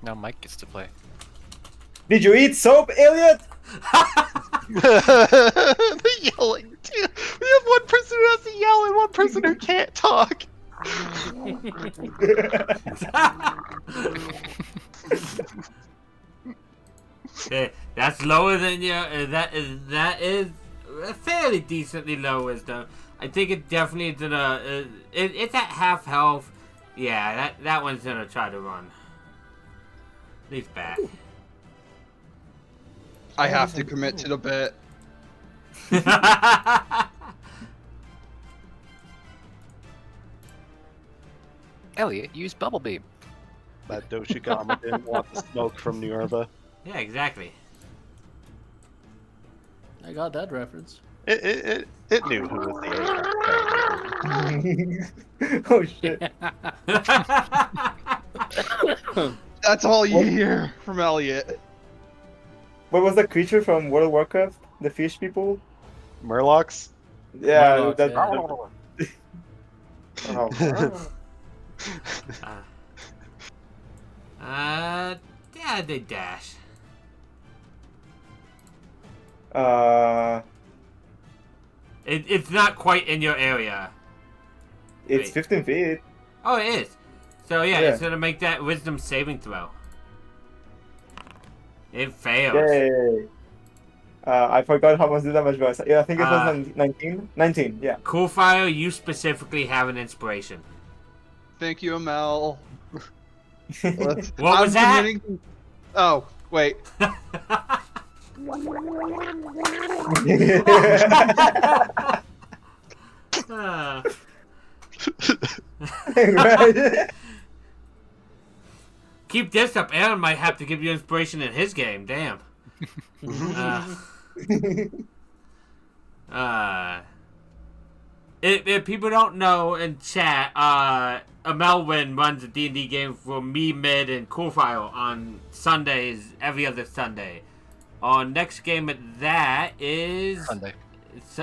Now Mike gets to play. Did you eat soap, Elliot? The yelling too. We have one person who has to yell and one person who can't talk. Okay, that's lower than your. That is fairly decently low wisdom. I think it definitely is gonna. It's at half health. Yeah, that one's gonna try to run. He's back. I have to commit to the bit. Elliot, use Bubble Beam. That Doshigama didn't want the smoke from Nuerva. Yeah, exactly. I got that reference. It knew who was the Oh shit. That's all you hear from Elliot. What was the creature from World of Warcraft? The fish people? Murlocs. Yeah, Murlocs, that. yeah. Oh, Yeah, they dash. It's not quite in your area. it's Wait. 15 feet. Oh, it is. So yeah, Yeah. it's gonna make that wisdom saving throw. It fails. Yay. I forgot how much the damage was. Yeah, I think it was 19. 19, yeah. Cool Fire, you specifically have an inspiration. Thank you, Amel. What was that? Oh, wait. Ah. Right. Keep this up. Aaron might have to give you inspiration in his game. Damn. If people don't know in chat, Amelwin runs a D&D game for me, Mid, and Coolfile on Sundays, every other Sunday. Our next game at that is Sunday.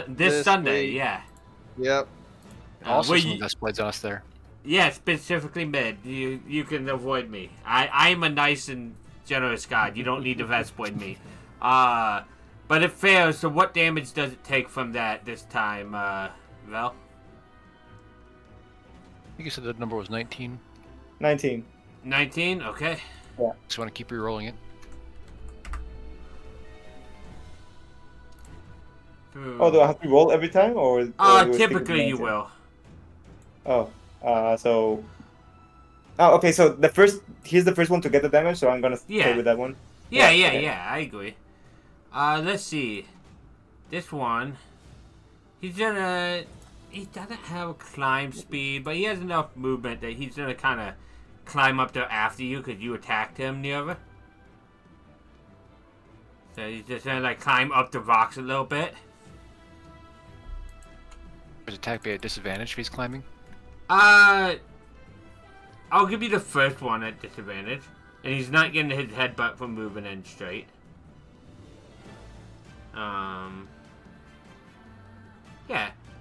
this Sunday, week. yeah. Yep. Also, where some you- best blades on us there. Yeah, specifically Mid. You can avoid me. I'm a nice and generous god. You don't need to Vespoid me. But it fails, so what damage does it take from that this time, Vel? I think you said the number was 19. 19. 19? Okay. Just want to keep re-rolling it. Oh, do I have to roll every time, or do I stick with Typically you 19? will. Oh, so. Oh, okay. So he's the first one to get the damage, so I'm gonna Yeah. stay with that one. Yeah, okay. I agree. Let's see. This one, he doesn't have a climb speed, but he has enough movement that he's gonna kind of climb up there after you because you attacked him, Neva. So he's just gonna like climb up the rocks a little bit. His attack be at disadvantage if he's climbing. I'll give you the first one at disadvantage, and he's not getting his headbutt from moving in straight. Yeah,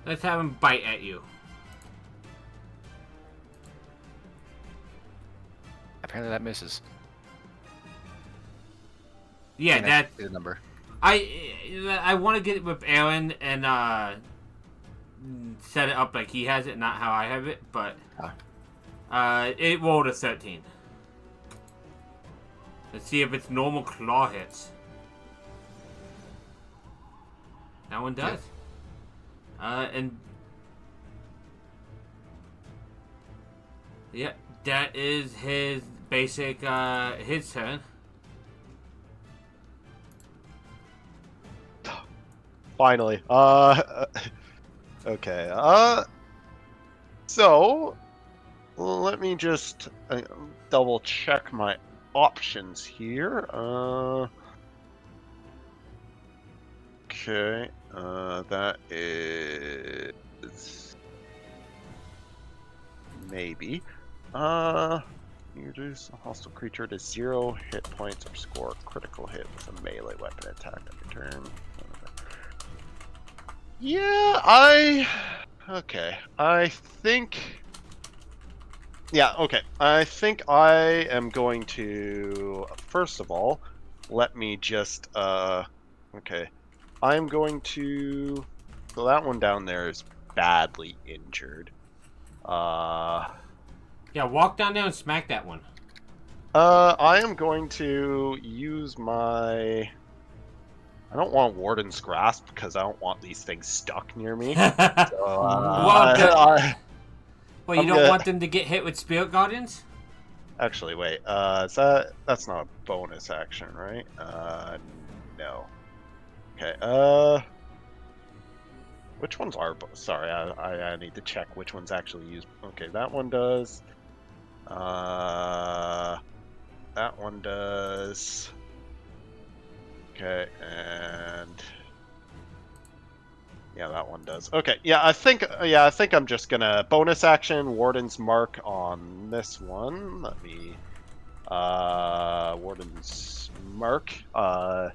let's have him bite at you. Apparently that misses. Yeah, And that's the number. I want to get it with Aaron and set it up like he has it, not how I have it. But it rolled a 13. Let's see if it's normal claw hits. That one does. And yeah, that is his basic his turn. Finally. Okay. So let me just double check my options here. Okay. That is maybe. You reduce a hostile creature to 0 hit points or score a critical hit with a melee weapon attack every turn. Yeah, okay. I think... Yeah, okay. I think I am going to... First of all, let me just... Okay. I'm going to... So that one down there is badly injured. Yeah, walk down there and smack that one. I am going to use my... I don't want Warden's Grasp because I don't want these things stuck near me. So, Well, you I'm don't good. want them to get hit with Spirit Guardians? Actually, wait. That's not a bonus action, right? No. Okay. Which ones are? Sorry, I need to check which ones actually use. Okay, that one does. That one does. Okay, and yeah, that one does. Okay, yeah, I think I'm just gonna bonus action Warden's Mark on this one. Let me Warden's Mark. Yeah,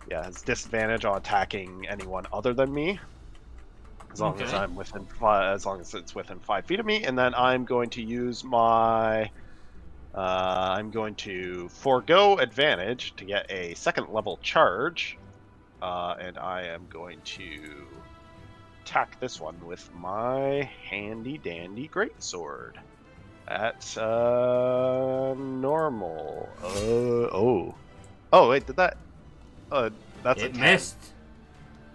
has disadvantage on attacking anyone other than me. as long as Okay. I'm within as long as it's within 5 feet of me, and then I'm going to use my. I'm going to forego advantage to get a second level charge, and I am going to attack this one with my handy dandy greatsword. At normal. Oh wait, did that? That's a It 10. missed.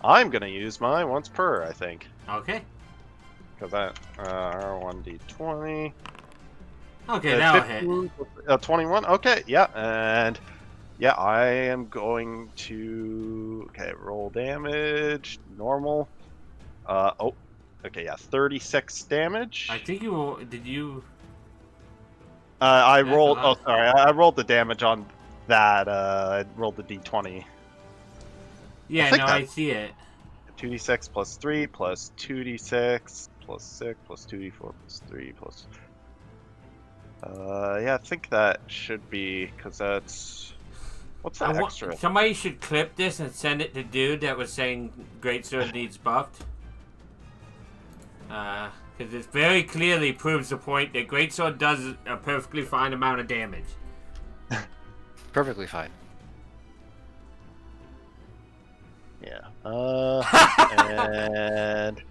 I'm gonna use my once per, I think, Okay. because that R1d20. Okay, that'll hit. 21. Okay, yeah, and yeah, I am going to roll damage normal. Okay, yeah, 36 damage. I think you did you. I That's a rolled. lot. Oh, sorry, I rolled the damage on that. I rolled the d20. Yeah, think no, that- I see it. 2d6 plus 3 plus 2d6 plus 6 plus 2d4 plus 3 plus. Yeah, I think that should be because that's. What's that extra? Somebody should clip this and send it to dude that was saying Greatsword needs buffed. Because it very clearly proves the point that Greatsword does a perfectly fine amount of damage. Perfectly fine. Yeah. And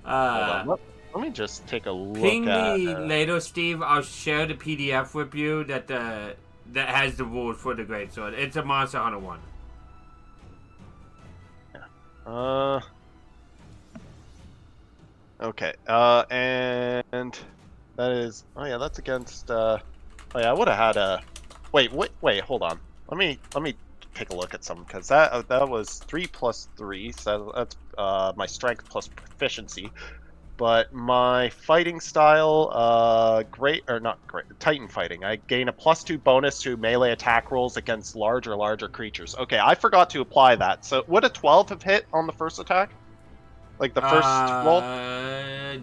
hold on. Let me just take a look Ping at. me later, Steve. I'll share the PDF with you that has the rules for the Greatsword. It's a Monster Hunter one. Okay. And that is. Oh yeah, that's against. Oh yeah, I would have had a. Wait. Hold on. Let me take a look at some because that was 3 plus 3, so that's my strength plus proficiency. But my fighting style, Titan fighting. I gain a +2 bonus to melee attack rolls against larger creatures. Okay, I forgot to apply that. So would a 12 have hit on the first attack? Like the first roll?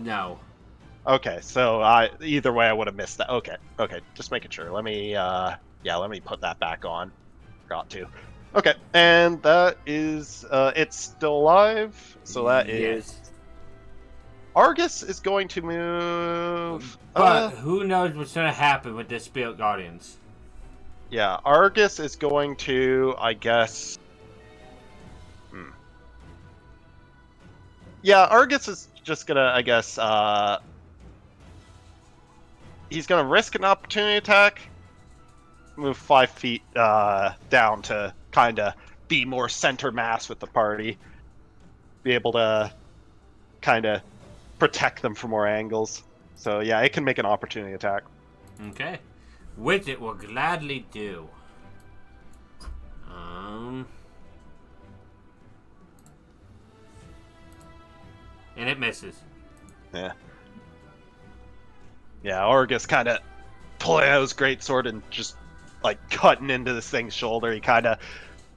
No. Okay, so either way I would have missed that. Okay, just making sure. Let me let me put that back on. Forgot to. Okay, and that is it's still alive. So that is. Yes. Argus is going to move. But who knows what's going to happen with the Spirit Guardians? Yeah, Argus is going to, I guess. Yeah, Argus is just gonna, I guess. He's gonna risk an opportunity attack. Move 5 feet down to kind of be more center mass with the party. Be able to kind of protect them from more angles. So yeah, it can make an opportunity attack. Okay. Which it will gladly do. And it misses. Yeah. Yeah, Argus kind of pulling out his greatsword and just like cutting into this thing's shoulder. He kind of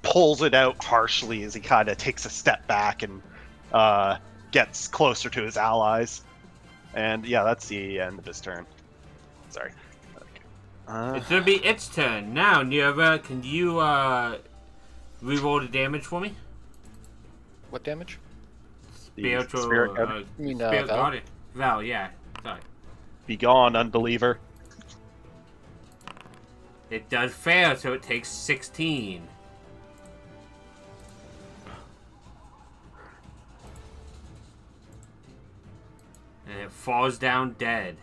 pulls it out harshly as he kind of takes a step back and gets closer to his allies. And yeah, that's the end of his turn. Sorry. Okay. It's gonna be its turn. Now, Nerva, can you reroll the damage for me? What damage? Spiritual Spirit Guardian. You mean Spirit Val? Guardian. Val, yeah. Sorry. Be gone, unbeliever. It does fail, so it takes 16. And it falls down dead.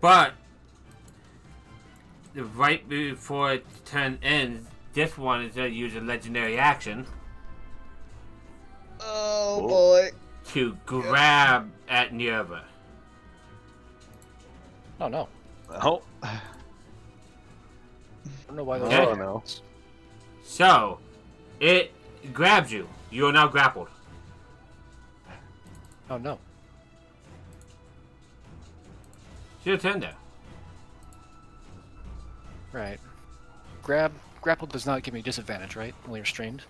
But right before its turn ends, this one is going to use a legendary action Oh boy. to grab at Nerva. Oh no. Oh. I don't know why those Okay. are Oh, no. So, it grabs you. You are now grappled. Oh no. It's your turn there. Right. Grapple does not give me disadvantage, right? Only restrained.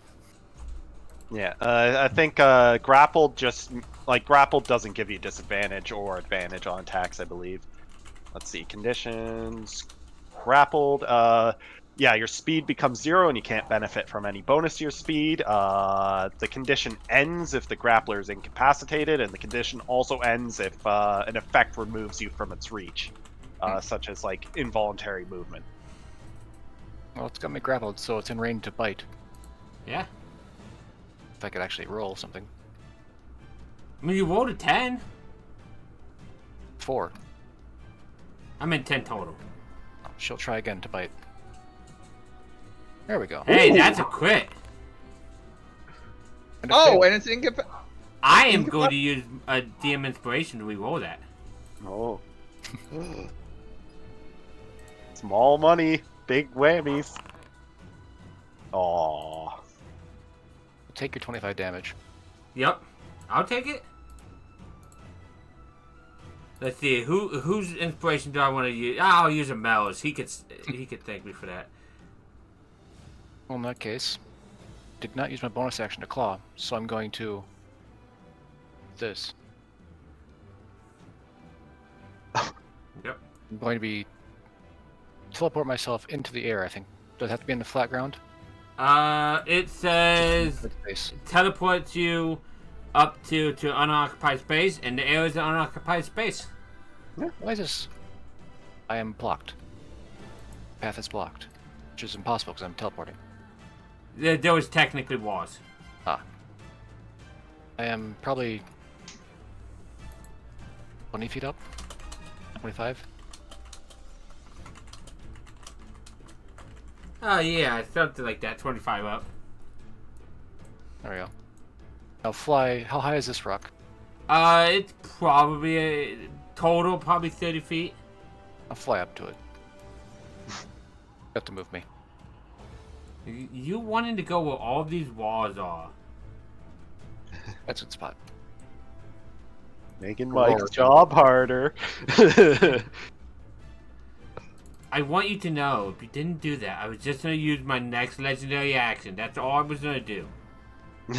Yeah, I think grappled doesn't give you disadvantage or advantage on attacks, I believe. Let's see, conditions. Grappled, yeah, your speed becomes 0 and you can't benefit from any bonus to your speed. The condition ends if the grappler is incapacitated, and the condition also ends if an effect removes you from its reach, such as like involuntary movement. Well, it's got me grappled, so it's in range to bite. Yeah. If I could actually roll something. I mean, you rolled a 10. 4. I'm in 10 total. She'll try again to bite. There we go. Hey, that's a crit. And a Oh, fail. and it's incap. I am going to use a DM inspiration to re-roll that. Oh. Small money, big whammies. Aww. Take your 25 damage. Yep, I'll take it. Let's see, whose inspiration do I want to use? I'll use a Mel's. He could thank me for that. Well, in that case, did not use my bonus action to claw, so I'm going to this. Yep. I'm going to be teleport myself into the air. I think. Does it have to be in the flat ground? It says Space. teleports you up to unoccupied space, and the air is an unoccupied space. Why is this? I am blocked. Path is blocked, which is impossible because I'm teleporting. There was technically was. I am probably 20 feet up. 25. Oh yeah, something like that. 25 up. There we go. Now fly. How high is this rock? It's probably a total, probably 30 feet. I'll fly up to it. You have to move me. You wanting to go where all these walls are? That's a good spot. Making Roll Mike's it. job harder. I want you to know, if you didn't do that, I was just gonna use my next legendary action. That's all I was gonna do. I'm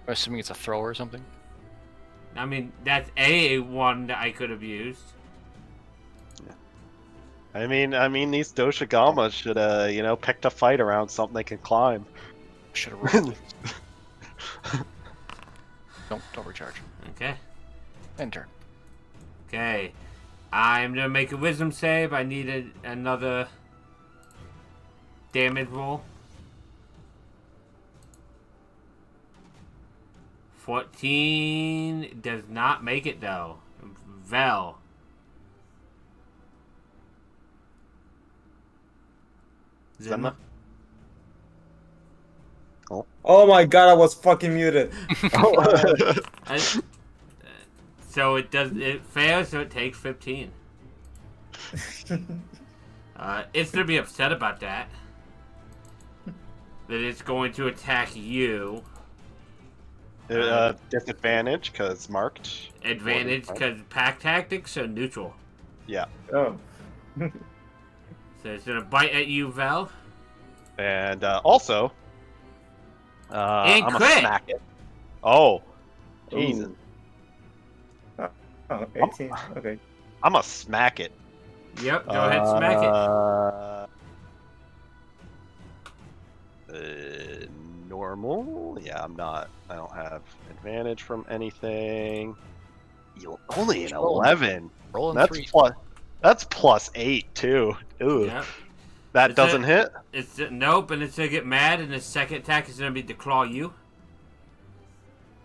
assuming it's a throw or something. I mean, that's a one that I could have used. I mean, these Doshigama should, picked a fight around something they can climb. Should have rolled. Don't recharge. Okay. Enter. Okay. I'm gonna make a wisdom save. I needed another damage roll. 14 does not make it though. Vel. Zema? Oh my god, I was fucking muted. So it fails, so it takes 15. It's gonna be upset about that. That it's going to attack you. Disadvantage, because marked. Advantage because pack tactics, so neutral. Yeah. Oh. So it's gonna bite at you, Vel. And also, And I'm crit! gonna smack it. Oh. Jesus. Ooh. Oh, 18. Okay. I'm gonna smack it. Yep, go ahead, smack it. Normal? Yeah, I don't have advantage from anything. Only an 11. Roll in That's 3. that's +8 too. Ooh. Yep. That Is doesn't hit? It's nope, and it's gonna get mad, and the second attack is gonna be to claw you.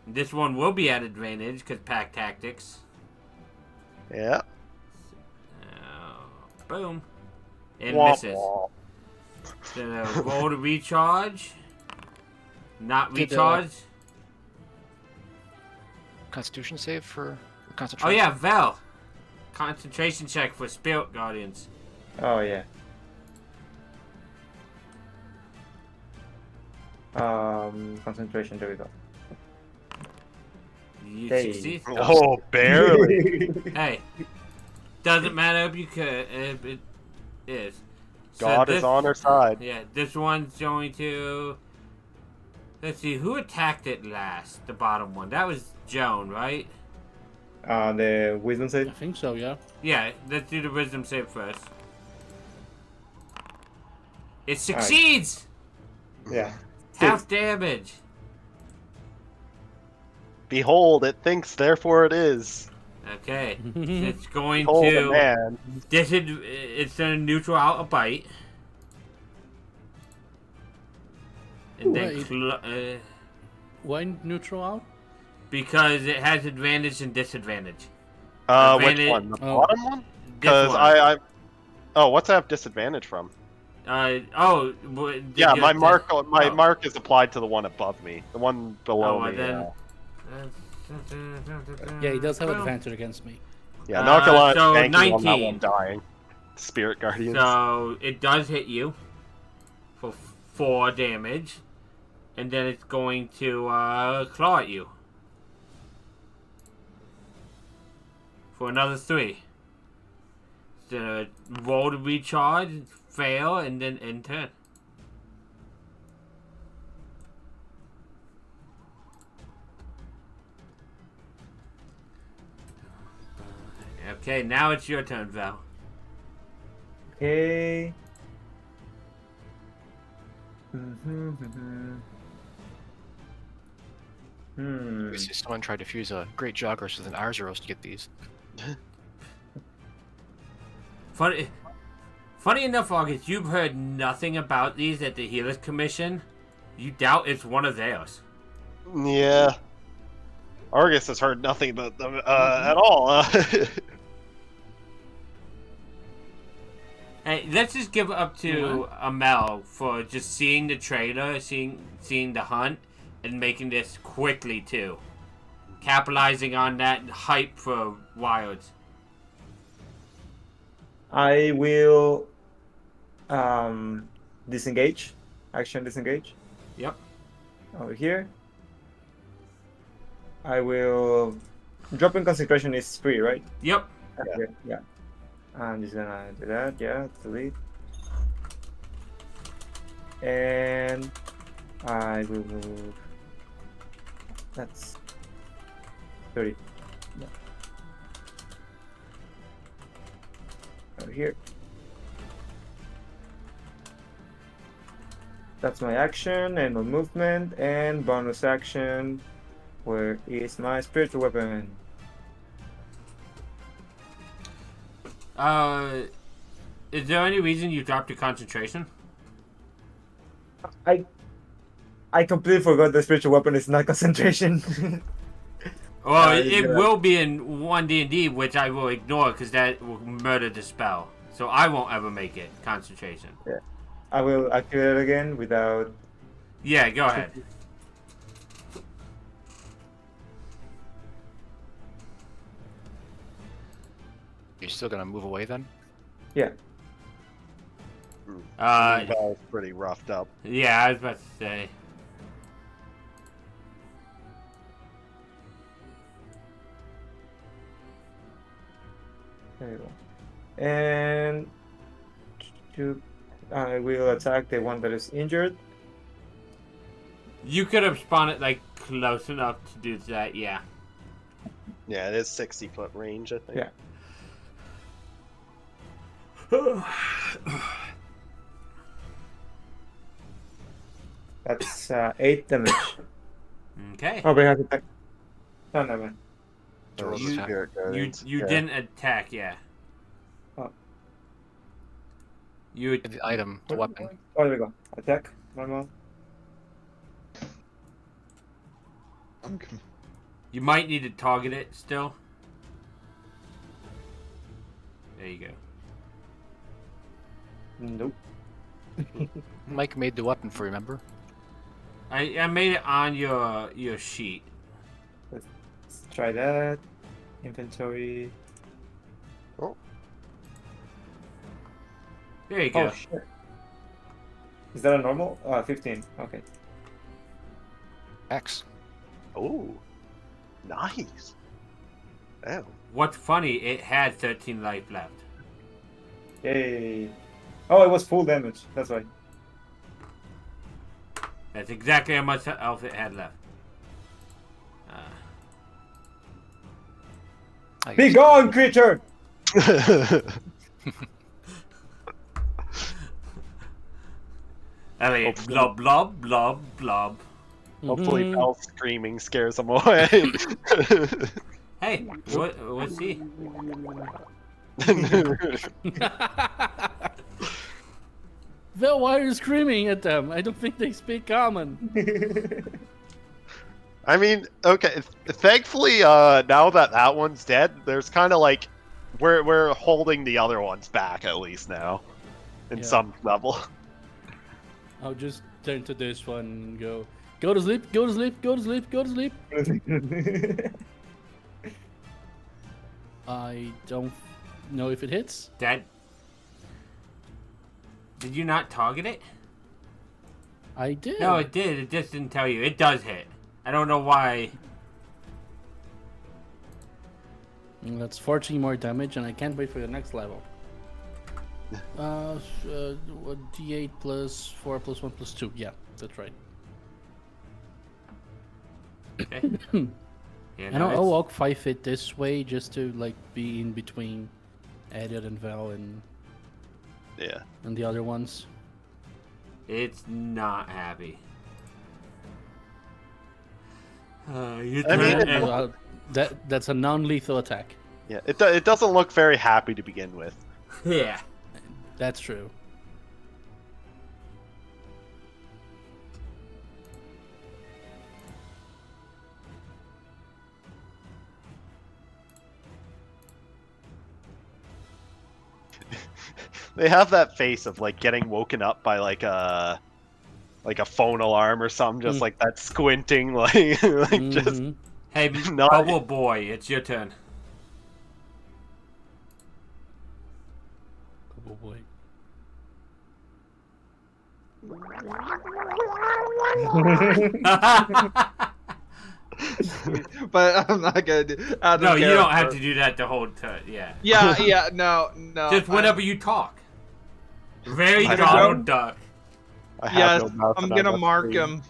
This one will be at advantage because pack tactics. Yeah. Boom. And Womp misses. womp. Then roll to recharge. Not Did, recharge. Constitution save for Oh concentration. yeah, Vel. Concentration check for Spirit Guardians. Oh yeah. Concentration. There we go. You Hey. succeed. Oh, barely. Hey, doesn't matter if you could. If it is. So God this- is on our side. Yeah, this one's going to. Let's see, who attacked it last? The bottom one. That was Joan, right? The wisdom I save. think so, yeah. Yeah, let's do the wisdom save first. It succeeds! Yeah. Half damage. Behold, it thinks, therefore it is. Okay. It's going Behold, a to... man. It's going to neutral out a bite. And then... Wait. Why neutral out? because it has advantage and disadvantage. Which Advantage- one? The Oh. bottom one? This Because one. Oh, what's that have disadvantage from? Yeah, My mark is applied to the one above me. The one below Oh, me. then- Yeah, he does have advantage against me. Yeah, not gonna lie, so banking on that 19. one dying. Spirit Guardians. So it does hit you for 4 damage, and then it's going to claw at you for another 3. So roll to recharge, fail, and then end turn. Okay, now it's your turn, Val. Okay. We see someone tried to fuse a Great Joggers with an Arzuros to get these. Funny enough, August, you've heard nothing about these at the Healers Commission. You doubt it's one of theirs. Yeah. Argus has heard nothing about them at all. Hey, let's just give it up to Amel for just seeing the trailer, seeing the hunt, and making this quickly too. Capitalizing on that hype for Wilds. I will disengage. Action disengage. Yep. Over here. I will drop in concentration is free, right? Yep. Okay, yeah. I'm just gonna do that, yeah, delete. And I will move. That's 30. Yeah. Over here. That's my action and my movement and bonus action. Where is my spiritual weapon? Is there any reason you dropped your concentration? I completely forgot the spiritual weapon is not concentration. Well, it yeah. will be in 1D&D, which I will ignore because that will murder the spell. So I won't ever make it concentration. I will activate it again without. Yeah, go ahead. You're still gonna move away then? Yeah. Val's pretty roughed up. Yeah, I was about to say. There you go. And I will attack the one that is injured. You could have spawned it like close enough to do that, yeah. Yeah, it is 60-foot range, I think. Yeah. That's 8 damage. Okay. Oh, but I have to attack. No, never mind. To roll the You- attack. Spirit You Guardians. Yeah. didn't attack, yeah. Oh. You The item, the weapon. Oh, there we go. Attack. Normal. you might need to target it still. There you go. Nope. Mike made the weapon for you, remember? I made it on your sheet. Let's try that. Inventory. There you go. Oh, shit. Is that a normal? 15. Okay. X. Ooh. Nice. Damn. What's funny, it had 13 life left. Yay. Oh, it was full damage. That's why. That's exactly how much health it had left. I Be guess. gone, creature! Elliot, Hopefully. blub, blub, blub, blub. Hopefully, Mhm. Bell's screaming scares him away. Hey, what's he? Vel, why are you screaming at them? I don't think they speak common. I mean, okay. Thankfully, now that that one's dead, there's kind of like we're holding the other ones back at least now, in Yeah. some level. I'll just turn to this one and go to sleep, go to sleep, go to sleep, go to sleep. I don't know if it hits. Did you not target it? I did. No, it did. It just didn't tell you. It does hit. I don't know why. That's 14 more damage, and I can't wait for the next level. D8 plus 4 plus 1 plus 2. Yeah, that's right. Okay. Yeah, And I'll walk 5 feet this way just to like be in between Elliot and Val and Yeah. the other ones. It's not happy. You I mean, turn and- That's a non-lethal attack. Yeah. It doesn't look very happy to begin with. yeah. That's true. They have that face of like getting woken up by like a phone alarm or something, just Mm. like that squinting, like like just Mhm. Hey, Not- Bubble Boy, it's your turn. Oh boy. But I'm not gonna do. Out of No, you don't have character. to do that the whole time. Yeah. Yeah, no. Just I'm- whenever you talk. Very I Donald Duck. I have Yes, no mouth I'm and gonna must mark breathe. him.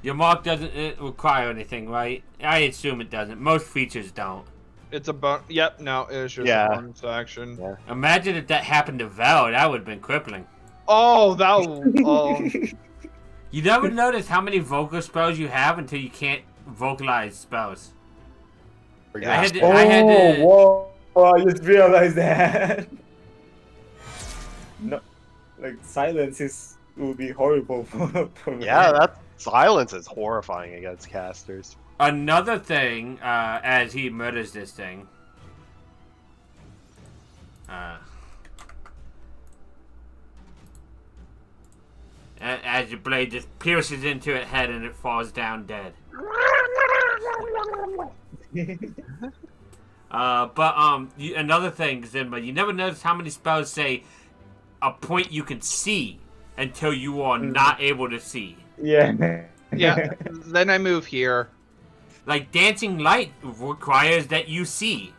Your mark doesn't require anything, right? I assume it doesn't. Most features don't. It's a bon. Yep, no, it's just Yeah. a bonus action. Yeah. Imagine if that happened to Val. That would have been crippling. Oh, that. Oh, You never notice how many vocal spells you have until you can't vocalize spells. Yeah. I had to, Oh, I had to, whoa! I just realized that. No, like silence will be horrible for me. Yeah, that silence is horrifying against casters. Another thing, as he murders this thing, as your blade just pierces into its head and it falls down dead. Another thing, Zimba, you never notice how many spells say a point you can see until you are not able to see. Yeah. yeah. Then I move here. Like Dancing Light requires that you see.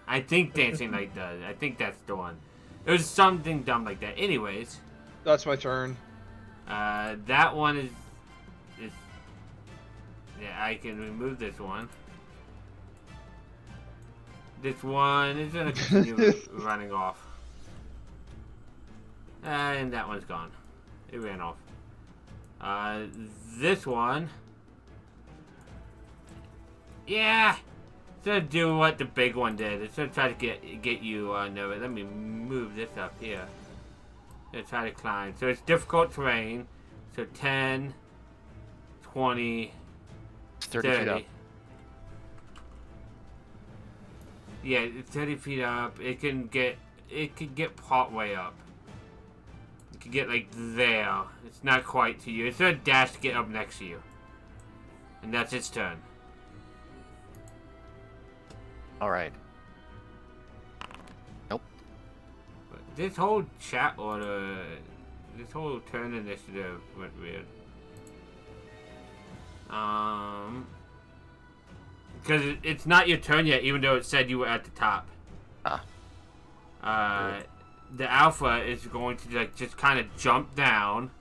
I think Dancing Light does. I think that's the one. It was something dumb like that. Anyways, That's my turn. that one is yeah. I can remove this one. This one is gonna continue running off. And that one's gone. It ran off. This one. Yeah. It's gonna do what the big one did. It's gonna try to get you nervous. Let me move this up here. It's try to climb. So it's difficult terrain. So 10, 20, It's 30 30. feet up. Yeah, it's 30 feet up. It can get part way up. It can get like there. It's not quite to you. It's gonna dash to get up next to you. And that's its turn. All right. Nope. But this whole chat order, this whole turn initiative went weird. Because it's not your turn yet, even though it said you were at the top. The alpha is going to like just kind of jump down.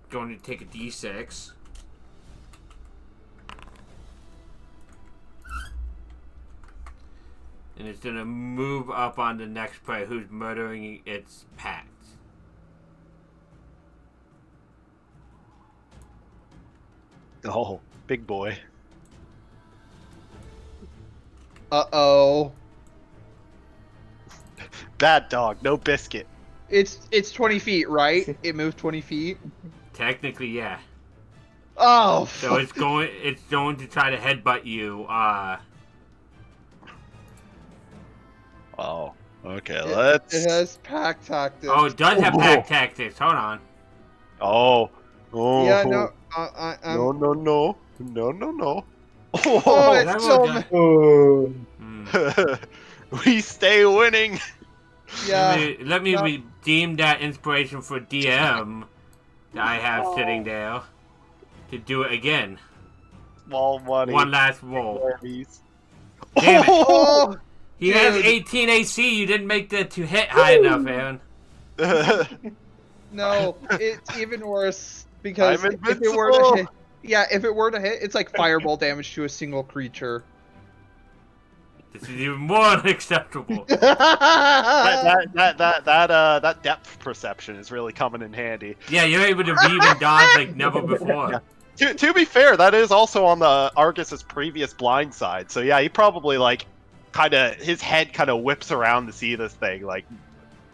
Going to take a d6. And it's gonna move up on the next prey who's murdering its pact. Oh, big boy. Uh-oh. Bad dog, no biscuit. It's 20 feet, right? It moved 20 feet. Technically, yeah. Oh, So fuck. it's going to try to headbutt you. Oh, okay, It let's... has pack tactics. Oh, it does have pack tactics. Hold on. Oh. Oh. Yeah, no. No, no, no. No, no, no. Oh, Oh, it's that still. rolled down. Oh. we stay winning. Yeah. Let me no. redeem that inspiration for DM that I have sitting there to do it again. Small money. One last roll. Enemies. Damn it. Oh, He has Dude. 18 AC. You didn't make the to hit high enough, Aaron. no, it's even worse because I'm if it were to invincible. hit, yeah, if it were to hit, it's like fireball damage to a single creature. This is even more unacceptable. that depth perception is really coming in handy. Yeah, you're able to weave and dodge like never before. To be fair, that is also on the Argus's previous blind side. So yeah, he probably like his head kind of whips around to see this thing, like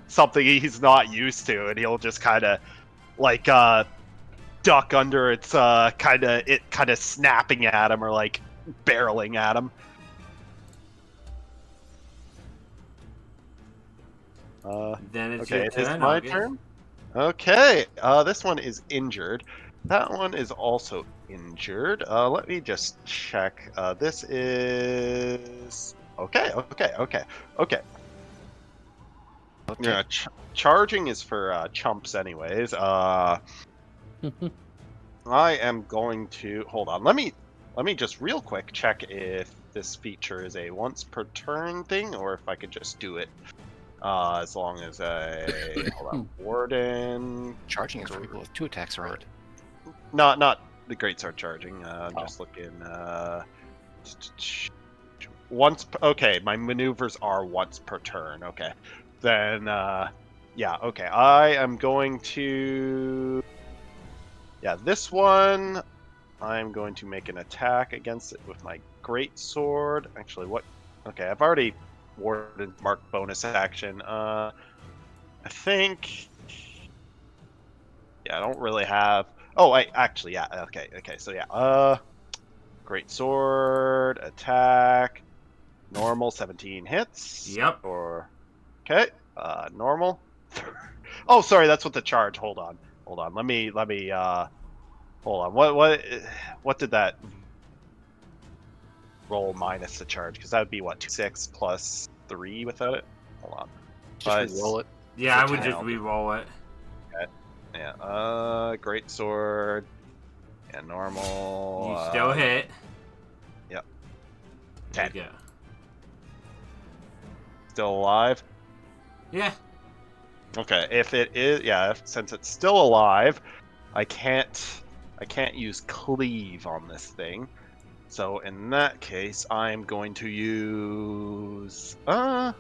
something he's not used to, and he'll just kind of like duck under its kind of snapping at him or like barreling at him. Then it's Okay, your it is turn. my August. turn. Okay, this one is injured. That one is also injured. Let me just check. This is okay. Yeah, charging is for chumps, anyways. I am going to hold on. Let me just real quick check if this feature is a once per turn thing, or if I could just do it. As long as hold on, Warden. Charging is for people with 2 attacks around. Not the greatsword charging. Just looking. Once. Okay, my maneuvers are once per turn. Okay, then yeah. Okay, I am going to. Yeah, this one. I'm going to make an attack against it with my greatsword. Actually, what? Okay, I've already Warden marked bonus action. I think. Yeah, I don't really have. Oh, actually, yeah. Okay. So yeah. Great sword attack. Normal 17 hits. Yep. Or okay. Normal. Oh, sorry. That's what the charge. Hold on. Let me. Hold on. What did that roll minus the charge? Because that would be what 2/6 plus 3 without it. Hold on. Just roll it. Yeah, I It's a would just 10. re-roll it. Yeah. Great sword. Yeah, normal. You still hit. Yep. There 10. you go. Still alive. Yeah. Okay, if it is, yeah, since it's still alive, I can't use cleave on this thing. So in that case, I'm going to use I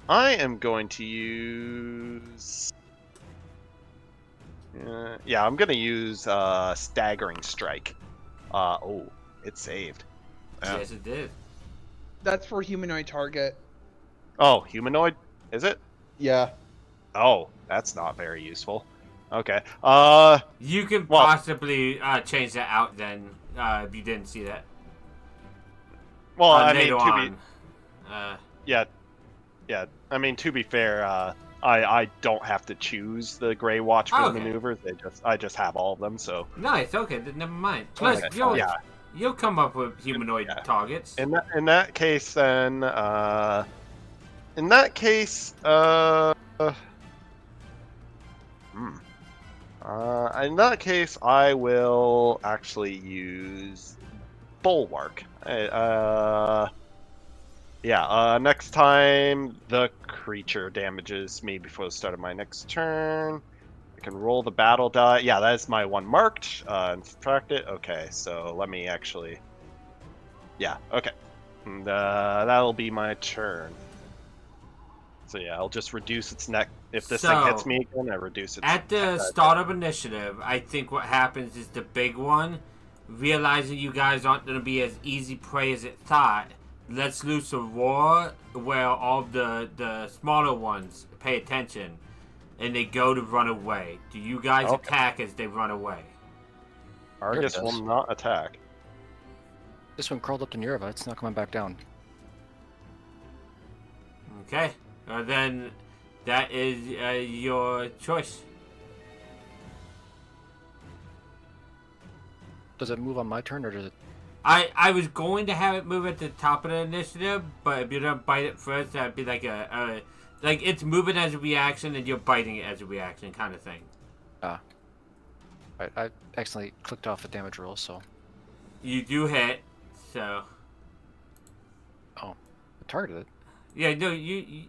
am going to use yeah, I'm going to use staggering strike. Oh, it saved. Yeah. Yes, it did. That's for humanoid target. Oh, humanoid? Is it? Yeah. Oh, that's not very useful. Okay. You can Well- possibly change that out then if you didn't see that. Well, I mean, later to on. be yeah. I mean, to be fair, I don't have to choose the Grey Watch for Oh, the okay. maneuvers. I just have all of them. So Nice. Okay, then never mind. Plus, Okay, you'll you'll come up with humanoid Yeah. targets. in that case, then in that case, in that case, I will actually use Bulwark. Next time the creature damages me before the start of my next turn, I can roll the battle die. Yeah, that is my one marked, and subtract it. Okay, so let me actually... Yeah, okay. And that'll be my turn. So yeah, I'll just reduce its neck. If this thing hits So, me again, I reduce its. At the start of initiative, I think what happens is the big one, realizing you guys aren't going to be as easy prey as it thought, lets loose a roar where all the smaller ones pay attention, and they go to run away. Do you guys Okay. attack as they run away? Argus There it will is. not attack. This one crawled up to Nirva. It's not coming back down. Okay. Then that is your choice. Does it move on my turn, or does it? I was going to have it move at the top of the initiative, but if you don't bite it first, that'd be like like it's moving as a reaction and you're biting it as a reaction kind of thing. I accidentally clicked off the damage roll, so You do hit, so I targeted it. yeah, no, you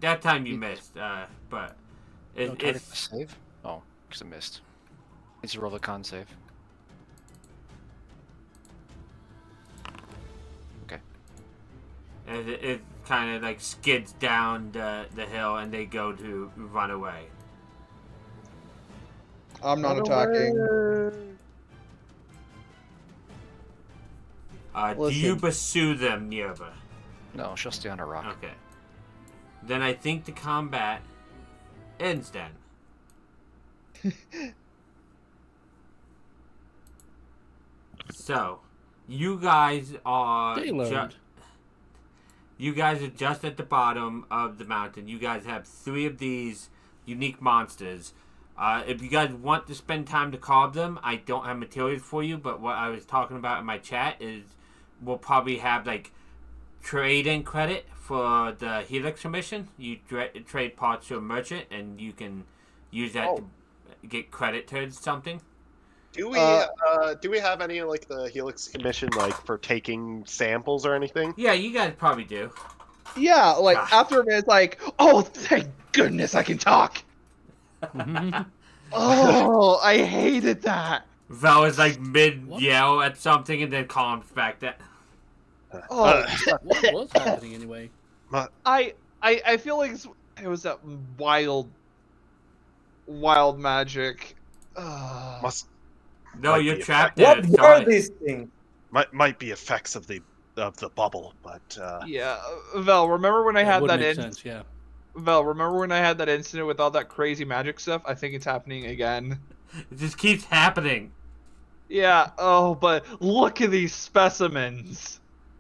that time you missed, but No target to it's save. Oh, because it missed. Needs to roll the con save. it kind of like skids down the hill and they go to run away. I'm not attacking. Do you Listen. pursue them, Nirva? No, she'll stay on a rock. Okay. Then I think the combat ends then. So, you guys are They learned. you guys are just at the bottom of the mountain. You guys have 3 of these unique monsters. If you guys want to spend time to carve them, I don't have materials for you, but what I was talking about in my chat is we'll probably have like trade-in credit for the Helix mission. You trade parts to a merchant, and you can use that to get credit towards something. Do we have any like the Helix commission like for taking samples or anything? Yeah, you guys probably do. Yeah, like Ah. after a minute, it's like, oh, thank goodness I can talk. Oh, I hated that. Val is like mid-yell at something and then calms back down. Oh, What was happening anyway? I feel like it was that wild magic. Must No, Might you're be trapped there. What were Sorry. these things? might be effects of the bubble, but Yeah, Vel, remember when I had would that make in? sense, yeah. Vel, remember when I had that incident with all that crazy magic stuff? I think it's happening again. It just keeps happening. Yeah. Oh, but look at these specimens.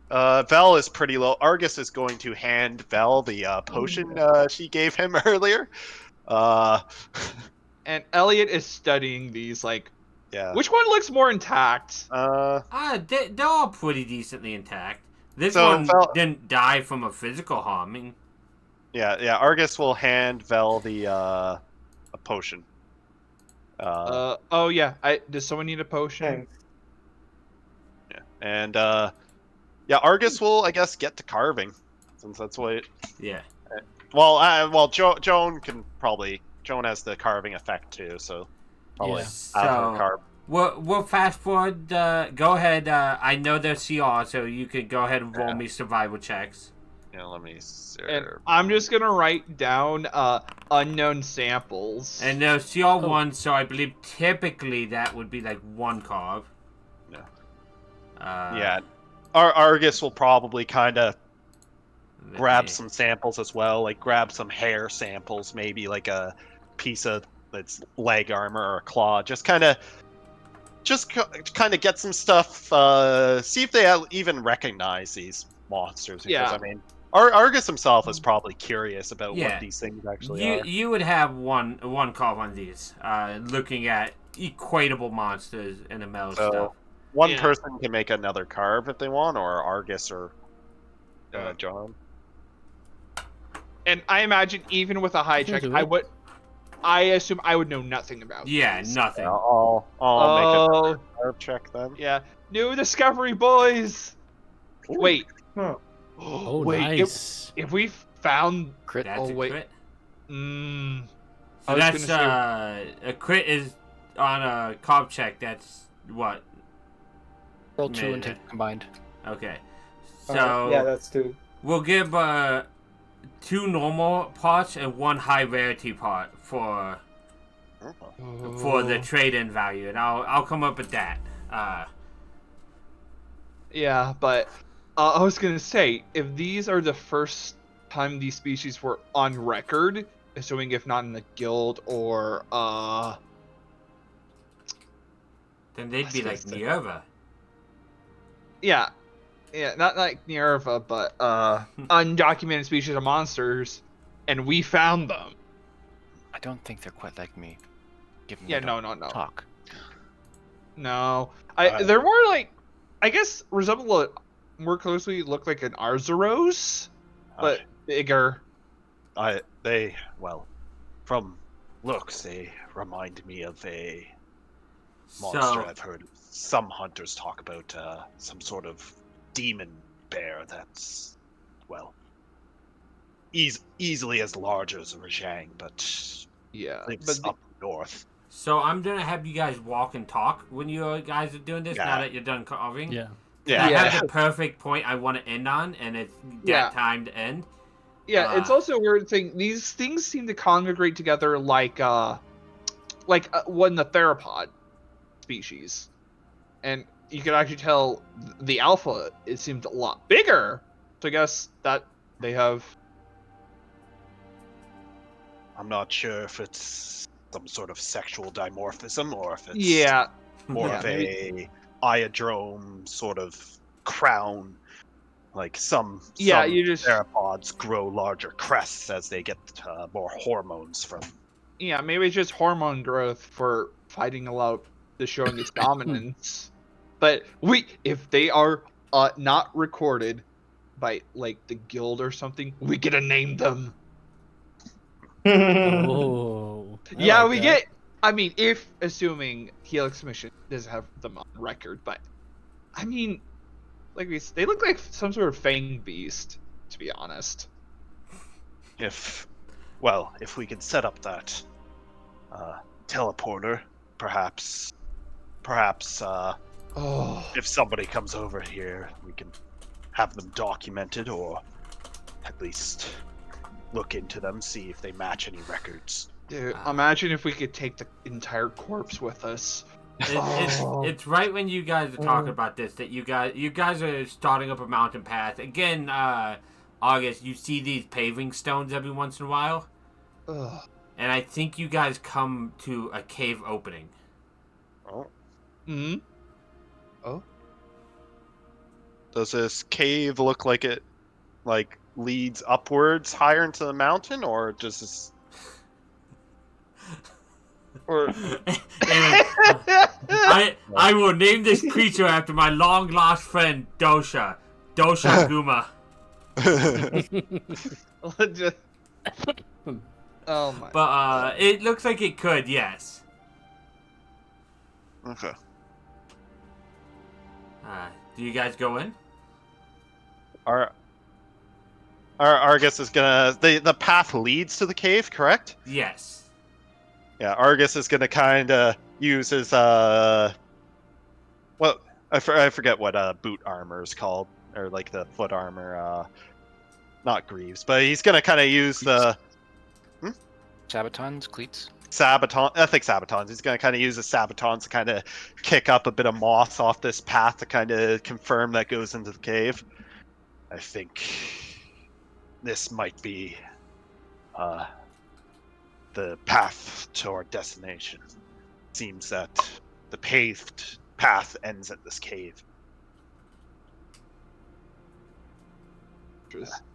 Vel is pretty low. Argus is going to hand Vel the potion she gave him earlier. And Elliot is studying these. Like, Yeah. which one looks more intact? They're all pretty decently intact. This So, one Val- didn't die from a physical harming. Yeah. Argus will hand Vel the a potion. Oh yeah. Does someone need a potion? Thanks. Yeah. And Argus will, I guess, get to carving, since that's what. Yeah. Joan can probably. Joan has the carving effect too, so probably Yeah. have her So- carve. We'll fast forward. Go ahead. I know they're CR, so you could go ahead and roll Yeah. me survival checks. Yeah, let me see. And I'm just gonna write down unknown samples. And they're CR one, so I believe typically that would be like 1 carve. Yeah. Yeah. Argus will probably kind of grab me- some samples as well, like grab some hair samples, maybe like a piece of its leg armor or a claw. Just kind of get some stuff. See if they even recognize these monsters. Because, Yeah. I mean, Argus himself is probably curious about Yeah. what these things actually You are. you would have one carve on these. Looking at equatable monsters in the metal So stuff. one Yeah. person can make another carve if they want, or Argus or John. And I imagine even with a high Can check, do I it. would. I assume I would know nothing about. Yeah, these. nothing. I'll make Oh, a carve check then. yeah. New discovery, boys. Wait. Huh. Oh, Wait. nice. If we found. Crit. That's Oh, a wait. crit. Mm, So I was that's gonna a crit is on a carve check. That's what? Roll 2 and Yeah. take combined. Okay. So yeah, that's two. we'll give 2 normal parts and 1 high rarity part for the trade-in value, and I'll come up with that. Yeah, but I was gonna say, if these are the first time these species were on record, assuming if not in the guild or Then they'd be like What's this? Nerva. yeah, not like Nerva, but undocumented species of monsters, and we found them. I don't think they're quite like me. Given Yeah, they no, don't no. talk. No, they're more like, I guess, resemble more closely look like an Arzuros, but bigger. From looks, they remind me of a monster So I've heard some hunters talk about, some sort of demon bear that's, well, easily as large as a Rajang, but Yeah, lives but up north. So I'm gonna have you guys walk and talk when you guys are doing this. Yeah. Now that you're done carving. Yeah. Yeah, I Yeah. have the perfect point I want to end on, and it's that Yeah. time to end. yeah, it's also a weird thing. These things seem to congregate together like one the theropod species, and you can actually tell the alpha. It seemed a lot bigger. So I guess that they have. I'm not sure if it's some sort of sexual dimorphism or if it's Yeah, more yeah, of a iodrome sort of crown. Like some Yeah, you just- theropods grow larger crests as they get more hormones from. yeah. Maybe it's just hormone growth for fighting out the showing its dominance. But if they are not recorded by like the guild or something, we get to name them. Oh. I Yeah, like we that. get. I mean, if assuming Helix Mission doesn't have them on record, but I mean, like they look like some sort of fang beast, to be honest. If we could set up that teleporter, perhaps Oh, if somebody comes over here, we can have them documented, or at least look into them, see if they match any records. dude! Imagine if we could take the entire corpse with us. Oh. It's right when you guys are talking about this that you guys are starting up a mountain path again. August, you see these paving stones every once in a while, Ugh. and I think you guys come to a cave opening. Oh, Hmm. does this cave look like it leads upwards higher into the mountain, or does this? Or I will name this creature after my long lost friend Dosha Guma. just. Oh my. But it looks like it could, yes. Okay. Do you guys go in? Our Argus is gonna. The path leads to the cave, correct? Yes. Yeah, Argus is gonna kind of use his I forget what boot armor is called, or like the foot armor. Not greaves, but he's gonna kind of use the Sabatons, cleats. sabaton. I think sabatons. He's gonna kind of use the sabatons to kind of kick up a bit of moss off this path to kind of confirm that goes into the cave. I think this might be the path to our destination. Seems that the paved path ends at this cave.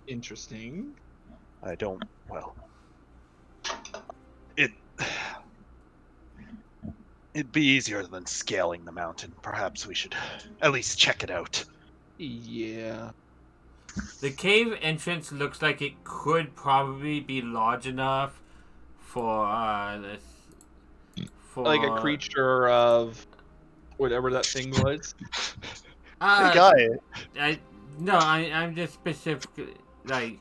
Interesting. It'd be easier than scaling the mountain. Perhaps we should at least check it out. Yeah. The cave entrance looks like it could probably be large enough for Like a creature of whatever that thing was. Hey, guy. I'm just specifically like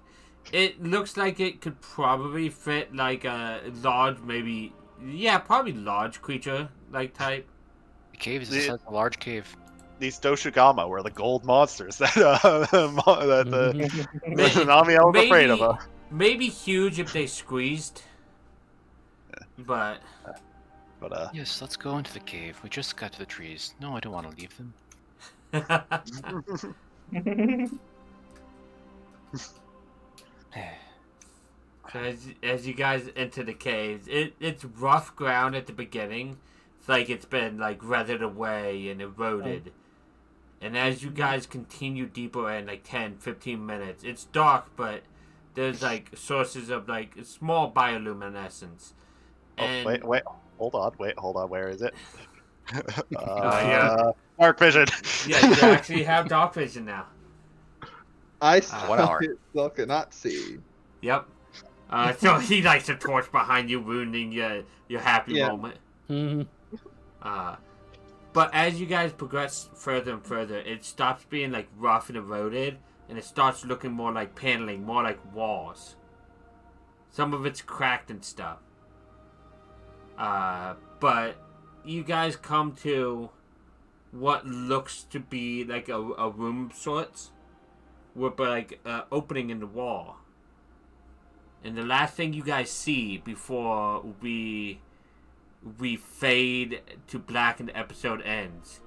it looks like it could probably fit like a large, probably large creature like type. The cave is a large cave. these Doshugama were the gold monsters that that the Nami was afraid of. Maybe huge if they squeezed, but Yes, let's go into the cave. We just got to the trees. No, I don't want to leave them. So as you guys enter the caves, it's rough ground at the beginning. It's like it's been like weathered away and eroded. And as you guys continue deeper in, like 10, 15 minutes, it's dark, but there's like sources of like small bioluminescence. And wait, hold on, where is it? yeah. Dark vision. Yeah, you actually have dark vision now. I 1 hour. still cannot see. Yep. So he lights a torch behind you, ruining your happy moment. But as you guys progress further and further, it stops being like rough and eroded, and it starts looking more like paneling, more like walls. Some of it's cracked and stuff. But you guys come to what looks to be like a room of sorts, with like opening in the wall. And the last thing you guys see before we fade to black and the episode ends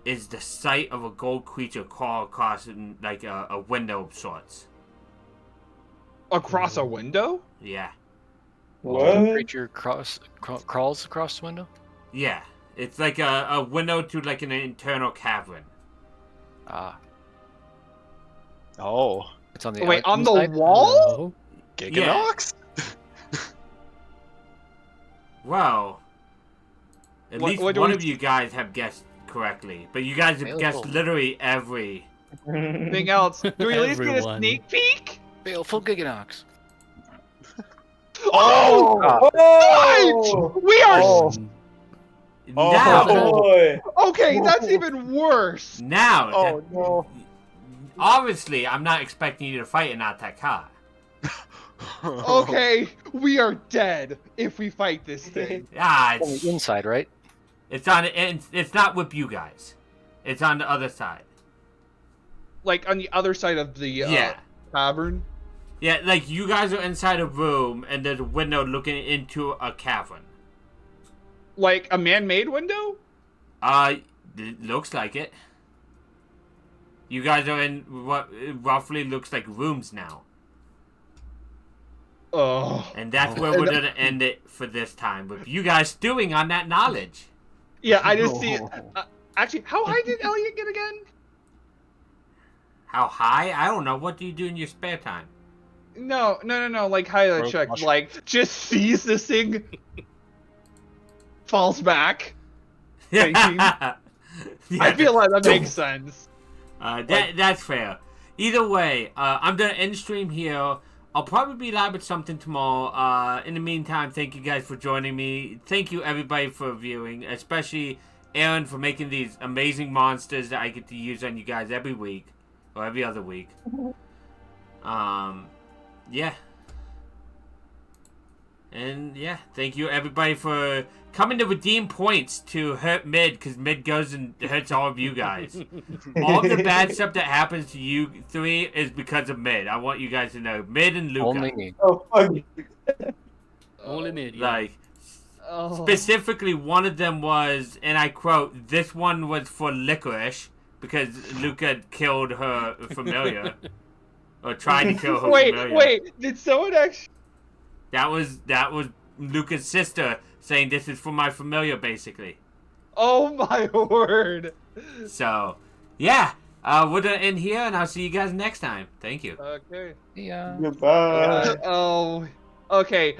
is the sight of a gold creature crawl across in like a window of sorts. Across a window? Yeah. The What? creature crawls across the window? Yeah. It's like a window to like an internal cavern. Ah. Oh, It's on the Wait, on the inside? wall? Giganox? Well, at What- least what do one we- of you guys have guessed correctly. But you guys have guessed Baleful. literally every... Anything else? Do we at least get a Everyone. sneak peek? Baleful Giganox. Oh! Oh! We are Oh. Now! Boy. okay. That's even worse. Now! Oh no. Obviously, I'm not expecting you to fight an Ataka. Okay, we are dead if we fight this thing. Ah, On the inside, right? it's on. It's not with you guys. It's on the other side. Like on the other side of the Yeah, tavern. yeah. Like you guys are inside a room, and there's a window looking into a cavern. Like a man-made window. It looks like it. You guys are in what roughly looks like rooms now, Oh. and that's where we're gonna end it for this time with you guys stewing on that knowledge. Yeah, I just see. Actually, how high did Elliot get again? How high? I don't know. What do you do in your spare time? No. Like high Rogue check. mushroom. Like just sees this thing, falls back. Yeah, I feel like that makes sense. That's fair. Either way, I'm gonna end stream here. I'll probably be live with something tomorrow. In the meantime, thank you guys for joining me. Thank you everybody for viewing, especially Aaron for making these amazing monsters that I get to use on you guys every week or every other week. Yeah. And yeah, thank you everybody for coming to redeem points to hurt Mid, because Mid goes and hurts all of you guys. All the bad stuff that happens to you three is because of Mid. I want you guys to know. Mid and Luca. Only me. Oh, fuck. Only mid. Yeah. Like, Oh. specifically, one of them was, and I quote, this one was for Licorice, because Luca killed her familiar. Or tried to kill her familiar. Wait. Did someone actually? That was Luca's sister saying this is for my familiar, basically. Oh my word. So, yeah. We're gonna end here, and I'll see you guys next time. Thank you. Okay. Yeah. Goodbye. Oh. Okay.